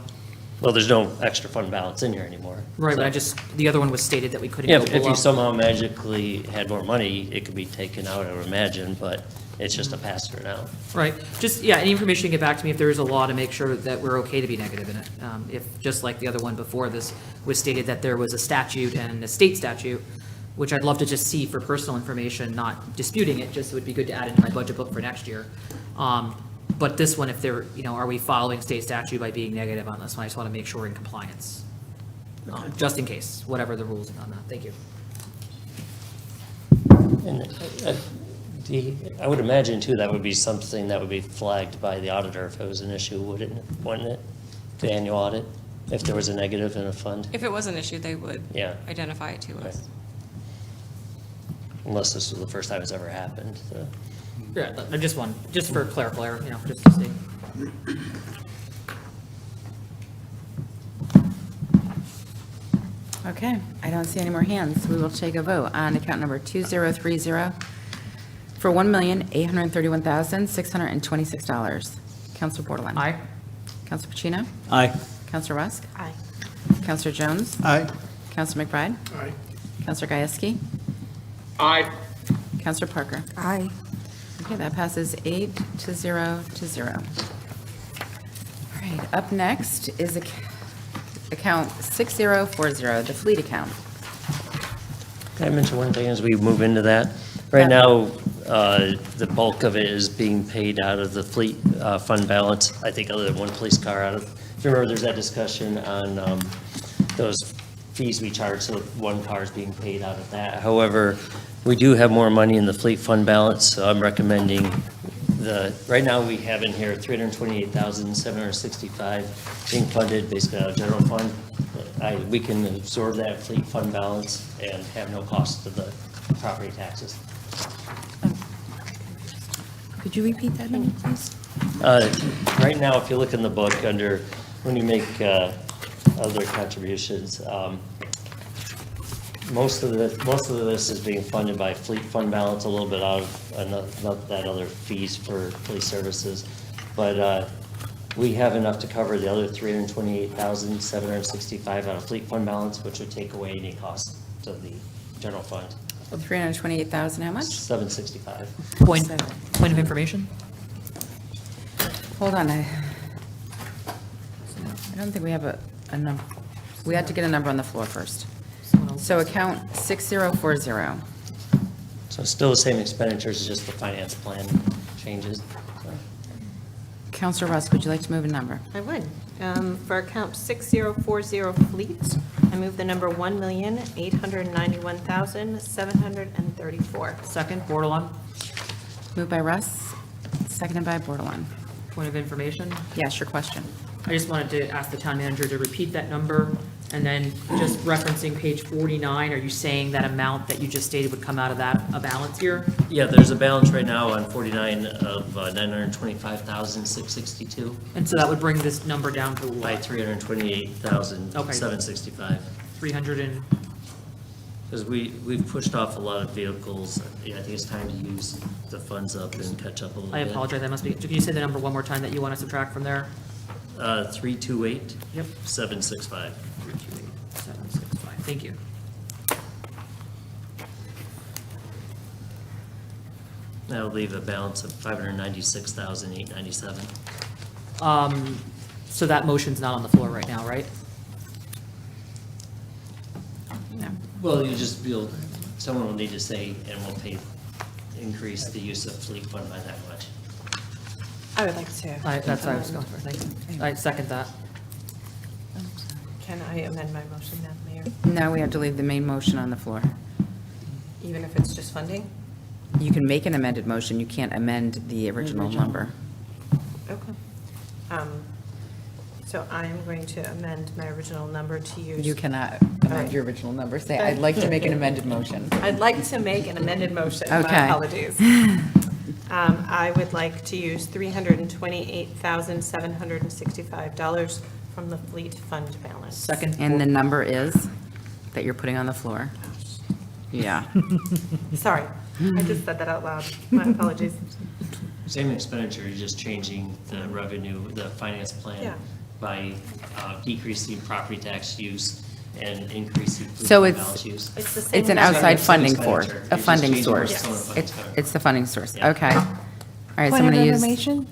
Well, there's no extra fund balance in here anymore. Right, but So- the other one was stated that we couldn't Yeah, go if below. you somehow magically had more money, it could be taken out, I would imagine, but it's just a pass-through now. Right, just, yeah, any information you get back to me if there is a law to make sure that we're okay to be negative in it. If, just like the other one before this, was stated that there was a statute and a state statute, which I'd love to just see for personal information, not disputing it, just it would be good to add into my budget book for next year. But this one, if there, are we following state statute by being negative on this one? I just want to make sure we're in compliance. Just in case, whatever the rules on that. Thank you. And I would imagine too, that would be something that would be flagged by the auditor if it was an issue, wouldn't it? The annual audit, if there was a negative in a fund? If it was an issue, they would Yeah. identify it to Okay. us. Unless this was the first time it's ever happened, so. Yeah, I just for clerical error, just to see. Okay, I don't see any more hands. We will take a vote on account number 2030 for $1,831,626. Counselor Bordelon? Aye. Counselor Pacino? Aye. Counselor Rusk? Aye. Counselor Jones? Aye. Counselor McBride? Aye. Counselor Gieske? Aye. Counselor Parker? aye. Okay, that passes 8-0. All right, up next is account 6040, the fleet account. Can I mention one thing as we move into that? Right now, the bulk of it is being paid out of the fleet fund balance, I think other than one police car out of, if you remember, there's that discussion on those fees we charge, so one car is being paid out of that. However, we do have more money in the fleet fund balance, so I'm recommending right now we have in here $328,765 being funded basically out of general fund. We can absorb that fleet fund balance and have no cost to the property taxes. Could you repeat that number, please? Right now, if you look in the book under, when you make other contributions, most of this is being funded by fleet fund balance, a little bit out of that other fees for police services. But we have enough to cover the other 328,765 out of fleet fund balance, which would take away any cost to the general fund. 328,000, how much? 765. Point of information? Hold on, I don't think we have a number. We had to get a number on the floor first. So account 6040. So still the same expenditures, just the finance plan changes. So, Counselor Rusk, would you like to move a number? I would. For account 6040 fleet, I move the number 1,891,734. Second, Bordelon, Moved by Russ, seconded by Bordelon. point of information. Yes, your question. I just wanted to ask the town manager to repeat that number, and then just referencing page 49, are you saying that amount that you just stated would come out of that, a balance here? yeah, there's a balance right now on 49 of 925,662 And so that would bring this number down to by what? 328,765. 300 and, Because we've pushed off a lot of vehicles. Yeah, I think it's time to use the funds up and catch up a little I bit. apologize, I must be, can you say the number one more time that you want to subtract from there? 328, Yep. 765. 328,765, thank you. That'll leave a balance of 596,897. So that motion's not on the floor right now, right? No. Well, someone will need to say, and we'll increase the use of fleet fund by that much. I would like to. That's what I was going for, thank you. I second that. Can I amend my motion then, Mayor? Now we have to leave the main motion on the floor. Even if it's just funding? You can make an amended motion, you can't amend the original number. Okay. So I'm going to amend my original number to use. You cannot Alright. amend your original number. Say, I'd like to make an amended motion. I'd like to make an amended motion. My Okay. apologies. I would like to use $328,765 from the fleet fund balance. Second. And the number is, that you're putting on the floor? Yeah. Sorry, I just said that out loud. My apologies. Same expenditure, you're just changing the revenue, the finance Yeah. plan by decreasing property tax use and increasing fleet So fund it's- balance use. It's the same. It's an number. outside Same funding expenditure. source, You're a just funding changing where source. some of the funds come. It's the funding source, Yeah. okay. All right, so I'm Point gonna of use, information?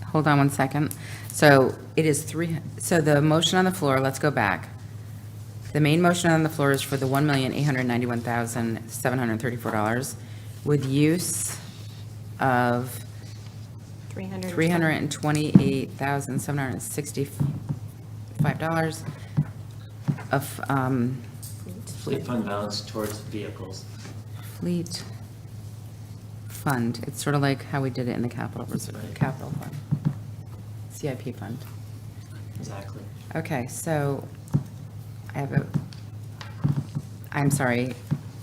hold on one second. So it is so the motion on the floor, let's go back. The main motion on the floor is for the $1,891,734 with use of $328,765 of Fleet fund balance towards vehicles. fleet fund. It's sort of like how we did it in the capital fund, CIP fund. Exactly. Okay, so I'm sorry,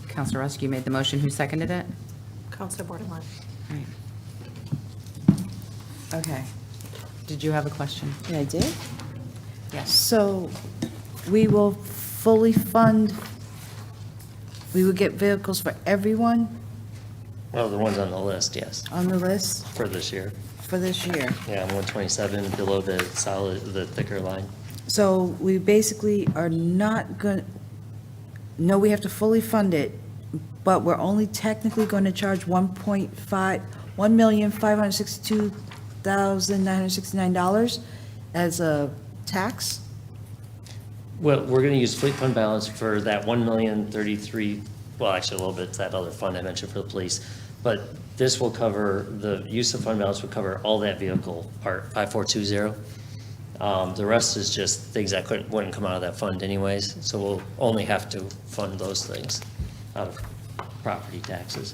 Counselor Rusk, you made the motion. Who seconded it? Counselor Bordelon. Right. Okay. Did you have a question? Yeah, I did. Yes. So we will fully fund, we will get vehicles for everyone Well, the ones on the list, yes, on the list for this year. for this year. Yeah, 127 below the thicker line. So we basically are not going, no, we have to fully fund it, but we're only technically going to charge $1,562,969 as a tax? Well, we're going to use fleet fund balance for that 1,033, well, actually a little bit, it's that other fund I mentioned for the police. But this will cover, the use of fund balance will cover all that vehicle part, 5420. The rest is just things that wouldn't come out of that fund anyways. So we'll only have to fund those things out of property taxes.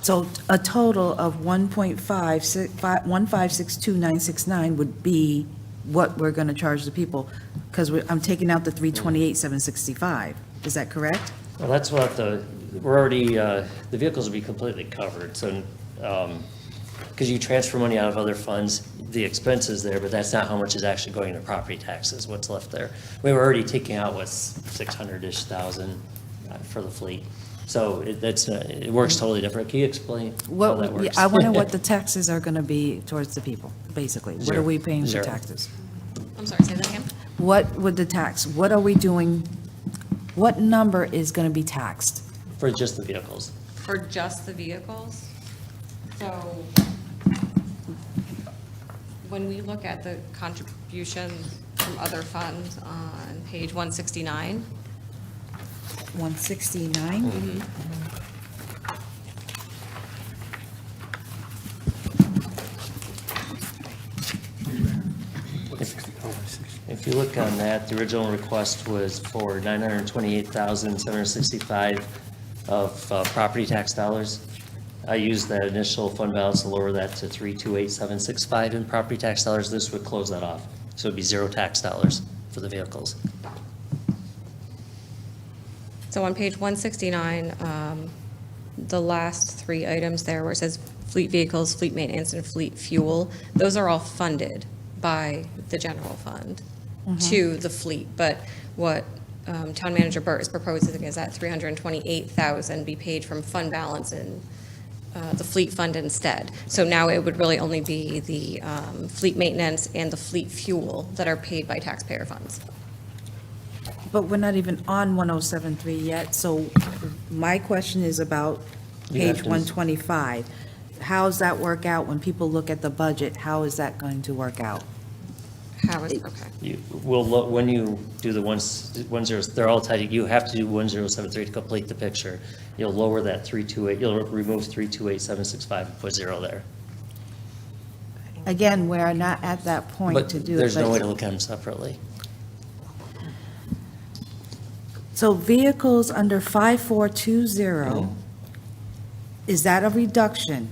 So a total of 1,562,969 would be what we're going to charge the people, because I'm taking out the 328,765. Is that correct? Well, that's what we're already, the vehicles will be completely covered, so, because you transfer money out of other funds, the expense is there, but that's not how much is actually going to property taxes, what's left there. We were already taking out, 600-ish thousand for the fleet. So it works totally different. Can you explain how that works? I wonder what the taxes are going to be towards the people, basically. What are Zero. we paying for Zero. taxes? I'm sorry, say that again? What would what are we doing, what number is going to be taxed? For just the vehicles. For just the vehicles? So when we look at the contributions from other funds on page 169, 169? If you look on that, the original request was for $928,765 of property tax dollars. I used that initial fund balance to lower that to $328,765 in property tax dollars. This would close that off. So it'd be zero tax dollars for the vehicles. so on page 169, the last three items there where it says fleet vehicles, fleet maintenance, and fleet fuel, those are all funded by the general fund to the fleet. But what Town Manager Burt is proposing is that $328,000 be paid from fund balance in the fleet fund instead. So now it would really only be the fleet maintenance and the fleet fuel that are paid by taxpayer funds. But we're not even on 1073 yet, so my question is about You have page to- 125. How does that work out when people look at the budget? How is that going to work out? How is, okay. You will look, when you do the they're all tied, you have to do 1073 to complete the picture. You'll lower that 328, you'll remove 328,765 and put zero there. Again, we're not at that point But to do it. there's no but- way to look at them separately. So vehicles under 5420, is that a reduction?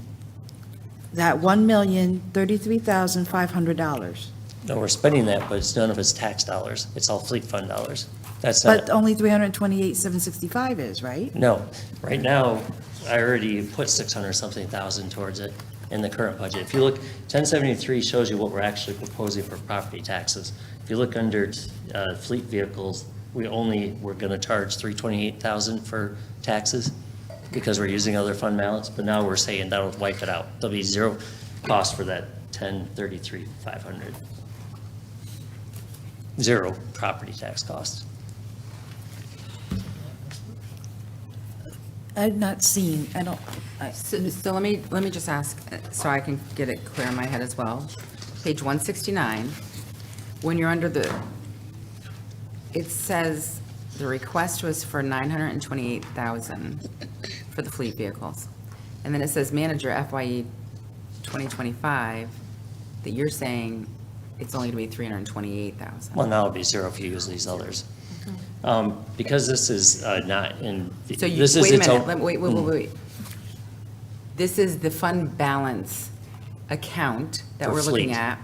That $1,033,500? No, we're spending that, but it's none of it's tax dollars. It's all fleet fund dollars. That's But not, only 328,765 is, right? no. Right now, I already put 600-something thousand towards it in the current budget. If you look, 1073 shows you what we're actually proposing for property taxes. If you look under fleet vehicles, we're going to charge 328,000 for taxes because we're using other fund balance, but now we're saying that'll wipe it out. There'll be zero cost for that 1033,500. Zero property tax cost. I've not seen, So let me just ask, so I can get it clear in my head as well. Page 169, when you're under it says the request was for 928,000 for the fleet vehicles. And then it says manager FYE 2025, that you're saying it's only going to be 328,000. Well, now it'll be zero if you use these others. Because this is not in, So you, this is wait a its minute, own. wait. This is the fund balance account that For we're looking fleet. at.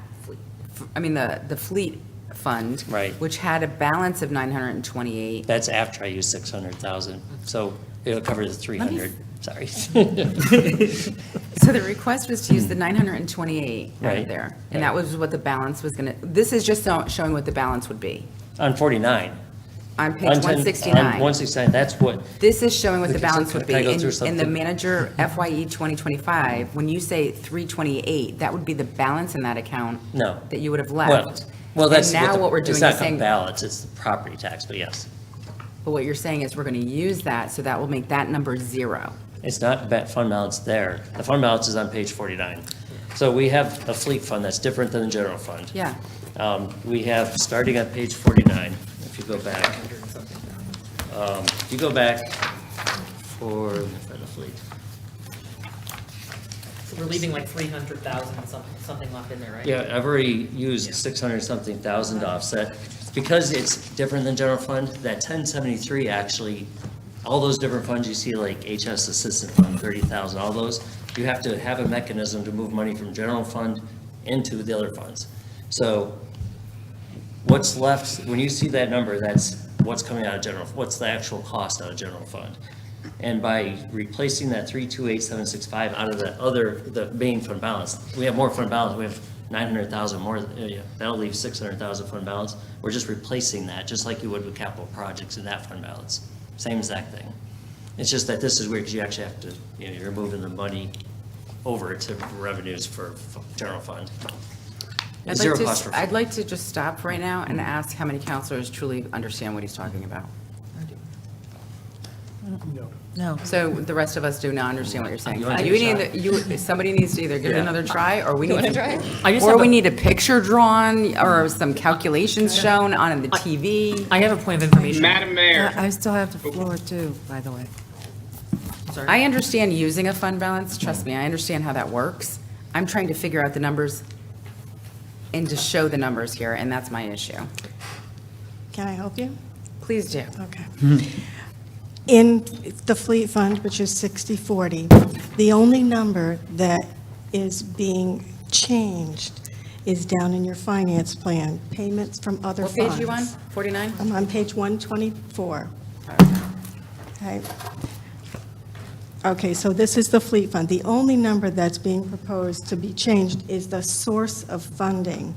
I mean, the fleet fund. Right. Which had a balance of 928. That's after I use 600,000, so it'll cover the 300, sorry. So the request was to use the 928 out Right, of there. And right. that was what the balance was going to, this is just showing what the balance would be. On 49. On page On 10 169. On 169, that's what, This is showing what the Okay, balance so would be. can I go through In the something? manager FYE 2025, when you say 328, that would be the balance in that account no. that you would have Well, left. well, that's. And now the- what we're doing It's is not saying, the balance, it's the property tax, but yes. but what you're saying is we're going to use that, so that will make that number zero. It's not fund balance there. The fund balance is on page 49. So we have a fleet fund that's different than the general fund. Yeah. We have, starting on page 49, if you go back. You go back for the fleet. So we're leaving like 300,000 something left in there, right? Yeah, I've already used 600-something thousand to offset. Because it's different than general fund, that 1073 actually, all those different funds you see, like HS Assistant Fund, 30,000, all those, you have to have a mechanism to move money from general fund into the other funds. So what's left, when you see that number, that's what's coming out of general, what's the actual cost out of general fund. And by replacing that 328,765 out of the main fund balance, we have more fund balance, we have 900,000 more, that'll leave 600,000 fund balance. We're just replacing that, just like you would with capital projects in that fund balance. Same exact thing. It's just that this is weird because you actually have to, you're moving the money over to revenues for general fund. I'd Zero like to, cost for. I'd like to just stop right now and ask how many counselors truly understand what he's talking about. No. So the rest of us do not understand what you're saying. You wanna You take a need, somebody needs to either give it Yeah. another try, or we need wanna to. try? I just Or have we a- need a picture drawn, or some calculations shown on the TV. I have a point of information. Madam Mayor. I still have the floor too, by the way. Sorry. I understand using a fund balance, trust me, I understand how that works. I'm trying to figure out the numbers and to show the numbers here, and that's my issue. Can I help you? Please do. Okay. In the fleet fund, which is 60/40, the only number that is being changed is down in your finance plan, payments from other What funds. page you on? 49? I'm on page 124. Okay. Okay, so this is the fleet fund. The only number that's being proposed to be changed is the source of funding,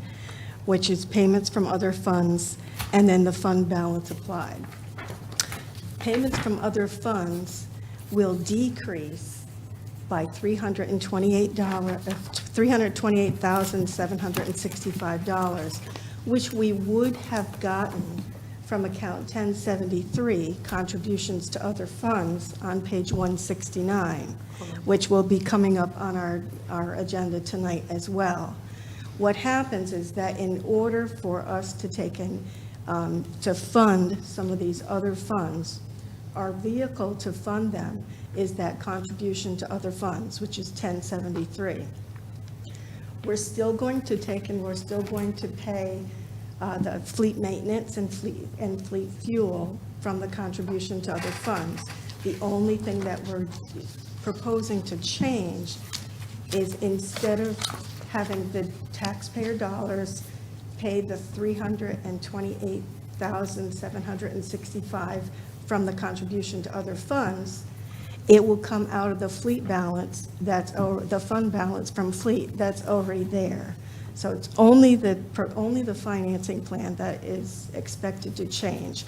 which is payments from other funds, and then the fund balance applied. Payments from other funds will decrease by $328,765, which we would have gotten from account 1073, contributions to other funds, on page 169, which will be coming up on our agenda tonight as well. What happens is that in order for us to to fund some of these other funds, our vehicle to fund them is that contribution to other funds, which is 1073. We're still going to take and we're still going to pay the fleet maintenance and fleet fuel from the contribution to other funds. The only thing that we're proposing to change is, instead of having the taxpayer dollars pay the $328,765 from the contribution to other funds, it will come out of the fleet balance, the fund balance from fleet that's already there. So it's only the financing plan that is expected to change.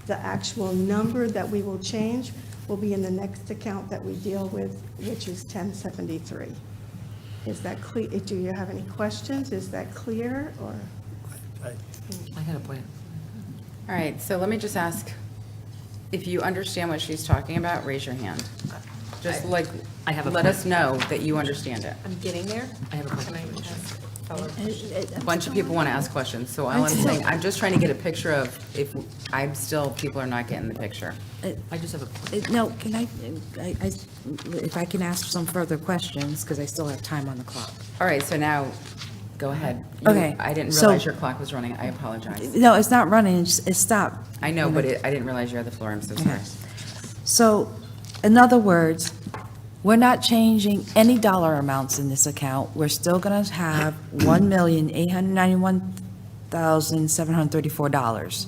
The actual number that we will change will be in the next account that we deal with, which is 1073. Is that clear? Do you have any questions? Is that clear, or? I had a point. All right, so let me just ask, if you understand what she's talking about, raise your hand. Just like, I have a let point. us know that you understand it. I'm getting there. I have a point. A bunch of people want to ask questions, so all I'm saying, I'm just trying to get a picture of if people are not getting the picture. I just have a point. No, can if I can ask some further questions, because I still have time on the clock. All right, so now, go ahead. Okay, I didn't so- realize your clock was running, I apologize. No, it's not running, it stopped. I know, but I didn't realize you had the floor, I'm so sorry. Okay. So, in other words, we're not changing any dollar amounts in this account. We're still going to have $1,891,734.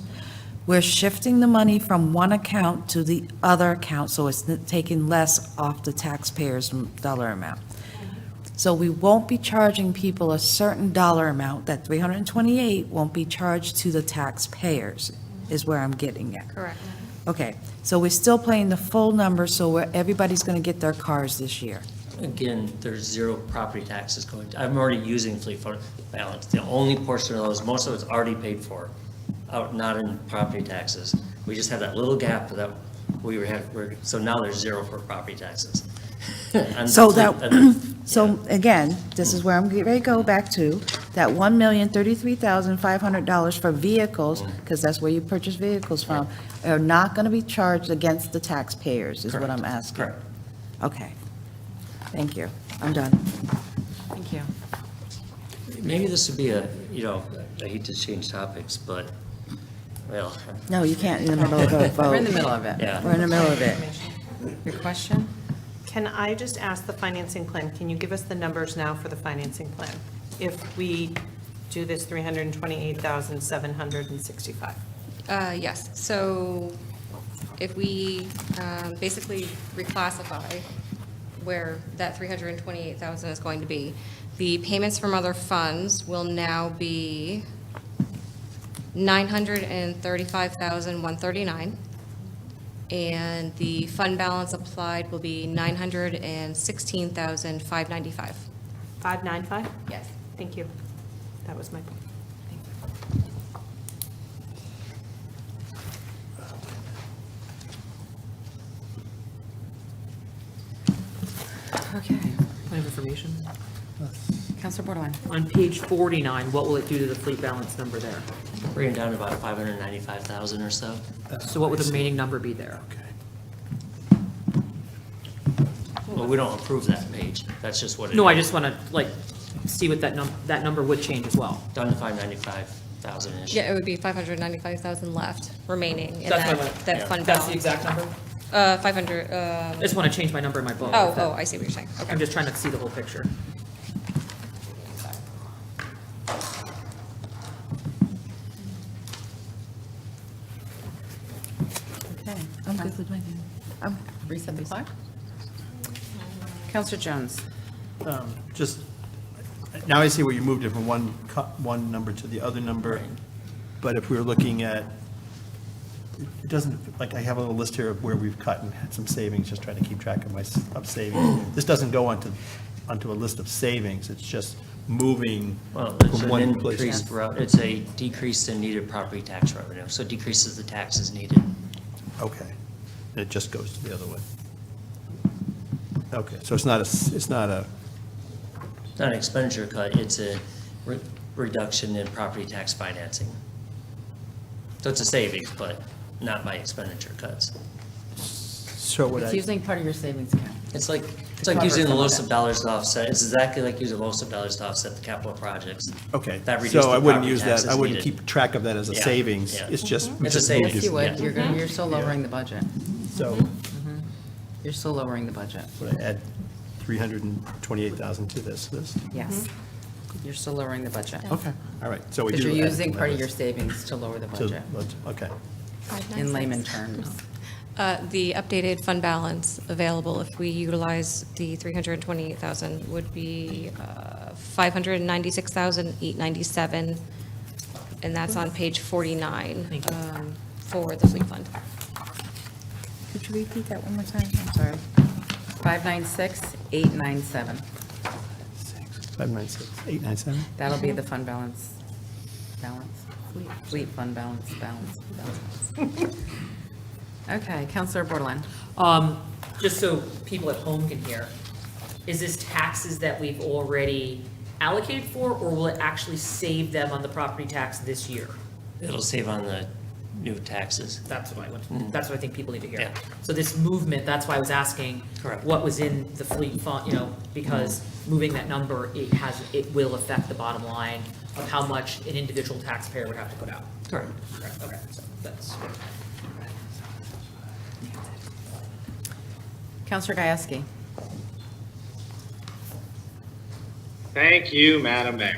We're shifting the money from one account to the other account, so it's taking less off the taxpayers' dollar amount. So we won't be charging people a certain dollar amount. That 328 won't be charged to the taxpayers, is where I'm getting at. Correct. Okay, so we're still paying the full number, so everybody's going to get their cars this year. Again, there's zero property taxes going, I'm already using fleet fund balance. The only portion of those, most of it's already paid for, not in property taxes. We just have that little gap that so now there's zero for property taxes. And So the that, fleet- and the- so again, this is where I'm getting ready to go back to, that $1,033,500 for vehicles, because that's where you purchase vehicles from, are not going to be charged against the taxpayers, is what I'm asking. Correct. Okay. Thank you. I'm done. Thank you. Maybe this would be I hate to change topics, but, well, No, you can't in the middle of a vote. We're in the middle of it. yeah. We're in the middle of it. Your question? Can I just ask the financing plan, can you give us the numbers now for the financing plan? If we do this 328,765. Yes, so if we basically reclassify where that 328,000 is going to be, the payments from other funds will now be 935,139. And the fund balance applied will be $916,595. 595? Yes. Thank you. That was my point. Okay. Point of information. Counselor Bordelon? On page 49, what will it do to the fleet balance number there? Bring it down to about 595,000 or so. So what would the remaining number be there? Well, we don't approve that page. That's just what it is. No, I just want to, like, see what that number would change as well. Down to 595,000-ish. Yeah, it would be 595,000 left remaining in That's what I that want. fund That's the balance. exact number? 500, I just want to change my number in my book. oh, I see what you're saying. Okay. I'm just trying to see the whole picture. Okay. I'm good with my name. Reset the clock. Counselor Jones? Just, now I see where you moved it from one number to the other number. But if we were looking at, it doesn't, like, I have a little list here of where we've cut and had some savings, just trying to keep track of of savings. This doesn't go onto a list of savings, it's just moving Well, it's from an one place. increased, it's a decrease in needed property tax revenue, so it decreases the taxes needed. Okay, and it just goes to the other way. Okay, so it's not a, Not an expenditure cut, it's a reduction in property tax financing. So it's a savings, but not by expenditure cuts. so what It's I, using part of your savings account. It's like cover using the some of lowest that. of dollars to offset, it's exactly like using most of dollars to offset the capital projects. okay, That reduced so the I wouldn't property use that, taxes I wouldn't needed. keep track of that as a Yeah, savings, yeah. it's just. we It's a just savings. moved Yes, you it. would. You're still lowering the budget. So, You're still lowering the budget. would I add 328,000 to this list? Yes. You're still lowering the budget. Okay, all right, so we do. Because you're add using to part of my your list. savings to lower the budget, Okay, in layman terms. The updated fund balance available if we utilize the 328,000 would be 596,897, and that's on page 49 Thank you. for the fleet fund. Could you repeat that one more time? I'm sorry. 596,897. 596, 897? That'll be the fund balance. Fleet fund balance. Okay, Counselor Bordelon? Just so people at home can hear, is this taxes that we've already allocated for, or will it actually save them on the property tax this year? It'll save on the new taxes. That's what that's what I think people need to hear. Yeah. So this movement, that's why I was asking. Correct. What was in the fleet fund, because moving that number, it will affect the bottom line of how much an individual taxpayer would have to put out. Correct. Okay, so that's. Counselor Gieske? Thank you, Madam Mayor.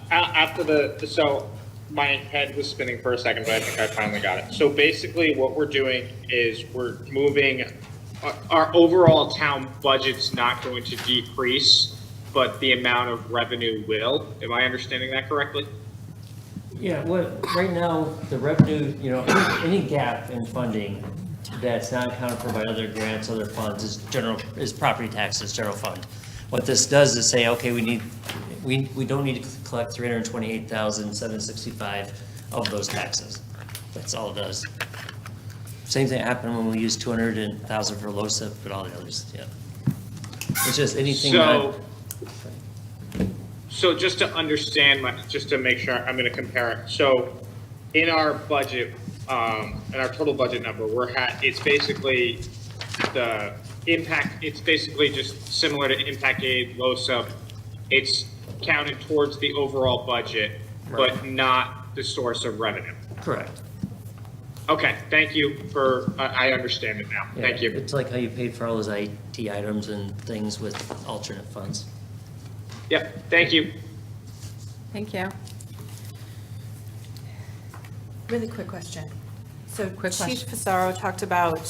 After so my head was spinning for a second, but I think I finally got it. So basically what we're doing is we're moving, our overall town budget's not going to decrease, but the amount of revenue will. Am I understanding that correctly? Yeah, right now, the revenue, any gap in funding that's not accounted for by other grants, other funds is property taxes, general fund. What this does is say, okay, we don't need to collect 328,765 of those taxes. That's all it does. Same thing happened when we used 200,000 for LoSiP, but all the others, yeah. It's just anything. So just to understand, just to make sure, I'm going to compare it. So in our budget, in our total budget number, it's basically the impact, it's basically just similar to impact aid, LoSiP. It's counted towards the overall budget, but not the source of revenue. Correct. Okay, thank you for, I understand it now. Thank Yeah, you. It's like how you paid for all those IT items and things with alternate funds. Yep, thank you. Thank you. Really quick question. So Quick Chief question. Pissarro talked about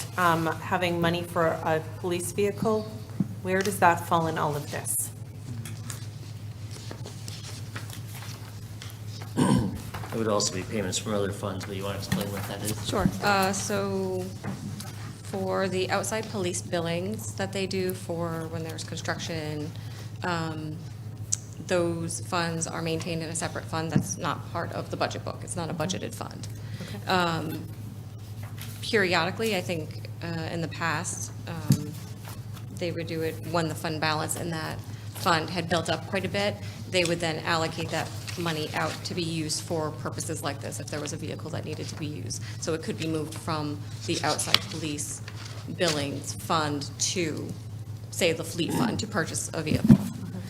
having money for a police vehicle. Where does that fall in all of this? It would also be payments from other funds, but you want to explain what that is? Sure. So for the outside police billings that they do for when there's construction, those funds are maintained in a separate fund that's not part of the budget book. It's not a budgeted fund. Periodically, I think in the past, they would do it when the fund balance in that fund had built up quite a bit. They would then allocate that money out to be used for purposes like this, if there was a vehicle that needed to be used. So it could be moved from the outside police billings fund to, say, the fleet fund to purchase a vehicle.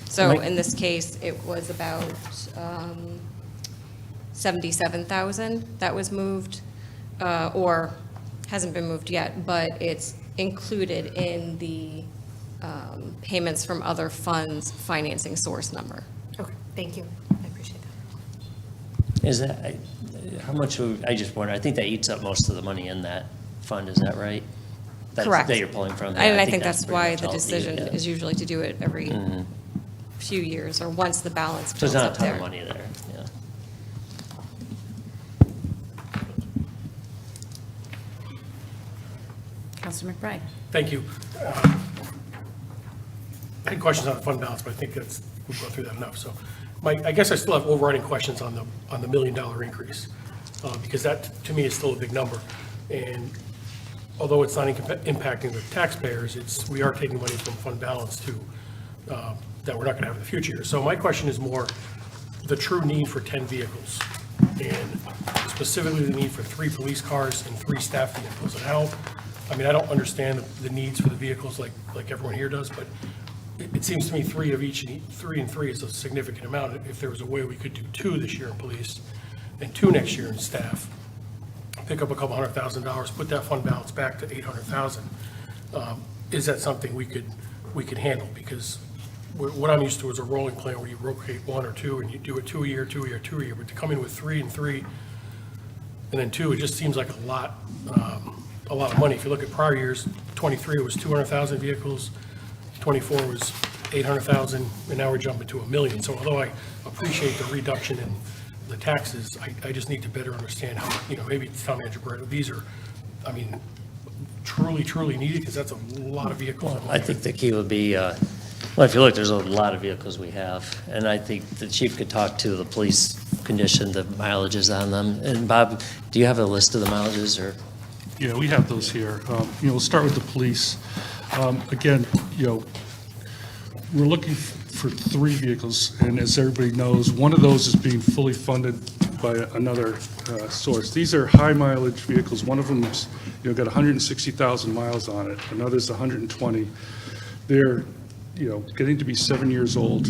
So in this case, it was about 77,000 that was moved, or hasn't been moved yet, but it's included in the payments from other funds financing source number. Okay, thank you. I appreciate that. Is that, how much, I just wonder, I think that eats up most of the money in that fund, is that right? Correct. That you're pulling from? And I think that's pretty why much the all of decision yeah. is usually to do it every few years, or once the balance So builds there's not up a ton there. of money there, yeah. Counselor McBride. Thank you. I had questions on the fund balance, but I think we've gone through that enough. So I guess I still have overriding questions on the $1 million increase, because that, to me, is still a big number. And although it's not impacting the taxpayers, we are taking money from fund balance too, that we're not going to have in the future years. So my question is more the true need for 10 vehicles, and specifically the need for 3 police cars and 3 staff vehicles. And how, I mean, I don't understand the needs for the vehicles like everyone here does, but it seems to me 3 of each, 3 and 3 is a significant amount. If there was a way we could do 2 this year in police and 2 next year in staff, pick up a couple $100,000, put that fund balance back to $800,000. Is that something we could handle? Because what I'm used to is a rolling plan where you rotate 1 or 2 and you do it 2 a year, 2 a year, 2 a year. But to come in with 3 and 3 and then 2, it just seems like a lot of money. If you look at prior years, 23 was 200,000 vehicles, 24 was 800,000, and now we're jumping to $1 million. So although I appreciate the reduction in the taxes, I just need to better understand how, maybe Town Manager Barrett, these are, I mean, truly needed, because that's a lot of vehicles. I think the key would be, well, if you look, there's a lot of vehicles we have, and I think the chief could talk to the police condition, the mileages on them. And Bob, do you have a list of the mileages, or? Yeah, we have those here. We'll start with the police. Again, we're looking for 3 vehicles, and as everybody knows, one of those is being fully funded by another source. These are high mileage vehicles. One of them's, got 160,000 miles on it. Another's 120. They're, getting to be 7 years old.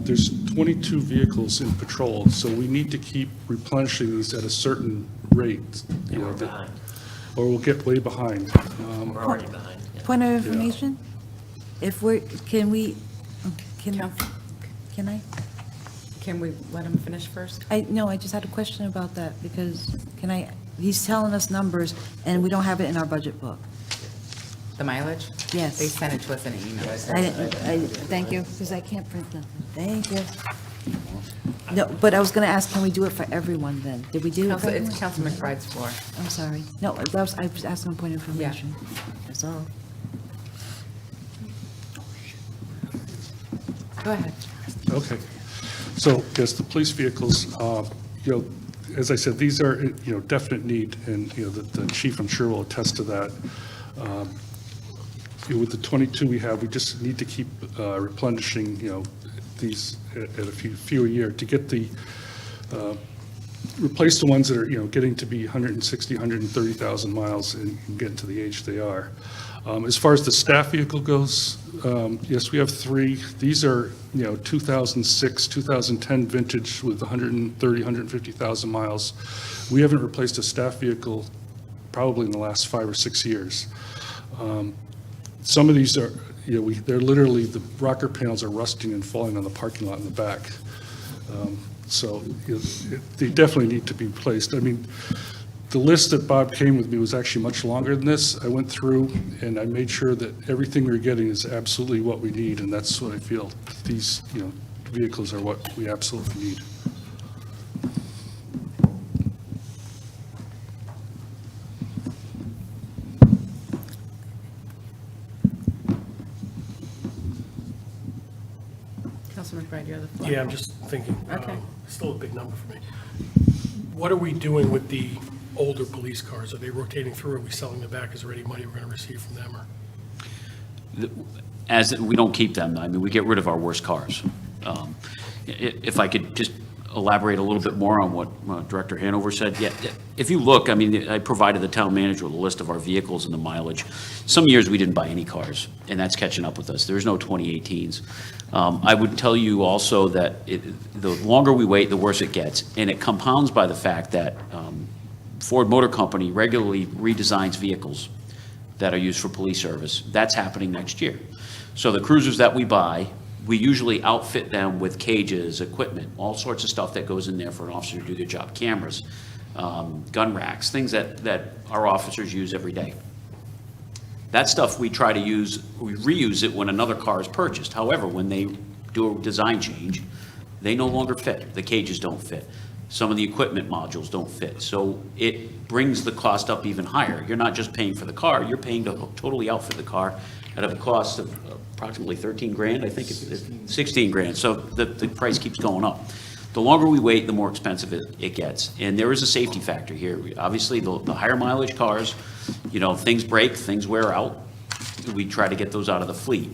There's 22 vehicles in patrol, so we need to keep replenishing these at a certain rate. We're behind. Or we'll get way behind. We're already behind. Yeah. Point of information? Can I? Can we let him finish first? No, I just had a question about that, because he's telling us numbers, and we don't have it in our budget book. The mileage? Yes. They sent it to us in an email. Thank you, because I can't print them. Thank you. No, but I was going to ask, can we do it for everyone then? Did we do it for everyone? It's Council McBride's floor. I'm sorry. No, I was asking a point of information. That's all. Go ahead. Okay. So, yes, the police vehicles, as I said, these are, definite need, and, the chief, I'm sure, will attest to that. With the 22 we have, we just need to keep replenishing, these at a few a year to get the, replace the ones that are, getting to be 160, 130,000 miles and getting to the age they are. As far as the staff vehicle goes, yes, we have 3. These are, 2006, 2010 vintage with 130, 150,000 miles. We haven't replaced a staff vehicle probably in the last 5 or 6 years. Some of these are, they're literally, the rocker panels are rusting and falling on the parking lot in the back. So they definitely need to be replaced. I mean, the list that Bob came with me was actually much longer than this. I went through and I made sure that everything we're getting is absolutely what we need, and that's what I feel. These, vehicles are what we absolutely need. Councilor McBride, you have the floor. Yeah, I'm just thinking, Okay. still a big number for me. What are we doing with the older police cars? Are they rotating through? Are we selling them back? Is there any money we're going to receive from them, or? As, we don't keep them, I mean, we get rid of our worst cars. If I could just elaborate a little bit more on what Director Hanover said, yeah, if you look, I mean, I provided the town manager with a list of our vehicles and the mileage. Some years we didn't buy any cars, and that's catching up with us. There's no 2018s. I would tell you also that the longer we wait, the worse it gets, and it compounds by the fact that Ford Motor Company regularly redesigns vehicles that are used for police service. That's happening next year. So the cruisers that we buy, we usually outfit them with cages, equipment, all sorts of stuff that goes in there for an officer to do their job. Cameras, gun racks, things that our officers use every day. That stuff we try to use, we reuse it when another car is purchased. However, when they do a design change, they no longer fit. The cages don't fit. Some of the equipment modules don't fit. So it brings the cost up even higher. You're not just paying for the car, you're paying to totally outfit the car at a cost of approximately 13 grand, I think it's 16 grand. So the price keeps going up. The longer we wait, the more expensive it gets. And there is a safety factor here. Obviously, the higher mileage cars, things break, things wear out. We try to get those out of the fleet.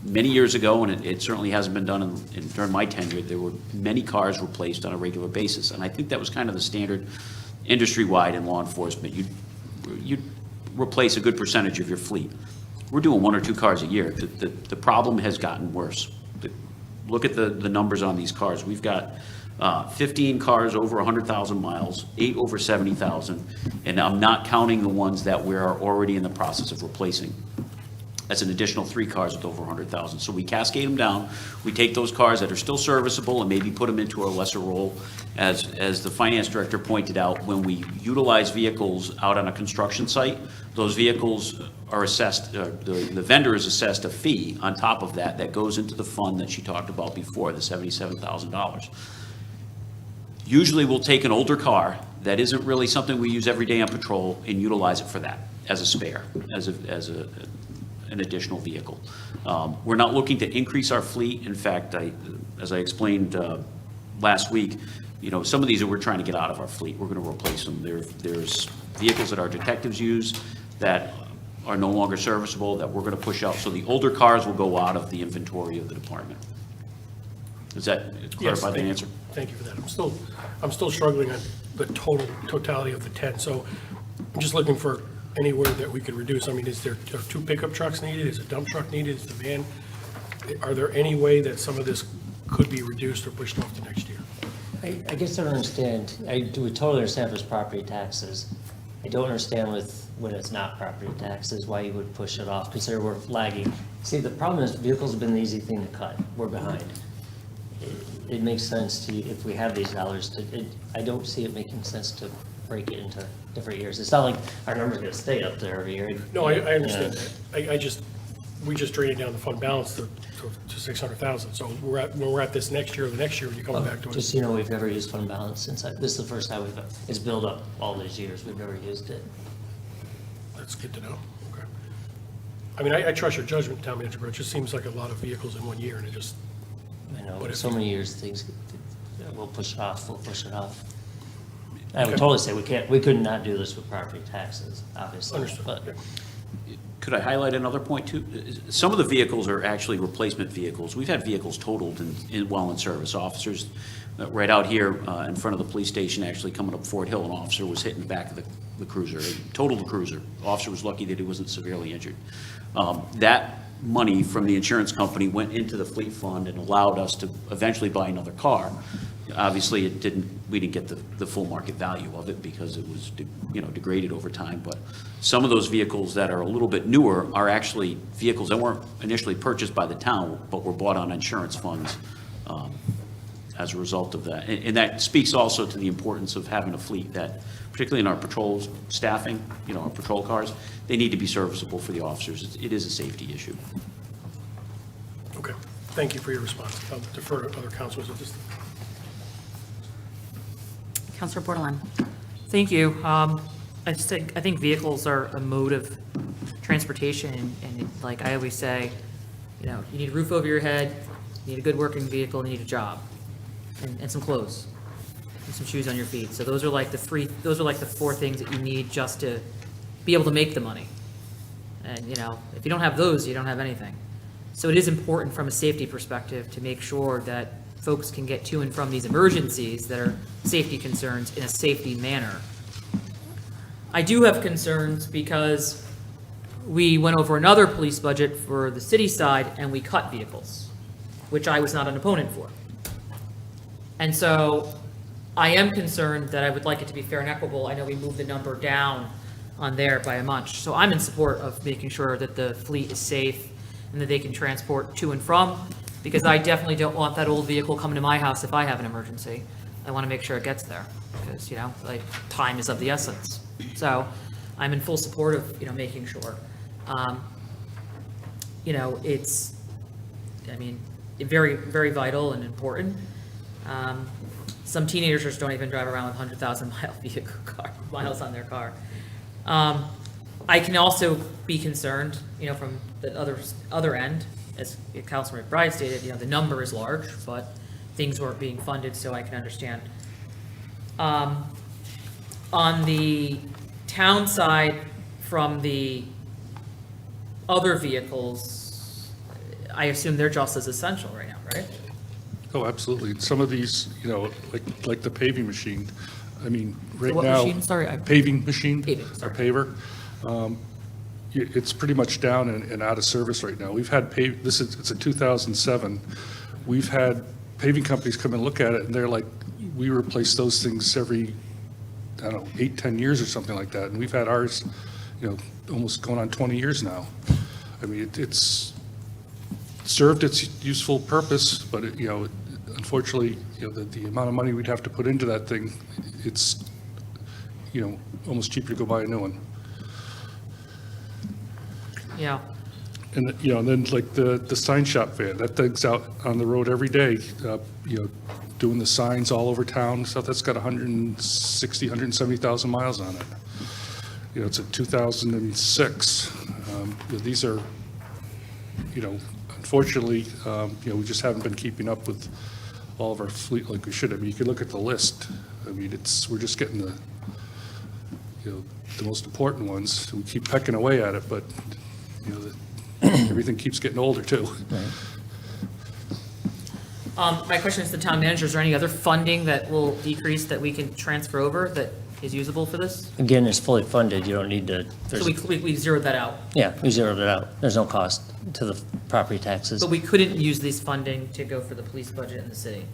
Many years ago, and it certainly hasn't been done during my tenure, there were many cars replaced on a regular basis. And I think that was kind of the standard industry-wide in law enforcement. You'd replace a good percentage of your fleet. We're doing 1 or 2 cars a year. The problem has gotten worse. Look at the numbers on these cars. We've got 15 cars over 100,000 miles, 8 over 70,000, and I'm not counting the ones that we are already in the process of replacing. That's an additional 3 cars with over 100,000. So we cascade them down. We take those cars that are still serviceable and maybe put them into a lesser role. As the finance director pointed out, when we utilize vehicles out on a construction site, those vehicles are assessed, the vendor is assessed a fee on top of that goes into the fund that she talked about before, the $77,000. Usually we'll take an older car that isn't really something we use every day on patrol and utilize it for that as a spare, as an additional vehicle. We're not looking to increase our fleet. In fact, as I explained last week, some of these we're trying to get out of our fleet. We're going to replace them. There's vehicles that our detectives use that are no longer serviceable that we're going to push out. So the older cars will go out of the inventory of the department. Does that clarify the answer? Thank you for that. I'm still struggling on the totality of the 10. So I'm just looking for anywhere that we could reduce. I mean, are 2 pickup trucks needed? Is a dump truck needed? Is the van? Are there any way that some of this could be reduced or pushed off to next year? I guess I don't understand. I do totally understand if it's property taxes. I don't understand when it's not property taxes, why you would push it off, consider we're lagging. See, the problem is vehicles have been the easy thing to cut. We're behind. It makes sense to, if we have these dollars, I don't see it making sense to break it into different years. It's not like our number's gonna stay up there every year. No, I understand that. We just drained down the fund balance to 600,000. So when we're at this next year or the next year, when you come back to it. Just, we've never used fund balance since, this is the first time it's built up all these years. We've never used it. That's good to know. Okay. I mean, I trust your judgment, Town Manager, but it just seems like a lot of vehicles in 1 year, and it just. I know, But if so you- many years, we'll push it off. I would totally say we could not do this with property taxes, obviously. Understood. But Yeah. Could I highlight another point too? Some of the vehicles are actually replacement vehicles. We've had vehicles totaled while in service. Officers, right out here in front of the police station, actually coming up Fort Hill, an officer was hit in the back of the cruiser, totaled the cruiser. The officer was lucky that he wasn't severely injured. That money from the insurance company went into the fleet fund and allowed us to eventually buy another car. Obviously, we didn't get the full market value of it because it was degraded over time. But some of those vehicles that are a little bit newer are actually vehicles that weren't initially purchased by the town, but were bought on insurance funds as a result of that. And that speaks also to the importance of having a fleet that, particularly in our patrol staffing, our patrol cars, they need to be serviceable for the officers. It is a safety issue. Okay. Thank you for your response. I'll defer to other councilors at this time. Councilor Bordelon. Thank you. I think vehicles are a mode of transportation, and like I always say, you need a roof over your head, You need a good working vehicle, and you need a job, and some clothes, and some shoes on your feet. So those are like the four things that you need just to be able to make the money. And, you know, if you don't have those, you don't have anything. So it is important from a safety perspective to make sure that folks can get to and from these emergencies that are safety concerns in a safety manner. I do have concerns because we went over another police budget for the city side and we cut vehicles, which I was not an opponent for. And so I am concerned that I would like it to be fair and equitable. I know we moved the number down on there by a much. So I'm in support of making sure that the fleet is safe and that they can transport to and from, because I definitely don't want that old vehicle coming to my house if I have an emergency. I want to make sure it gets there because, you know, like, time is of the essence. So I'm in full support of, you know, making sure. You know, it's, I mean, very, very vital and important. Some teenagers don't even drive around with 100,000-mile vehicle miles on their car. I can also be concerned, you know, from the other end, as Councilman McBride stated, you know, the number is large, but things weren't being funded, so I can understand. On the town side, from the other vehicles, I assume they're just as essential right now, right? Oh, absolutely. Some of these, you know, like the paving machine, I mean, right what now. machine? Sorry, Paving machine. Paving, Our sorry. paver. It's pretty much down and out of service right now. We've had it's a 2007. We've had paving companies come and look at it, and they're like, we replace those things every, I don't know, 8, 10 years or something like that. And we've had ours, you know, almost going on 20 years now. I mean, it's served its useful purpose, but it, you know, unfortunately, you know, the amount of money we'd have to put into that thing, it's, you know, almost cheaper to go buy a new one. Yeah. And, you know, and then like the sign shop van, that thing's out on the road every day, you know, doing the signs all over town and stuff. That's got 160, 170,000 miles on it. You know, it's a 2006. You know, these are, you know, unfortunately, you know, we just haven't been keeping up with all of our fleet like we should. I mean, you can look at the list. I mean, we're just getting the, you know, the most important ones. We keep pecking away at it, but, you know, everything keeps getting older too. My question is to the town manager, is there any other funding that will decrease that we can transfer over that is usable for this? Again, it's fully funded, you don't need to, So we zeroed that out, yeah, we zeroed it out. There's no cost to the property taxes but we couldn't use this funding to go for the police budget in the city.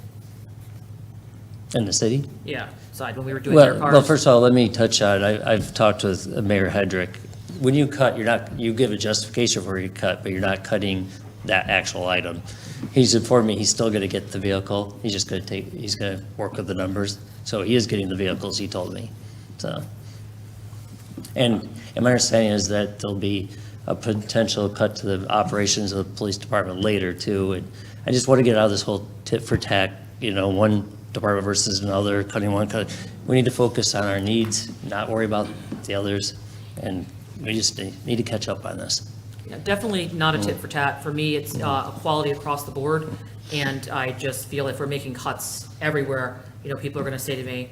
in the city. Yeah, side, when we were doing their cars. Well, first of all, let me touch on, I've talked with Mayor Hedrick. When you cut, you give a justification for your cut, but you're not cutting that actual item. He's informed me he's still gonna get the vehicle. He's just gonna he's gonna work with the numbers. So he is getting the vehicles, he told me, so. And my understanding is that there'll be a potential cut to the operations of the police department later too. And I just want to get out of this whole tit for tat, you know, one department versus another, cutting one cut. We need to focus on our needs, not worry about the others. And we just need to catch up on this. Yeah, definitely not a tit for tat. For me, it's equality across the board. And I just feel if we're making cuts everywhere, you know, people are going to say to me,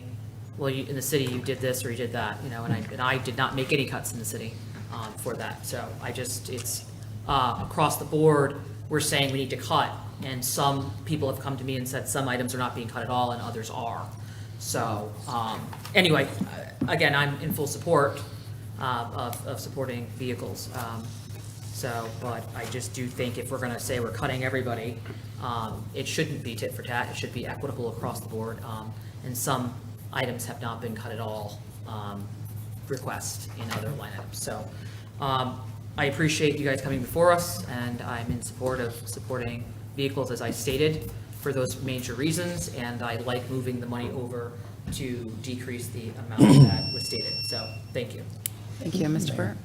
well, in the city, you did this or you did that, you know, and I did not make any cuts in the city for that. So I just, it's across the board, we're saying we need to cut. And some people have come to me and said some items are not being cut at all and others are. So anyway, again, I'm in full support of supporting vehicles. But I just do think if we're going to say we're cutting everybody, it shouldn't be tit for tat. It should be equitable across the board. And some items have not been cut at all, request in other line items. So I appreciate you guys coming before us, and I'm in support of supporting vehicles as I stated for those major reasons, and I like moving the money over to decrease the amount that was stated. So thank you. Thank you, Mr. Burt.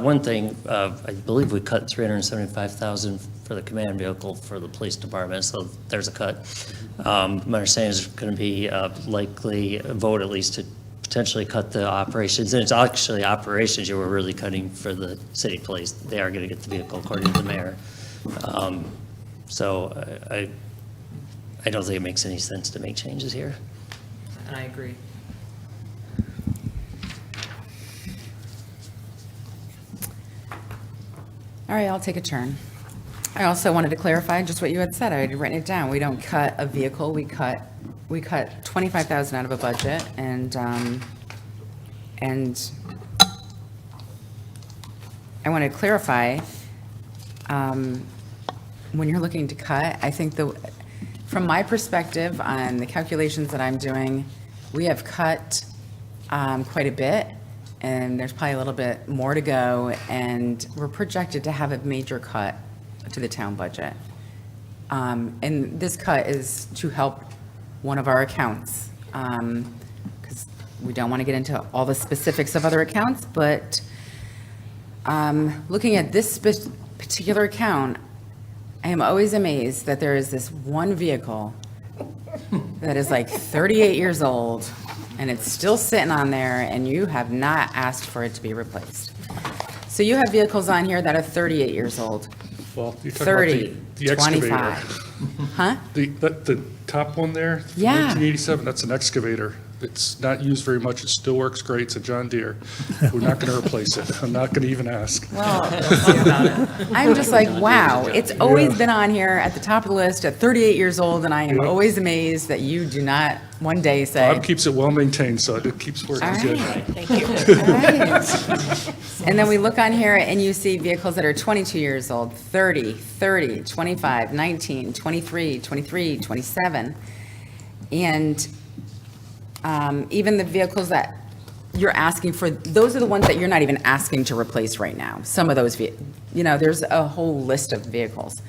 One thing, I believe we cut $375,000 for the command vehicle for the police department, so there's a cut. My understanding is going to be likely a vote at least to potentially cut the operations, and it's actually operations you were really cutting for the city police. They are going to get the vehicle according to the mayor. So I don't think it makes any sense to make changes here. And I agree. All right, I'll take a turn. I also wanted to clarify just what you had said. I had written it down. We don't cut a vehicle. We cut 25,000 out of a budget, and I want to clarify, when you're looking to cut, I think from my perspective on the calculations that I'm doing, we have cut quite a bit, and there's probably a little bit more to go, and we're projected to have a major cut to the town budget. And this cut is to help one of our accounts, because we don't want to get into all the specifics of other accounts, but looking at this particular account, I am always amazed that there is this one vehicle that is like 38 years old, and it's still sitting on there, and you have not asked for it to be replaced. So you have vehicles on here that are 38 years old. Well, you're talking 30, about the excavator. 25. Huh? The top one there, from Yeah. 1987, that's an excavator. It's not used very much. It still works great. It's a John Deere. We're not going to replace it. I'm not going to even ask. Well, I'm just like, wow, it's always been on here at the top of the list at 38 years old, and I am Yep. always amazed that you do not one day say. Bob keeps it well maintained, so it keeps working All good. right. Thank you. All right. And then we look on here and you see vehicles that are 22 years old, 30, 25, 19, 23, 27. And even the vehicles that you're asking for, those are the ones that you're not even asking to replace right now. Some of those, there's a whole list of vehicles.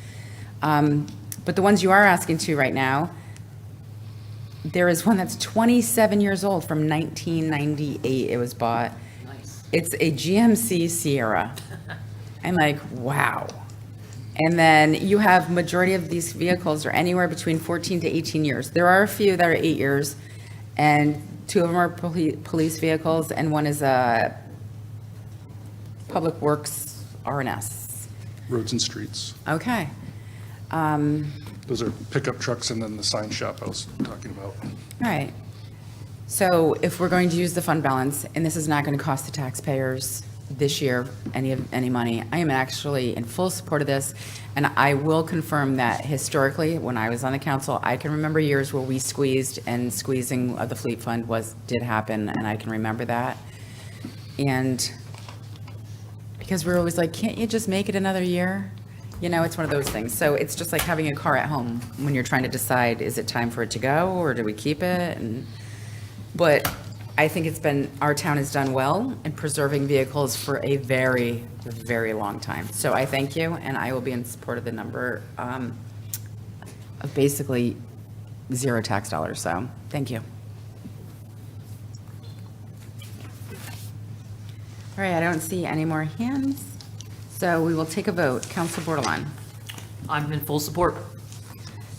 But the ones you are asking to right now, there is one that's 27 years old from 1998. It was bought. Nice. It's a GMC Sierra. I'm like, wow. And then you have majority of these vehicles are anywhere between 14 to 18 years. There are a few that are 8 years, and 2 of them are police vehicles, and one is a Public Works RNS. Roads and streets. Okay. Those are pickup trucks and then the sign shop I was talking about. All right. So if we're going to use the fund balance, and this is not going to cost the taxpayers this year any money, I am actually in full support of this. And I will confirm that historically, when I was on the council, I can remember years where we squeezed, and squeezing of the fleet fund did happen, and I can remember that. And because we're always like, can't you just make it another year? It's one of those things. So it's just like having a car at home when you're trying to decide, is it time for it to go, or do we keep it? But I think our town has done well in preserving vehicles for a very, very long time. So I thank you, and I will be in support of the number of basically zero tax dollars. So thank you. All right, I don't see any more hands. So we will take a vote. Council Bordelon. I'm in full support.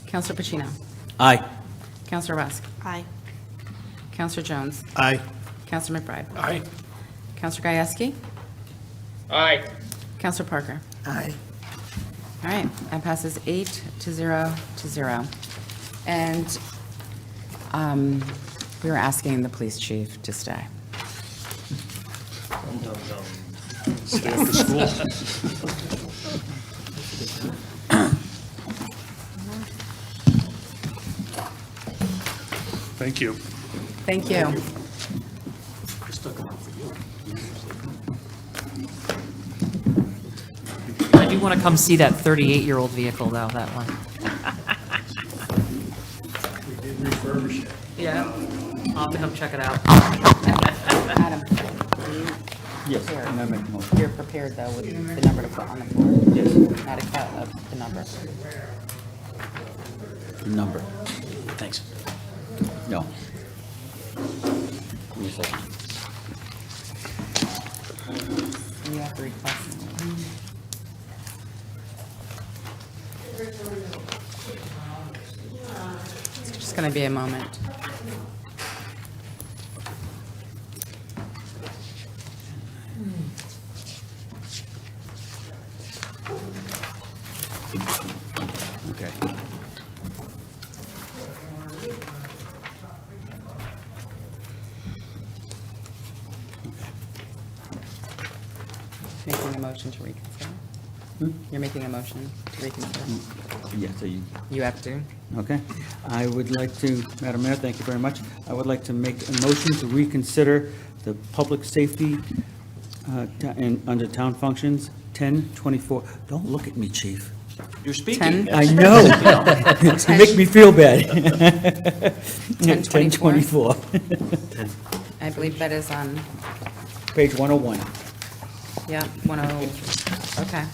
Councilor Pacino. Aye. Councilor Rusk. Aye. Councilor Jones. Aye. Councilor McBride. Aye. Councilor Gieske. Aye. Councilor Parker. Aye. All right, that passes 8-0. And we are asking the police chief to stay. Stay after school. Thank you. Thank you. I do want to come see that 38-year-old vehicle, though, that one. We did refurbish it. Yeah. I'll have to come check it out. Adam, Yes, Here. and I make a motion. you're prepared, though, with the number to put on the board? Yes. Not a cut of the number. Number. Thanks. No. Give me a second. You have to request. It's just going to be a moment. motion to reconsider? You're making a motion to reconsider? Yeah, so you, You have to. okay. I would like to, Madam Mayor, thank you very much. I would like to make a motion to reconsider the public safety under town functions, 1024. Don't look at me, chief. You're speaking. 10? I know. You make me feel bad. 1024. 1024, I believe that is on, page 101. yeah, 10, okay.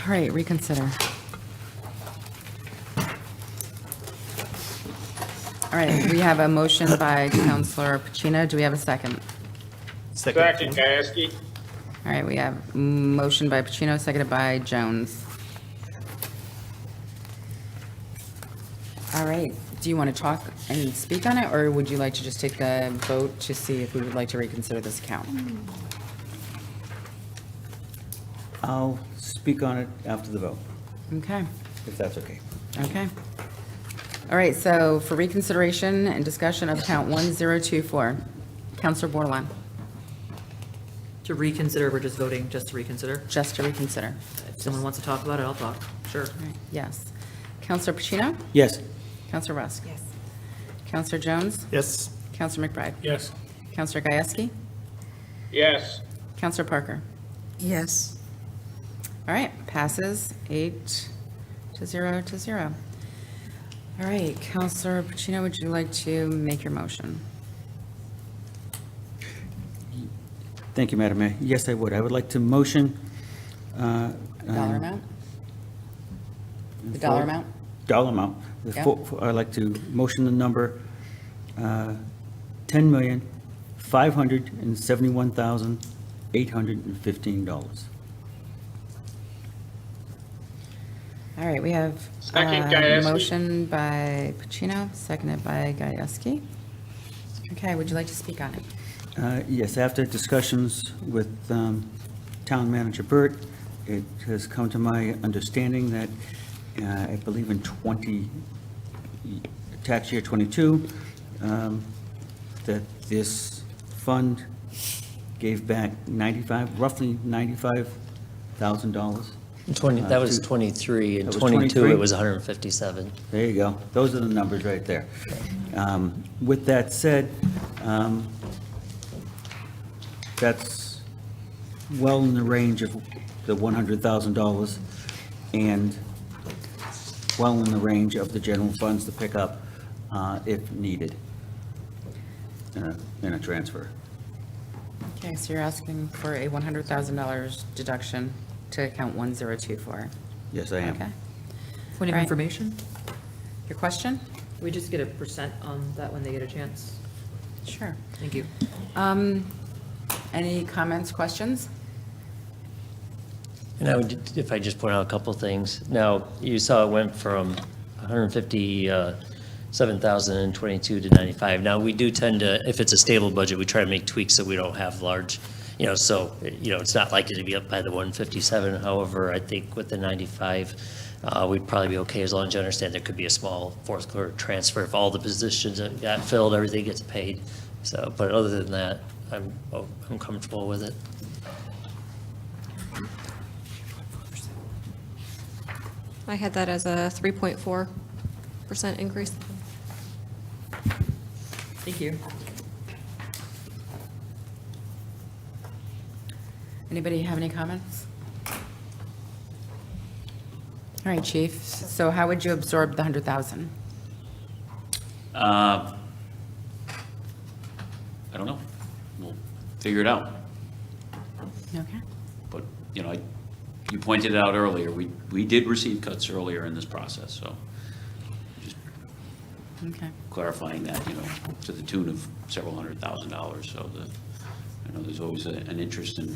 All right, reconsider. All right, we have a motion by Counselor Pacino. Do we have a second? Second, Gieske. All right, we have motion by Pacino, seconded by Jones. All right, do you want to talk and speak on it, or would you like to just take a vote to see if we would like to reconsider this account? I'll speak on it after the vote, Okay, if that's okay. okay. All right, so for reconsideration and discussion of account 1024, Counselor Bordelon, To reconsider, we're just voting just to reconsider? just to reconsider. If someone wants to talk about it, I'll talk. Sure. All right, yes. Counselor Pacino? Yes. Counselor Rusk? Yes. Counselor Jones? Yes. Counselor McBride? Yes. Counselor Gieske? Yes. Counselor Parker? Yes. All right, passes 8 to 0 to 0. All right, Counselor Pacino, would you like to make your motion? Thank you, Madam Mayor. Yes, I would. I would like to motion. Dollar amount? The dollar amount? Dollar amount. Yeah. I'd like to motion the number $10,571,815. All right, we have Second, a Gieske. motion by Pacino, seconded by Gieske. Okay, would you like to speak on it? Yes, after discussions with Town Manager Burt, it has come to my understanding that I believe in tax year 22, that this fund gave back roughly $95,000. 20, that was 23, and That was 22, 23? it was 157. There you go. Those are the numbers right there. With that said, that's well in the range of the $100,000 and well in the range of the general funds to pick up if needed in a transfer. Okay, so you're asking for a $100,000 deduction to account 1024. Yes, I am. Okay. Point of Right. information, Your question? we just get a percent on that when they get a chance. Sure. Thank you. Any comments, questions? And I would, if I just point out a couple of things. Now, you saw it went from 157,022 to 95. Now, we do tend to, if it's a stable budget, we try to make tweaks so we don't have large, so, it's not likely to be up by the 157. However, I think with the 95, we'd probably be okay as long as you understand there could be a small fourth quarter transfer if all the positions that got filled, everything gets paid. So, but other than that, I'm comfortable with it. I had that as a 3.4% increase. Thank you. Anybody have any comments? All right, Chief, so how would you absorb the 100,000? I don't know. We'll figure it out. Okay. But, you pointed it out earlier, we did receive cuts earlier in this process, so just Okay. clarifying that, to the tune of several $100,000. So I know there's always an interest in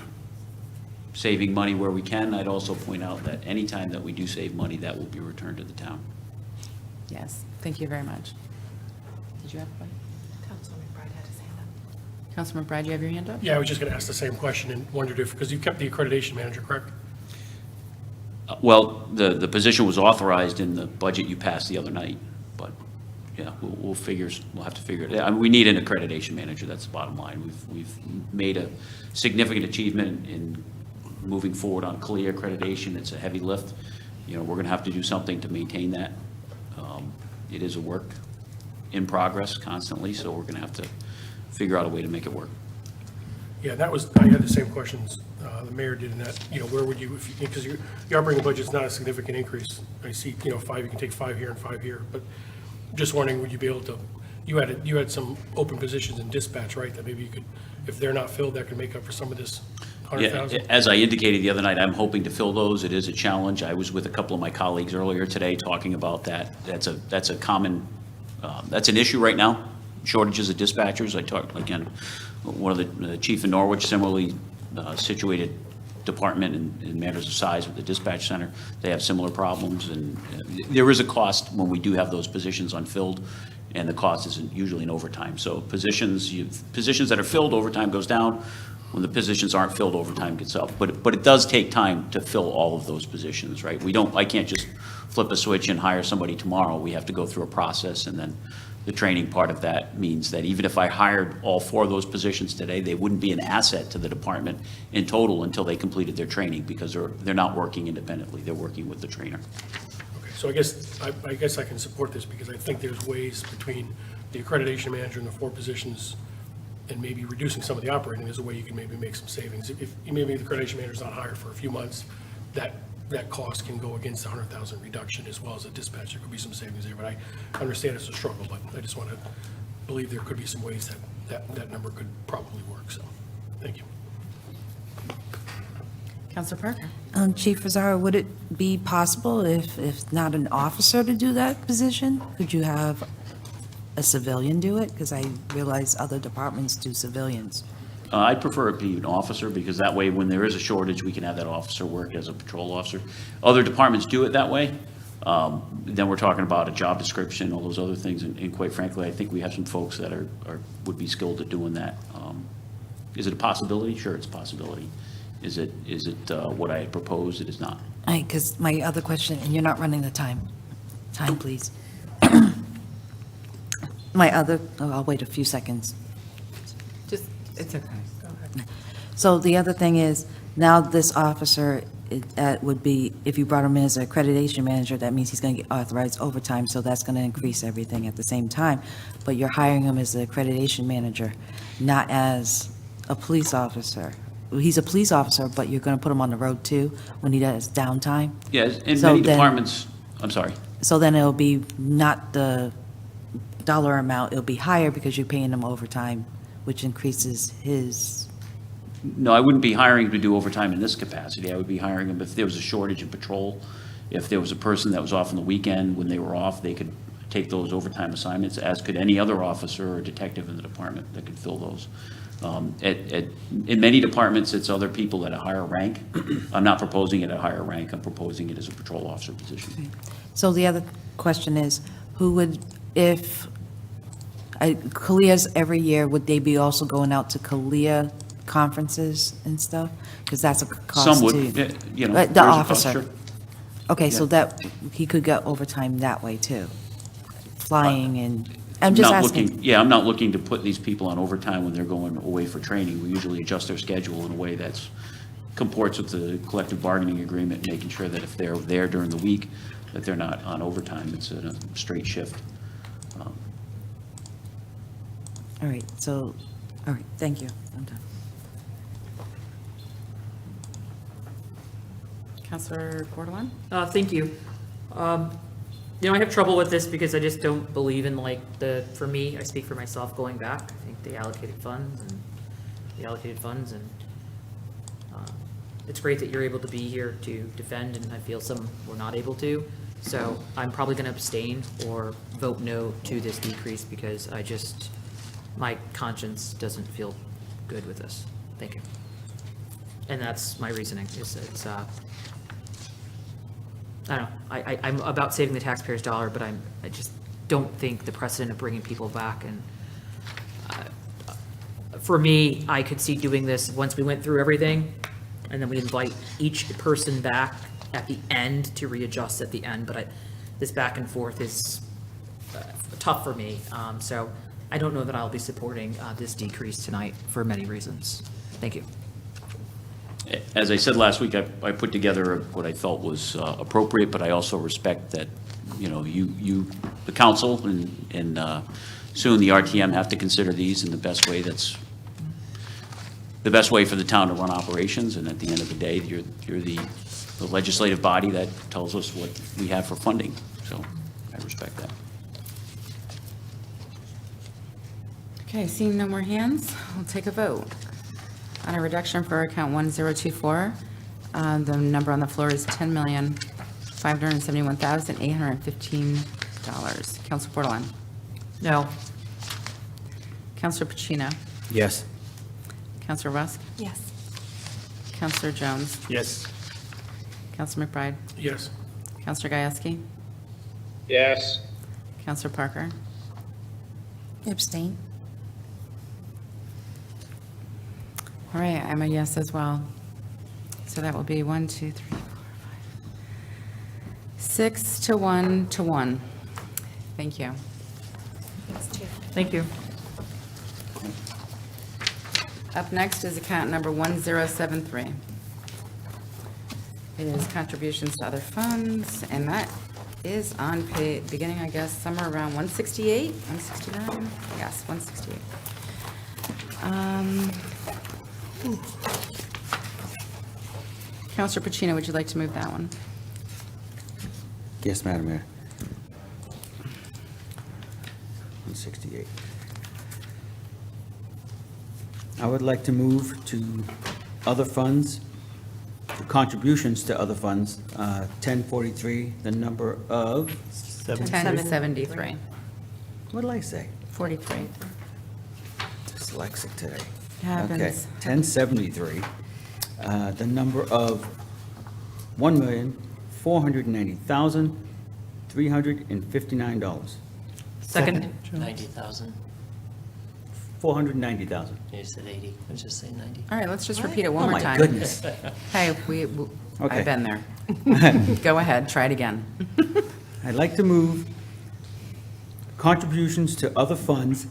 saving money where we can. I'd also point out that anytime that we do save money, that will be returned to the town. Yes, thank you very much. Did you have one? Councilor McBride had his hand up. Councilor McBride, you have your hand up? Yeah, I was just going to ask the same question and wondered if, because you kept the accreditation manager, correct? Well, the position was authorized in the budget you passed the other night, but yeah, we'll have to figure it. I mean, we need an accreditation manager, that's the bottom line. We've made a significant achievement in moving forward on CLIA accreditation. It's a heavy lift. You know, we're gonna have to do something to maintain that. It is a work in progress constantly, so we're gonna have to figure out a way to make it work. Yeah, I had the same questions the mayor did in that, where would you, because your operating budget's not a significant increase. I see, 5, you can take 5 here and 5 here, but just wondering, would you be able to, you had some open positions in dispatch, right? That maybe you could, if they're not filled, that could make up for some of this Yeah, 100,000? as I indicated the other night, I'm hoping to fill those. It is a challenge. I was with a couple of my colleagues earlier today talking about that. That's a common, that's an issue right now, shortages of dispatchers. I talked, again, one of the chief in Norwich, similarly situated department in matters of size with the dispatch center. They have similar problems, and there is a cost when we do have those positions unfilled, and the cost isn't usually in overtime. So positions that are filled, overtime goes down. When the positions aren't filled, overtime gets up. But it does take time to fill all of those positions, right? I can't just flip a switch and hire somebody tomorrow. We have to go through a process, and then the training part of that means that even if I hired all 4 of those positions today, they wouldn't be an asset to the department in total until they completed their training, because they're not working independently. They're working with the trainer. Okay, so I guess I can support this, because I think there's ways between the accreditation manager and the 4 positions and maybe reducing some of the operating, there's a way you can maybe make some savings. If maybe the accreditation manager's not hired for a few months, that cost can go against the 100,000 reduction, as well as a dispatch. There could be some savings there, but I understand it's a struggle, but I just want to believe there could be some ways that number could probably work, so, thank you. Counselor Parker? Chief Rosario, would it be possible, if not an officer to do that position, could you have a civilian do it? Because I realize other departments do civilians. I'd prefer it be an officer, because that way, when there is a shortage, we can have that officer work as a patrol officer. Other departments do it that way. Then we're talking about a job description, all those other things, and quite frankly, I think we have some folks that would be skilled at doing that. Is it a possibility? Sure, it's a possibility. Is it what I had proposed? It is not. Because my other question, and you're not running the time, please. I'll wait a few seconds. It's okay. Go ahead. So the other thing is, now this officer would be, if you brought him in as an accreditation manager, that means he's going to get authorized overtime, so that's going to increase everything at the same time. But you're hiring him as an accreditation manager, not as a police officer. He's a police officer, but you're going to put him on the road too, when he does downtime? Yeah, in So many then- departments, I'm sorry. So then it'll be not the dollar amount, it'll be higher because you're paying him overtime, which increases his, No, I wouldn't be hiring him to do overtime in this capacity. I would be hiring him if there was a shortage in patrol. If there was a person that was off on the weekend, when they were off, they could take those overtime assignments, as could any other officer or detective in the department that could fill those. In many departments, it's other people at a higher rank. I'm not proposing it at a higher rank. I'm proposing it as a patrol officer position. so the other question is, who would, if, CALIA's every year, would they be also going out to CALIA conferences and stuff? Because that's a cost too. Some would, you know. The there's a cost, officer. sure. Okay, so Yeah. that, he could get overtime that way too, flying and, I'm Not just asking. looking- Yeah, I'm not looking to put these people on overtime when they're going away for training. We usually adjust their schedule in a way that's comports with the collective bargaining agreement, making sure that if they're there during the week, that they're not on overtime. It's a straight shift. All right, thank you, I'm done. Counselor Bordelon? Thank you. I have trouble with this because I just don't believe in for me, I speak for myself going back. I think the allocated funds and it's great that you're able to be here to defend, and I feel some were not able to. So I'm probably going to abstain or vote no to this decrease because my conscience doesn't feel good with this. Thank you. And that's my reasoning, I don't know, I'm about saving the taxpayer's dollar, but I just don't think the precedent of bringing people back, and for me, I could see doing this once we went through everything, and then we invite each person back at the end to readjust at the end, but this back and forth is tough for me. So I don't know that I'll be supporting this decrease tonight for many reasons. Thank you. As I said last week, I put together what I felt was appropriate, but I also respect that, you, the council, and soon the RTM have to consider these in the best way that's the best way for the town to run operations, and at the end of the day, you're the legislative body that tells us what we have for funding, so I respect that. Okay, seeing no more hands, we'll take a vote. On a reduction for account 1024, the number on the floor is $10,571,815. Counselor Bordelon? No. Counselor Pacino? Yes. Counselor Rusk? Yes. Counselor Jones? Yes. Counselor McBride? Yes. Counselor Gieske? Yes. Counselor Parker? Abstain. All right, I'm a yes as well. So that will be 1, 2, 3, 4, 5, 6 to 1 to 1. Thank you. Thank you. Up next is account number 1073. It is contributions to other funds, and that is on beginning, I guess, somewhere around 168, 169? Yes, 168. Counselor Pacino, would you like to move that one? Yes, Madam Mayor. 168. I would like to move to other funds, to contributions to other funds, 1043, the number of, 1073. what did I say? 43. Dyslexic today. Happens. Okay, 1073, the number of $1,490,359. Second. 90,000. 490,000. You said 80, I was just saying 90. All right, let's just repeat it one Oh, more my time. goodness. Hey, Okay. I've been there. Go ahead, try it again. I'd like to move contributions to other funds,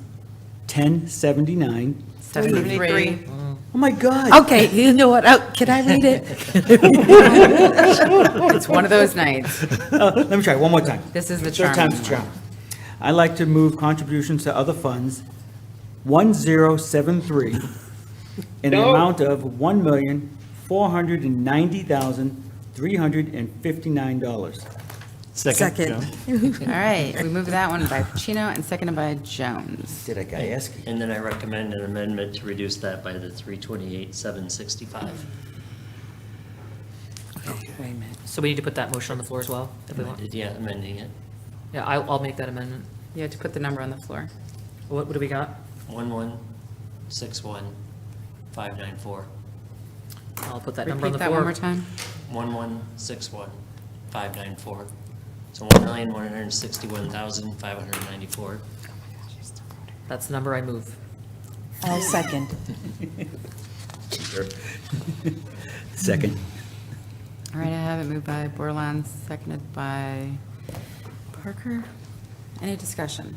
1079. 73. Oh, my God. Okay, you know what, can I read it? It's one of those nights. Let me try one more time. This is the Third charm. time's the charm. I'd like to move contributions to other funds, 1073, in the No. amount of $1,490,359. Second. All right, we moved that one by Pacino and seconded by Jones. Did I ask you? And then I recommend an amendment to reduce that by the 328,765. Wait a minute. So we need to put that motion on the floor as well, if we want? Yeah, amending it. Yeah, I'll make that amendment. You have to put the number on the floor. What do we got? 1161594. I'll put that number on Repeat the that one floor. more time. 1161594. So 1,161,594. That's the number I move. I'll second. Second. All right, I have it moved by Bordelon, seconded by Parker. Any discussion?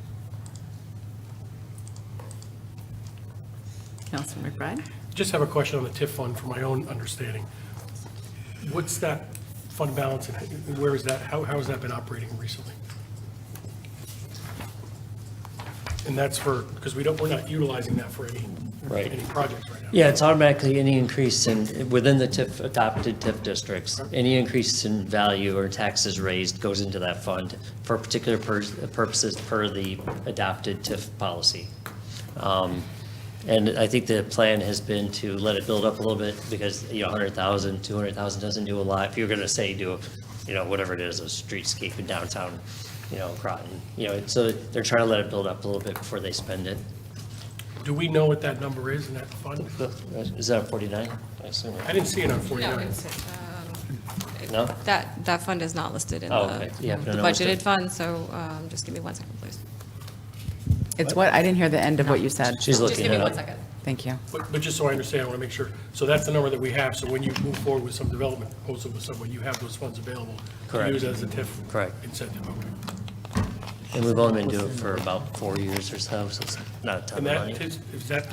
Councilor McBride? Just have a question on the TIF fund for my own understanding. What's that fund balance and where is that, how has that been operating recently? And that's for, because we're not utilizing that for any projects right now. Yeah, it's automatically any increase in, within the TIF, adopted TIF districts, any increase in value or taxes raised goes into that fund for particular purposes per the adopted TIF policy. And I think the plan has been to let it build up a little bit because, 100,000, 200,000 doesn't do a lot. If you're going to say do, whatever it is, a streetscape in downtown, Groton, so they're trying to let it build up a little bit before they spend it. Do we know what that number is in that fund? Is that 49? I assume. I didn't see it on No, 49. No? that fund is not listed in Oh, the okay. Yeah, the no, it's budgeted the- fund, so just give me 1 second, please. It's what, I didn't hear the end of what you said. She's Just looking give me it 1 up. second. Thank you. But just so I understand, I want to make sure, so that's the number that we have, so when you move forward with some development proposal with someone, you have those funds available to Correct. use as a TIF Correct. incentive, okay. And we've only been doing it for about 4 years or so, so it's not a ton And of that, money. is that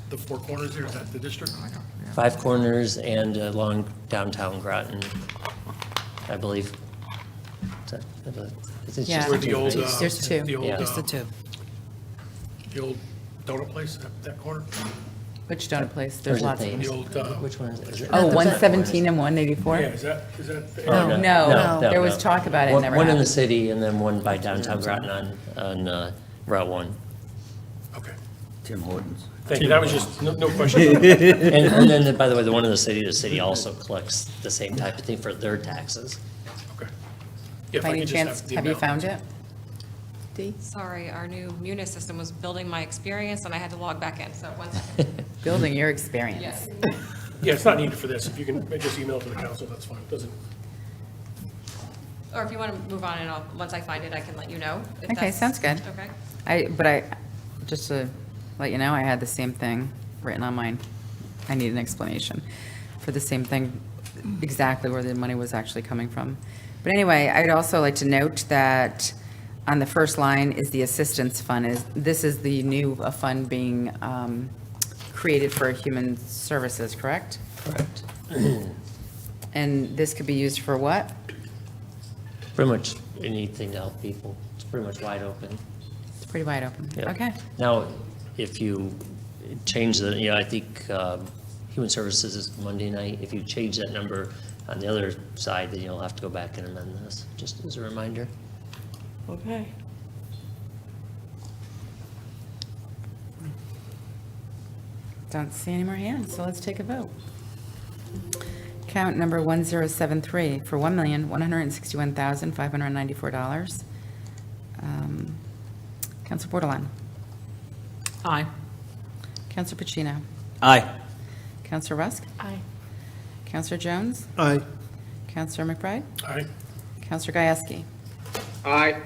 the Four Corners there, is that the district? 5 corners and along downtown Groton, I believe. It's just Yeah. Where the old, There's two. the old, Yeah. Just the two. the old donut place, that corner? Which donut place? There's There's lots of things. them. The old, Which one is it? Oh, the 117 and 184? yeah, is that? Oh, No, there was talk about it, One- never One in the happened. city and then one by downtown Groton on Route 1. Okay. Tim Hortons. Thank you, that was just, no question. And then, by the way, the one in the city also collects the same type of thing for their taxes. Okay. Yeah, if I By any could just chance, the have you amount. found it? Dee? Sorry, our new Munis system was building my experience, and I had to log back in, so 1 second. Building your experience. Yes. Yeah, it's not needed for this, if you can just email it to the council, that's fine, doesn't, Or if you want to move on, and once I find it, I can let you know. if Okay, that's- sounds good. Okay. Just to let you know, I had the same thing written on mine. I need an explanation for the same thing, exactly where the money was actually coming from. But anyway, I'd also like to note that on the first line is the assistance fund. This is the new fund being created for human services, correct? Correct. And this could be used for what? Pretty much anything to help people. It's pretty much wide open. It's pretty wide open. Yeah. Okay. Now, if you change I think Human Services is Monday night. If you change that number on the other side, then you'll have to go back and amend this, just as a reminder. Okay. Don't see any more hands, so let's take a vote. Count number 1073 for $1,161,594. Council Bordelon. Aye. Council Pacino. Aye. Council Rusk. Aye. Council Jones. Aye. Council McBride. all right? Council Gieske. Aye.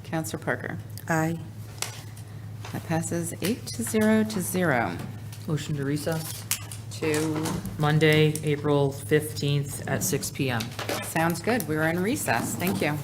Council Parker. Aye. That passes 8-0. Motion to recess To, Monday, April 15th at 6 PM. sounds good. We were in recess. Thank you.